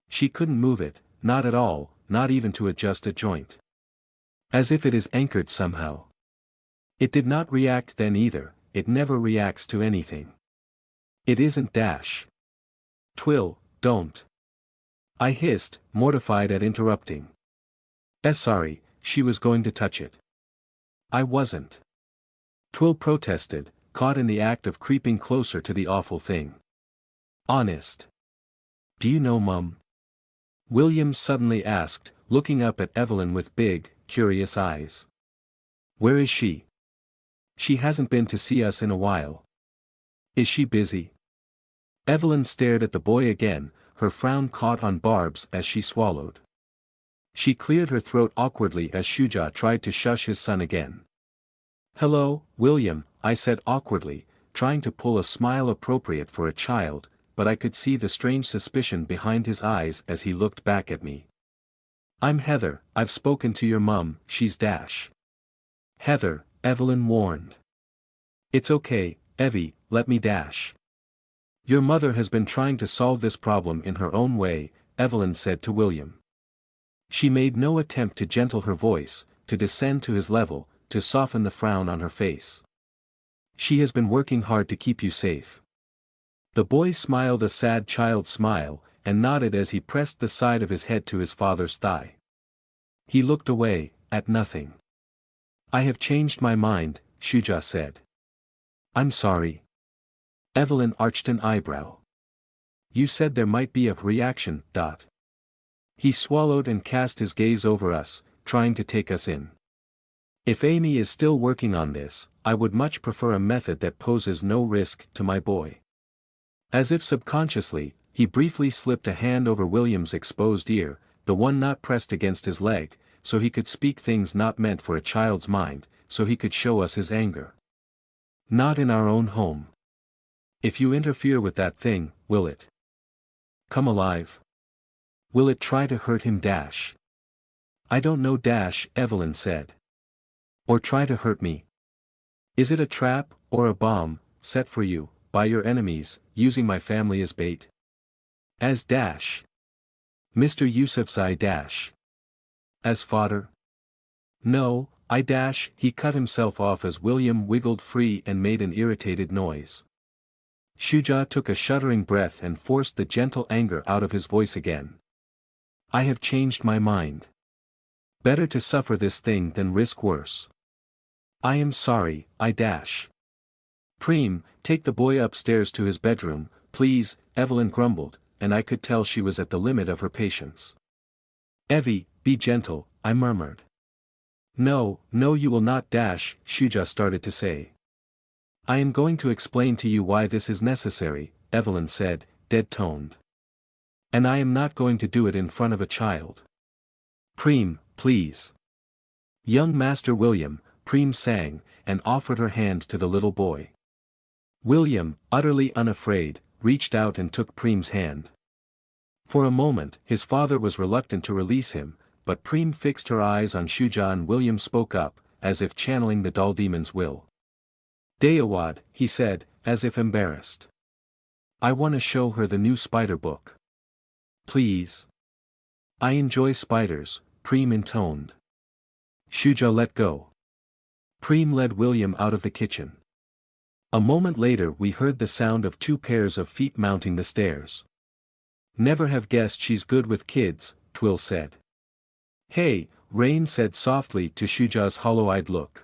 A: She couldn't move it, not at all, not even to adjust a joint. As if it is anchored somehow. It did not react then either, it never reacts to anything. It isn't dash. Twill, don't. I hissed, mortified at interrupting. Sorry, she was going to touch it. I wasn't. Twill protested, caught in the act of creeping closer to the awful thing. Honest. Do you know Mum? William suddenly asked, looking up at Evelyn with big, curious eyes. Where is she? She hasn't been to see us in a while. Is she busy? Evelyn stared at the boy again, her frown caught on Barb's as she swallowed. She cleared her throat awkwardly as Shuja tried to shush his son again. Hello, William, I said awkwardly, trying to pull a smile appropriate for a child, but I could see the strange suspicion behind his eyes as he looked back at me. I'm Heather, I've spoken to your mum, she's dash. Heather, Evelyn warned. It's okay, Evie, let me dash. Your mother has been trying to solve this problem in her own way, Evelyn said to William. She made no attempt to gentle her voice, to descend to his level, to soften the frown on her face. She has been working hard to keep you safe. The boy smiled a sad child smile, and nodded as he pressed the side of his head to his father's thigh. He looked away, at nothing. I have changed my mind, Shuja said. I'm sorry. Evelyn arched an eyebrow. You said there might be a reaction, Dot. He swallowed and cast his gaze over us, trying to take us in. If Amy is still working on this, I would much prefer a method that poses no risk to my boy. As if subconsciously, he briefly slipped a hand over William's exposed ear, the one not pressed against his leg, so he could speak things not meant for a child's mind, so he could show us his anger. Not in our own home. If you interfere with that thing, will it come alive? Will it try to hurt him, dash? I don't know, dash, Evelyn said. Or try to hurt me? Is it a trap, or a bomb, set for you, by your enemies, using my family as bait? As dash. Mr. Yusufzai dash. As fodder? No, I dash, he cut himself off as William wiggled free and made an irritated noise. Shuja took a shuddering breath and forced the gentle anger out of his voice again. I have changed my mind. Better to suffer this thing than risk worse. I am sorry, I dash. Praem, take the boy upstairs to his bedroom, please, Evelyn grumbled, and I could tell she was at the limit of her patience. Evie, be gentle, I murmured. No, no, you will not, dash, Shuja started to say. I am going to explain to you why this is necessary, Evelyn said, dead-toned. And I am not going to do it in front of a child. Praem, please. Young Master William, Praem sang, and offered her hand to the little boy. William, utterly unafraid, reached out and took Praem's hand. For a moment, his father was reluctant to release him, but Praem fixed her eyes on Shuja and William spoke up, as if channeling the doll demon's will. Dayawad, he said, as if embarrassed. I want to show her the new spider book. Please. I enjoy spiders, Praem intoned. Shuja let go. Praem led William out of the kitchen. A moment later we heard the sound of 2 pairs of feet mounting the stairs. Never have guessed she's good with kids, Twill said. Hey, Raine said softly to Shuja's hollow-eyed look.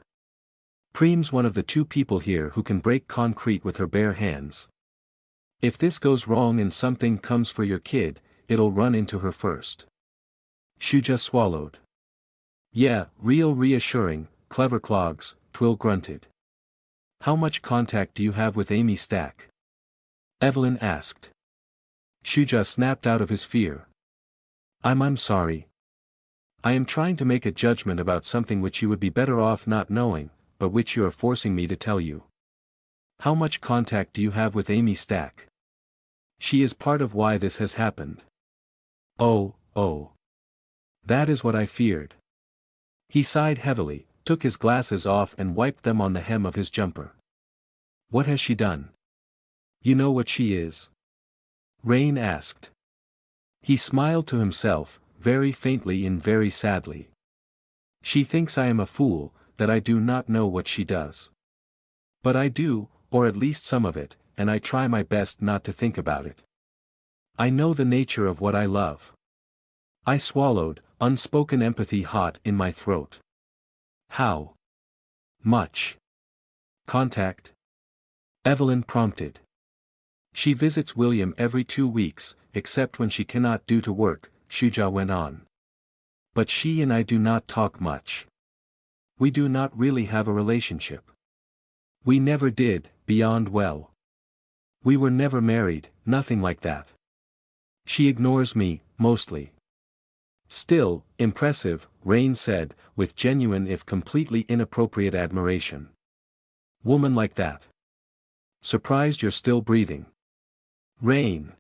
A: Praem's one of the 2 people here who can break concrete with her bare hands. If this goes wrong and something comes for your kid, it'll run into her first. Shuja swallowed. Yeah, real reassuring, clever clogs, Twill grunted. How much contact do you have with Amy Stack? Evelyn asked. Shuja snapped out of his fear. I'm sorry. I am trying to make a judgment about something which you would be better off not knowing, but which you are forcing me to tell you. How much contact do you have with Amy Stack? She is part of why this has happened. Oh. That is what I feared. He sighed heavily, took his glasses off and wiped them on the hem of his jumper. What has she done? You know what she is? Raine asked. He smiled to himself, very faintly and very sadly. She thinks I am a fool, that I do not know what she does. But I do, or at least some of it, and I try my best not to think about it. I know the nature of what I love. I swallowed, unspoken empathy hot in my throat. How much contact? Evelyn prompted. She visits William every 2 weeks, except when she cannot due to work, Shuja went on. But she and I do not talk much. We do not really have a relationship. We never did, beyond well. We were never married, nothing like that. She ignores me, mostly. Still, impressive, Raine said, with genuine if completely inappropriate admiration. Woman like that. Surprised you're still breathing. Raine.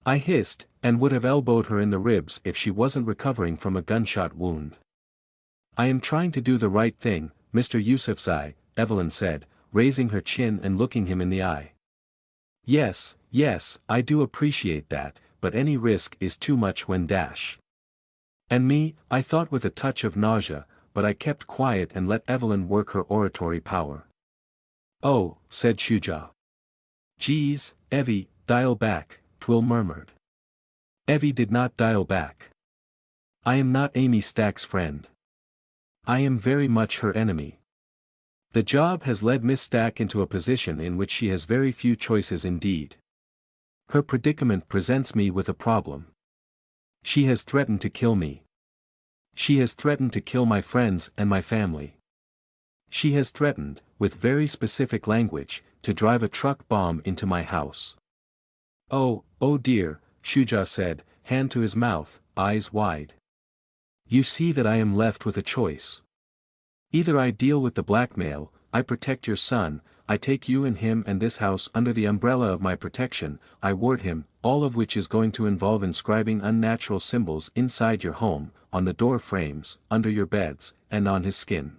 A: I hissed, and would have elbowed her in the ribs if she wasn't recovering from a gunshot wound. I am trying to do the right thing, Mr. Yusufzai, Evelyn said, raising her chin and looking him in the eye. Yes, I do appreciate that, but any risk is too much when dash. And me, I thought with a touch of nausea, but I kept quiet and let Evelyn work her oratory power. Oh, said Shuja. Geez, Evie, dial back, Twill murmured. Evie did not dial back. I am not Amy Stack's friend. I am very much her enemy. The job has led Miss Stack into a position in which she has very few choices indeed. Her predicament presents me with a problem. She has threatened to kill me. She has threatened to kill my friends and my family. She has threatened, with very specific language, to drive a truck bomb into my house. Oh dear, Shuja said, hand to his mouth, eyes wide. You see that I am left with a choice. Either I deal with the blackmail, I protect your son, I take you and him and this house under the umbrella of my protection, I ward him, all of which is going to involve inscribing unnatural symbols inside your home, on the door frames, under your beds, and on his skin.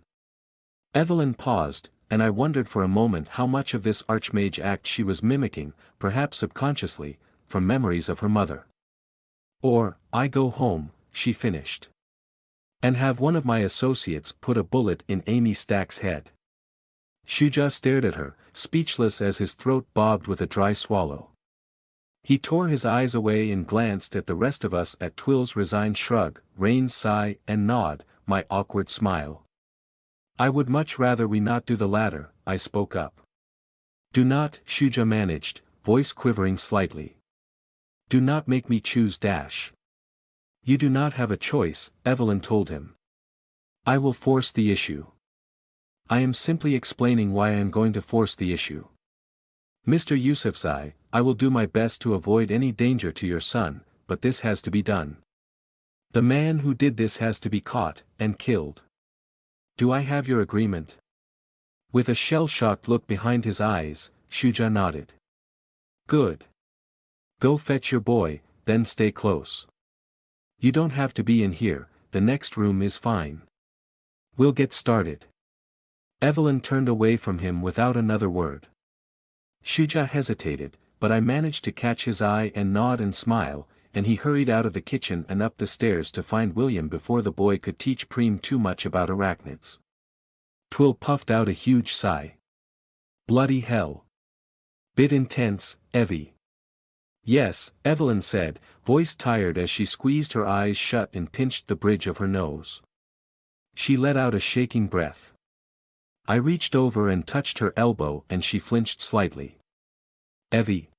A: Evelyn paused, and I wondered for a moment how much of this archmage act she was mimicking, perhaps subconsciously, from memories of her mother. Or, I go home, she finished. And have one of my associates put a bullet in Amy Stack's head. Shuja stared at her, speechless as his throat bobbed with a dry swallow. He tore his eyes away and glanced at the rest of us at Twill's resigned shrug, Raine's sigh and nod, my awkward smile. I would much rather we not do the latter, I spoke up. Do not, Shuja managed, voice quivering slightly. Do not make me choose dash. You do not have a choice, Evelyn told him. I will force the issue. I am simply explaining why I am going to force the issue. Mr. Yusufzai, I will do my best to avoid any danger to your son, but this has to be done. The man who did this has to be caught, and killed. Do I have your agreement? With a shell-shocked look behind his eyes, Shuja nodded. Good. Go fetch your boy, then stay close. You don't have to be in here, the next room is fine. We'll get started. Evelyn turned away from him without another word. Shuja hesitated, but I managed to catch his eye and nod and smile, and he hurried out of the kitchen and up the stairs to find William before the boy could teach Praem too much about arachnids. Twill puffed out a huge sigh. Bloody hell. Bit intense, Evie. Yes, Evelyn said, voice tired as she squeezed her eyes shut and pinched the bridge of her nose. She let out a shaking breath. I reached over and touched her elbow and she flinched slightly. Evie.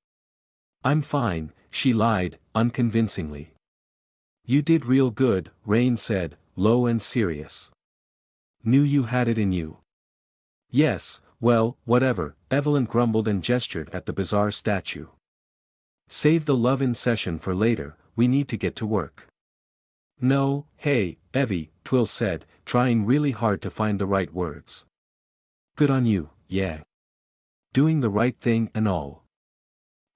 A: I'm fine, she lied, unconvincingly. You did real good, Raine said, low and serious. Knew you had it in you. Yes, well, whatever, Evelyn grumbled and gestured at the bizarre statue. Save the love-in session for later, we need to get to work. No, hey, Evie, Twill said, trying really hard to find the right words. Good on you, yeah. Doing the right thing and all.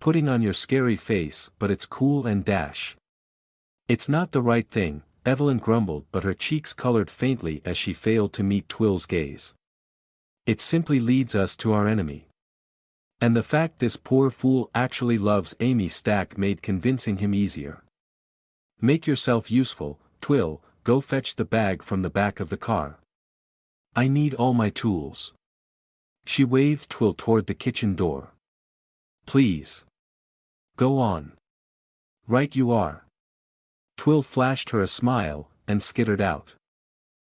A: Putting on your scary face, but it's cool and dash. It's not the right thing, Evelyn grumbled, but her cheeks colored faintly as she failed to meet Twill's gaze. It simply leads us to our enemy. And the fact this poor fool actually loves Amy Stack made convincing him easier. Make yourself useful, Twill, go fetch the bag from the back of the car. I need all my tools. She waved Twill toward the kitchen door. Please. Go on. Right you are. Twill flashed her a smile, and skittered out.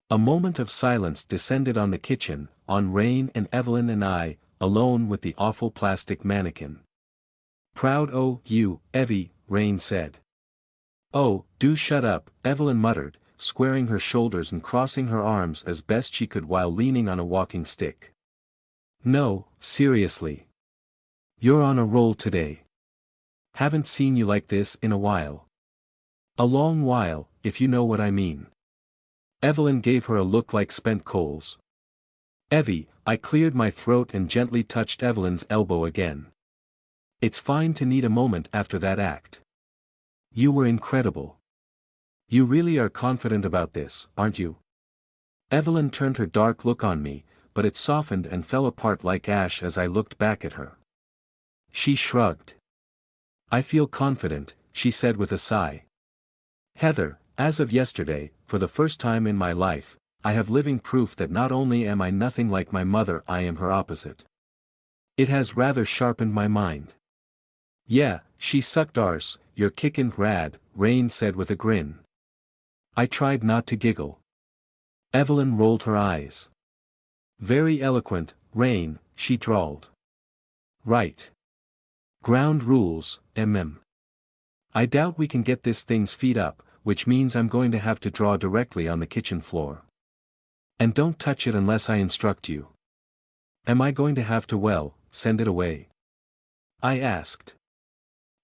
A: A moment of silence descended on the kitchen, on Raine and Evelyn and I, alone with the awful plastic mannequin. Proud o' you, Evie, Raine said. Oh, do shut up, Evelyn muttered, squaring her shoulders and crossing her arms as best she could while leaning on a walking stick. No, seriously. You're on a roll today. Haven't seen you like this in a while. A long while, if you know what I mean. Evelyn gave her a look like spent coals. Evie, I cleared my throat and gently touched Evelyn's elbow again. It's fine to need a moment after that act. You were incredible. You really are confident about this, aren't you? Evelyn turned her dark look on me, but it softened and fell apart like ash as I looked back at her. She shrugged. I feel confident, she said with a sigh. Heather, as of yesterday, for the first time in my life, I have living proof that not only am I nothing like my mother, I am her opposite. It has rather sharpened my mind. Yeah, she sucked arse, you're kickin' rad, Raine said with a grin. I tried not to giggle. Evelyn rolled her eyes. Very eloquent, Raine, she drawled. Right. Ground rules, I doubt we can get this thing's feet up, which means I'm going to have to draw directly on the kitchen floor. And don't touch it unless I instruct you. Am I going to have to, well, send it away? I asked.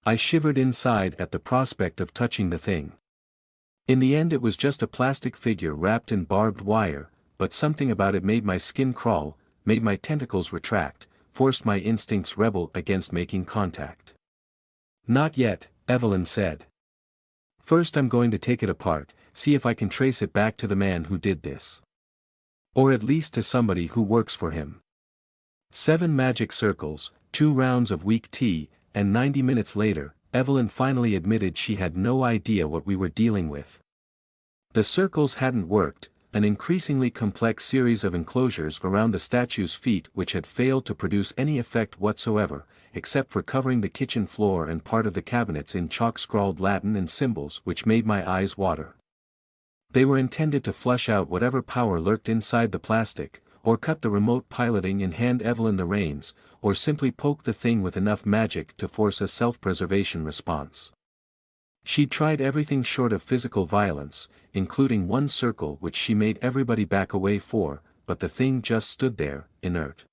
A: I shivered inside at the prospect of touching the thing. In the end it was just a plastic figure wrapped in barbed wire, but something about it made my skin crawl, made my tentacles retract, forced my instincts rebel against making contact. Not yet, Evelyn said. First I'm going to take it apart, see if I can trace it back to the man who did this. Or at least to somebody who works for him. 7 magic circles, 2 rounds of weak tea, and 90 minutes later, Evelyn finally admitted she had no idea what we were dealing with. The circles hadn't worked, an increasingly complex series of enclosures around the statue's feet which had failed to produce any effect whatsoever, except for covering the kitchen floor and part of the cabinets in chalk-scrawled Latin and symbols which made my eyes water. They were intended to flush out whatever power lurked inside the plastic, or cut the remote piloting and hand Evelyn the reins, or simply poke the thing with enough magic to force a self-preservation response. She'd tried everything short of physical violence, including one circle which she made everybody back away for, but the thing just stood there, inert.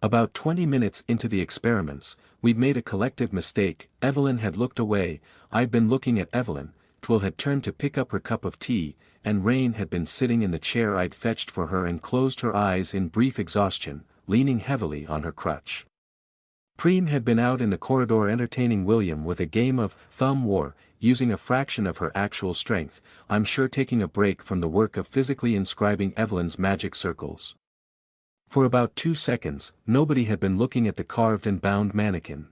A: About 20 minutes into the experiments, we'd made a collective mistake. Evelyn had looked away, I'd been looking at Evelyn, Twill had turned to pick up her cup of tea, and Raine had been sitting in the chair I'd fetched for her and closed her eyes in brief exhaustion, leaning heavily on her crutch. Praem had been out in the corridor entertaining William with a game of thumb war, using a fraction of her actual strength, I'm sure taking a break from the work of physically inscribing Evelyn's magic circles. For about 2 seconds, nobody had been looking at the carved and bound mannequin.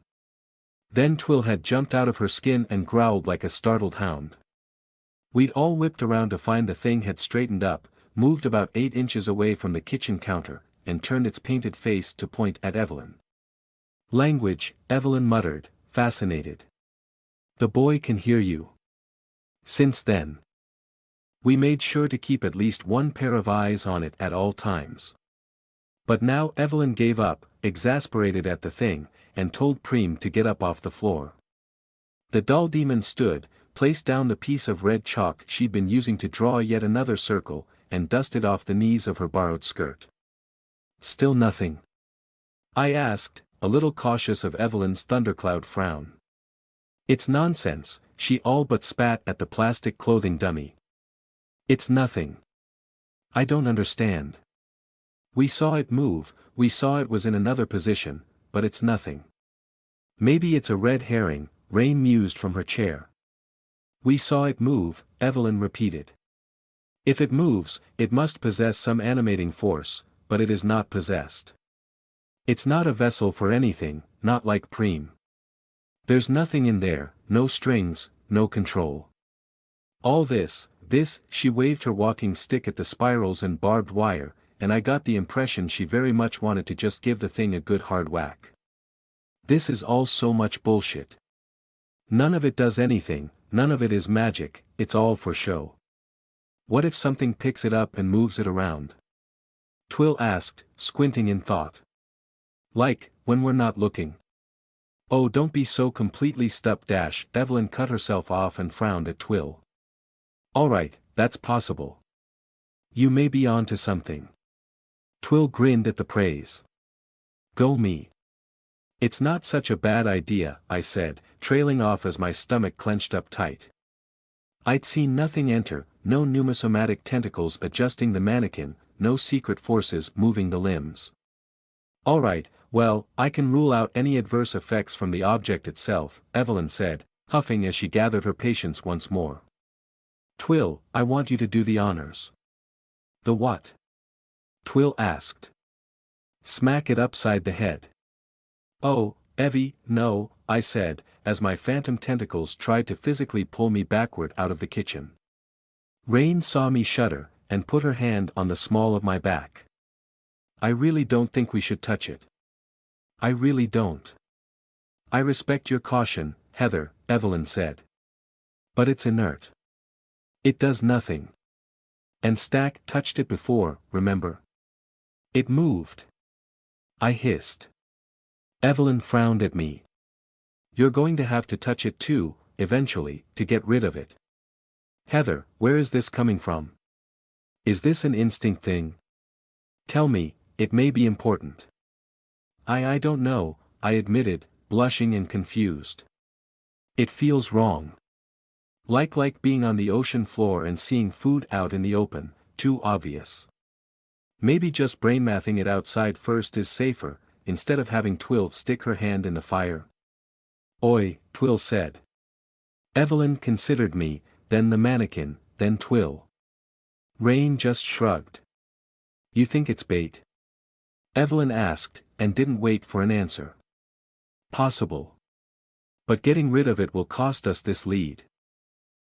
A: Then Twill had jumped out of her skin and growled like a startled hound. We'd all whipped around to find the thing had straightened up, moved about 8 inches away from the kitchen counter, and turned its painted face to point at Evelyn. Language, Evelyn muttered, fascinated. The boy can hear you. Since then, we made sure to keep at least one pair of eyes on it at all times. But now Evelyn gave up, exasperated at the thing, and told Praem to get up off the floor. The doll demon stood, placed down the piece of red chalk she'd been using to draw yet another circle, and dusted off the knees of her borrowed skirt. Still nothing? I asked, a little cautious of Evelyn's thundercloud frown. It's nonsense, she all but spat at the plastic clothing dummy. It's nothing. I don't understand. We saw it move, we saw it was in another position, but it's nothing. Maybe it's a red herring, Raine mused from her chair. We saw it move, Evelyn repeated. If it moves, it must possess some animating force, but it is not possessed. It's not a vessel for anything, not like Praem. There's nothing in there, no strings, no control. All this, she waved her walking stick at the spirals and barbed wire, and I got the impression she very much wanted to just give the thing a good hard whack. This is all so much bullshit. None of it does anything, none of it is magic, it's all for show. What if something picks it up and moves it around? Twill asked, squinting in thought. Like, when we're not looking. Oh, don't be so completely stup. Evelyn cut herself off and frowned at Twill. Alright, that's possible. You may be on to something. Twill grinned at the praise. Go me. It's not such a bad idea, I said, trailing off as my stomach clenched up tight. I'd seen nothing enter, no pneumosomatic tentacles adjusting the mannequin, no secret forces moving the limbs. Alright, well, I can rule out any adverse effects from the object itself, Evelyn said, huffing as she gathered her patience once more. Twill, I want you to do the honors. The what? Twill asked. Smack it upside the head. Oh, Evie, no, I said, as my phantom tentacles tried to physically pull me backward out of the kitchen. Raine saw me shudder, and put her hand on the small of my back. I really don't think we should touch it. I really don't. I respect your caution, Heather, Evelyn said. But it's inert. It does nothing. And Stack touched it before, remember? It moved. I hissed. Evelyn frowned at me. You're going to have to touch it too, eventually, to get rid of it. Heather, where is this coming from? Is this an instinct thing? Tell me, it may be important. I don't know, I admitted, blushing and confused. It feels wrong. Like being on the ocean floor and seeing food out in the open, too obvious. Maybe just brainmathing it outside first is safer, instead of having Twill stick her hand in the fire. Oi, Twill said. Evelyn considered me, then the mannequin, then Twill. Raine just shrugged. You think it's bait? Evelyn asked, and didn't wait for an answer. Possible. But getting rid of it will cost us this lead.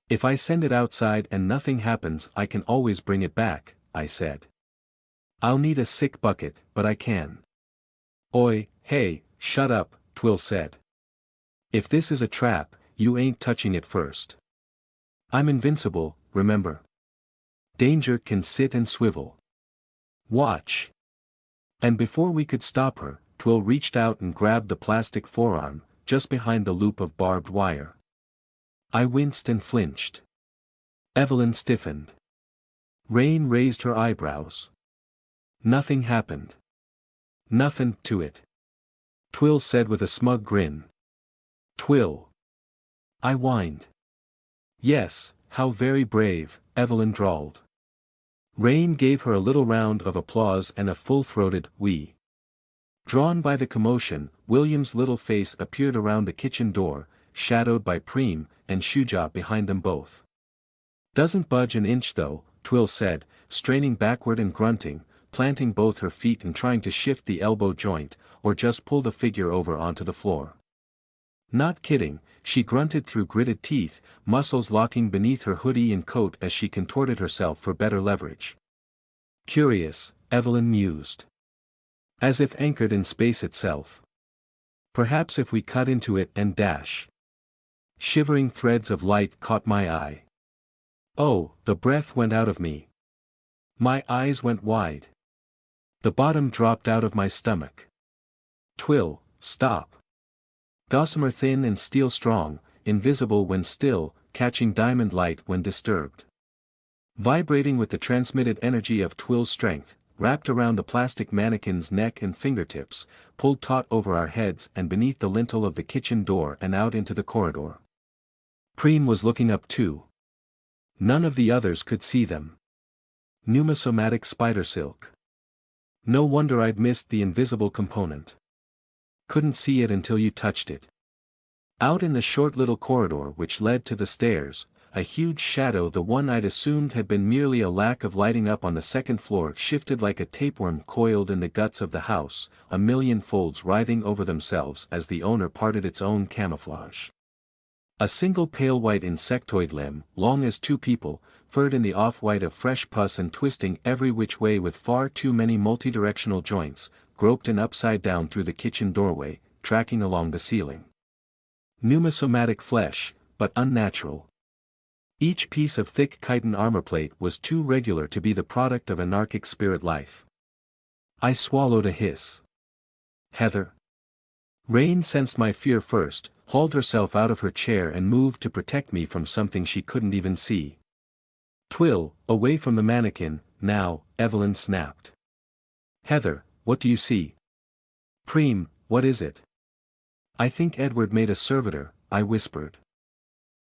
A: If I send it outside and nothing happens, I can always bring it back, I said. I'll need a sick bucket, but I can. Oi, hey, shut up, Twill said. If this is a trap, you ain't touching it first. I'm invincible, remember? Danger can sit and swivel. Watch. And before we could stop her, Twill reached out and grabbed the plastic forearm, just behind the loop of barbed wire. I winced and flinched. Evelyn stiffened. Raine raised her eyebrows. Nothing happened. Nothin' to it. Twill said with a smug grin. Twill. I whined. Yes, how very brave, Evelyn drawled. Raine gave her a little round of applause and a full-throated "wee." Drawn by the commotion, William's little face appeared around the kitchen door, shadowed by Praem and Shuja behind them both. Doesn't budge an inch though, Twill said, straining backward and grunting, planting both her feet and trying to shift the elbow joint, or just pull the figure over onto the floor. Not kidding, she grunted through gritted teeth, muscles locking beneath her hoodie and coat as she contorted herself for better leverage. Curious, Evelyn mused. As if anchored in space itself. Perhaps if we cut into it and dash. Shivering threads of light caught my eye. Oh, the breath went out of me. My eyes went wide. The bottom dropped out of my stomach. Twill, stop. Gossamer thin and steel strong, invisible when still, catching diamond light when disturbed. Vibrating with the transmitted energy of Twill's strength, wrapped around the plastic mannequin's neck and fingertips, pulled taut over our heads and beneath the lintel of the kitchen door and out into the corridor. Praem was looking up too. None of the others could see them. Pneumosomatic spider silk. No wonder I'd missed the invisible component. Couldn't see it until you touched it. Out in the short little corridor which led to the stairs, a huge shadow, the one I'd assumed had been merely a lack of lighting up on the second floor, shifted like a tapeworm coiled in the guts of the house, a million folds writhing over themselves as the owner parted its own camouflage. A single pale white insectoid limb, long as two people, furred in the off-white of fresh pus and twisting every which way with far too many multidirectional joints, groped in upside down through the kitchen doorway, tracking along the ceiling. Pneumosomatic flesh, but unnatural. Each piece of thick chitin armor plate was too regular to be the product of anarchic spirit life. I swallowed a hiss. Heather. Raine sensed my fear first, hauled herself out of her chair and moved to protect me from something she couldn't even see. Twill, away from the mannequin, now, Evelyn snapped. Heather, what do you see? Praem, what is it? I think Edward made a servitor, I whispered.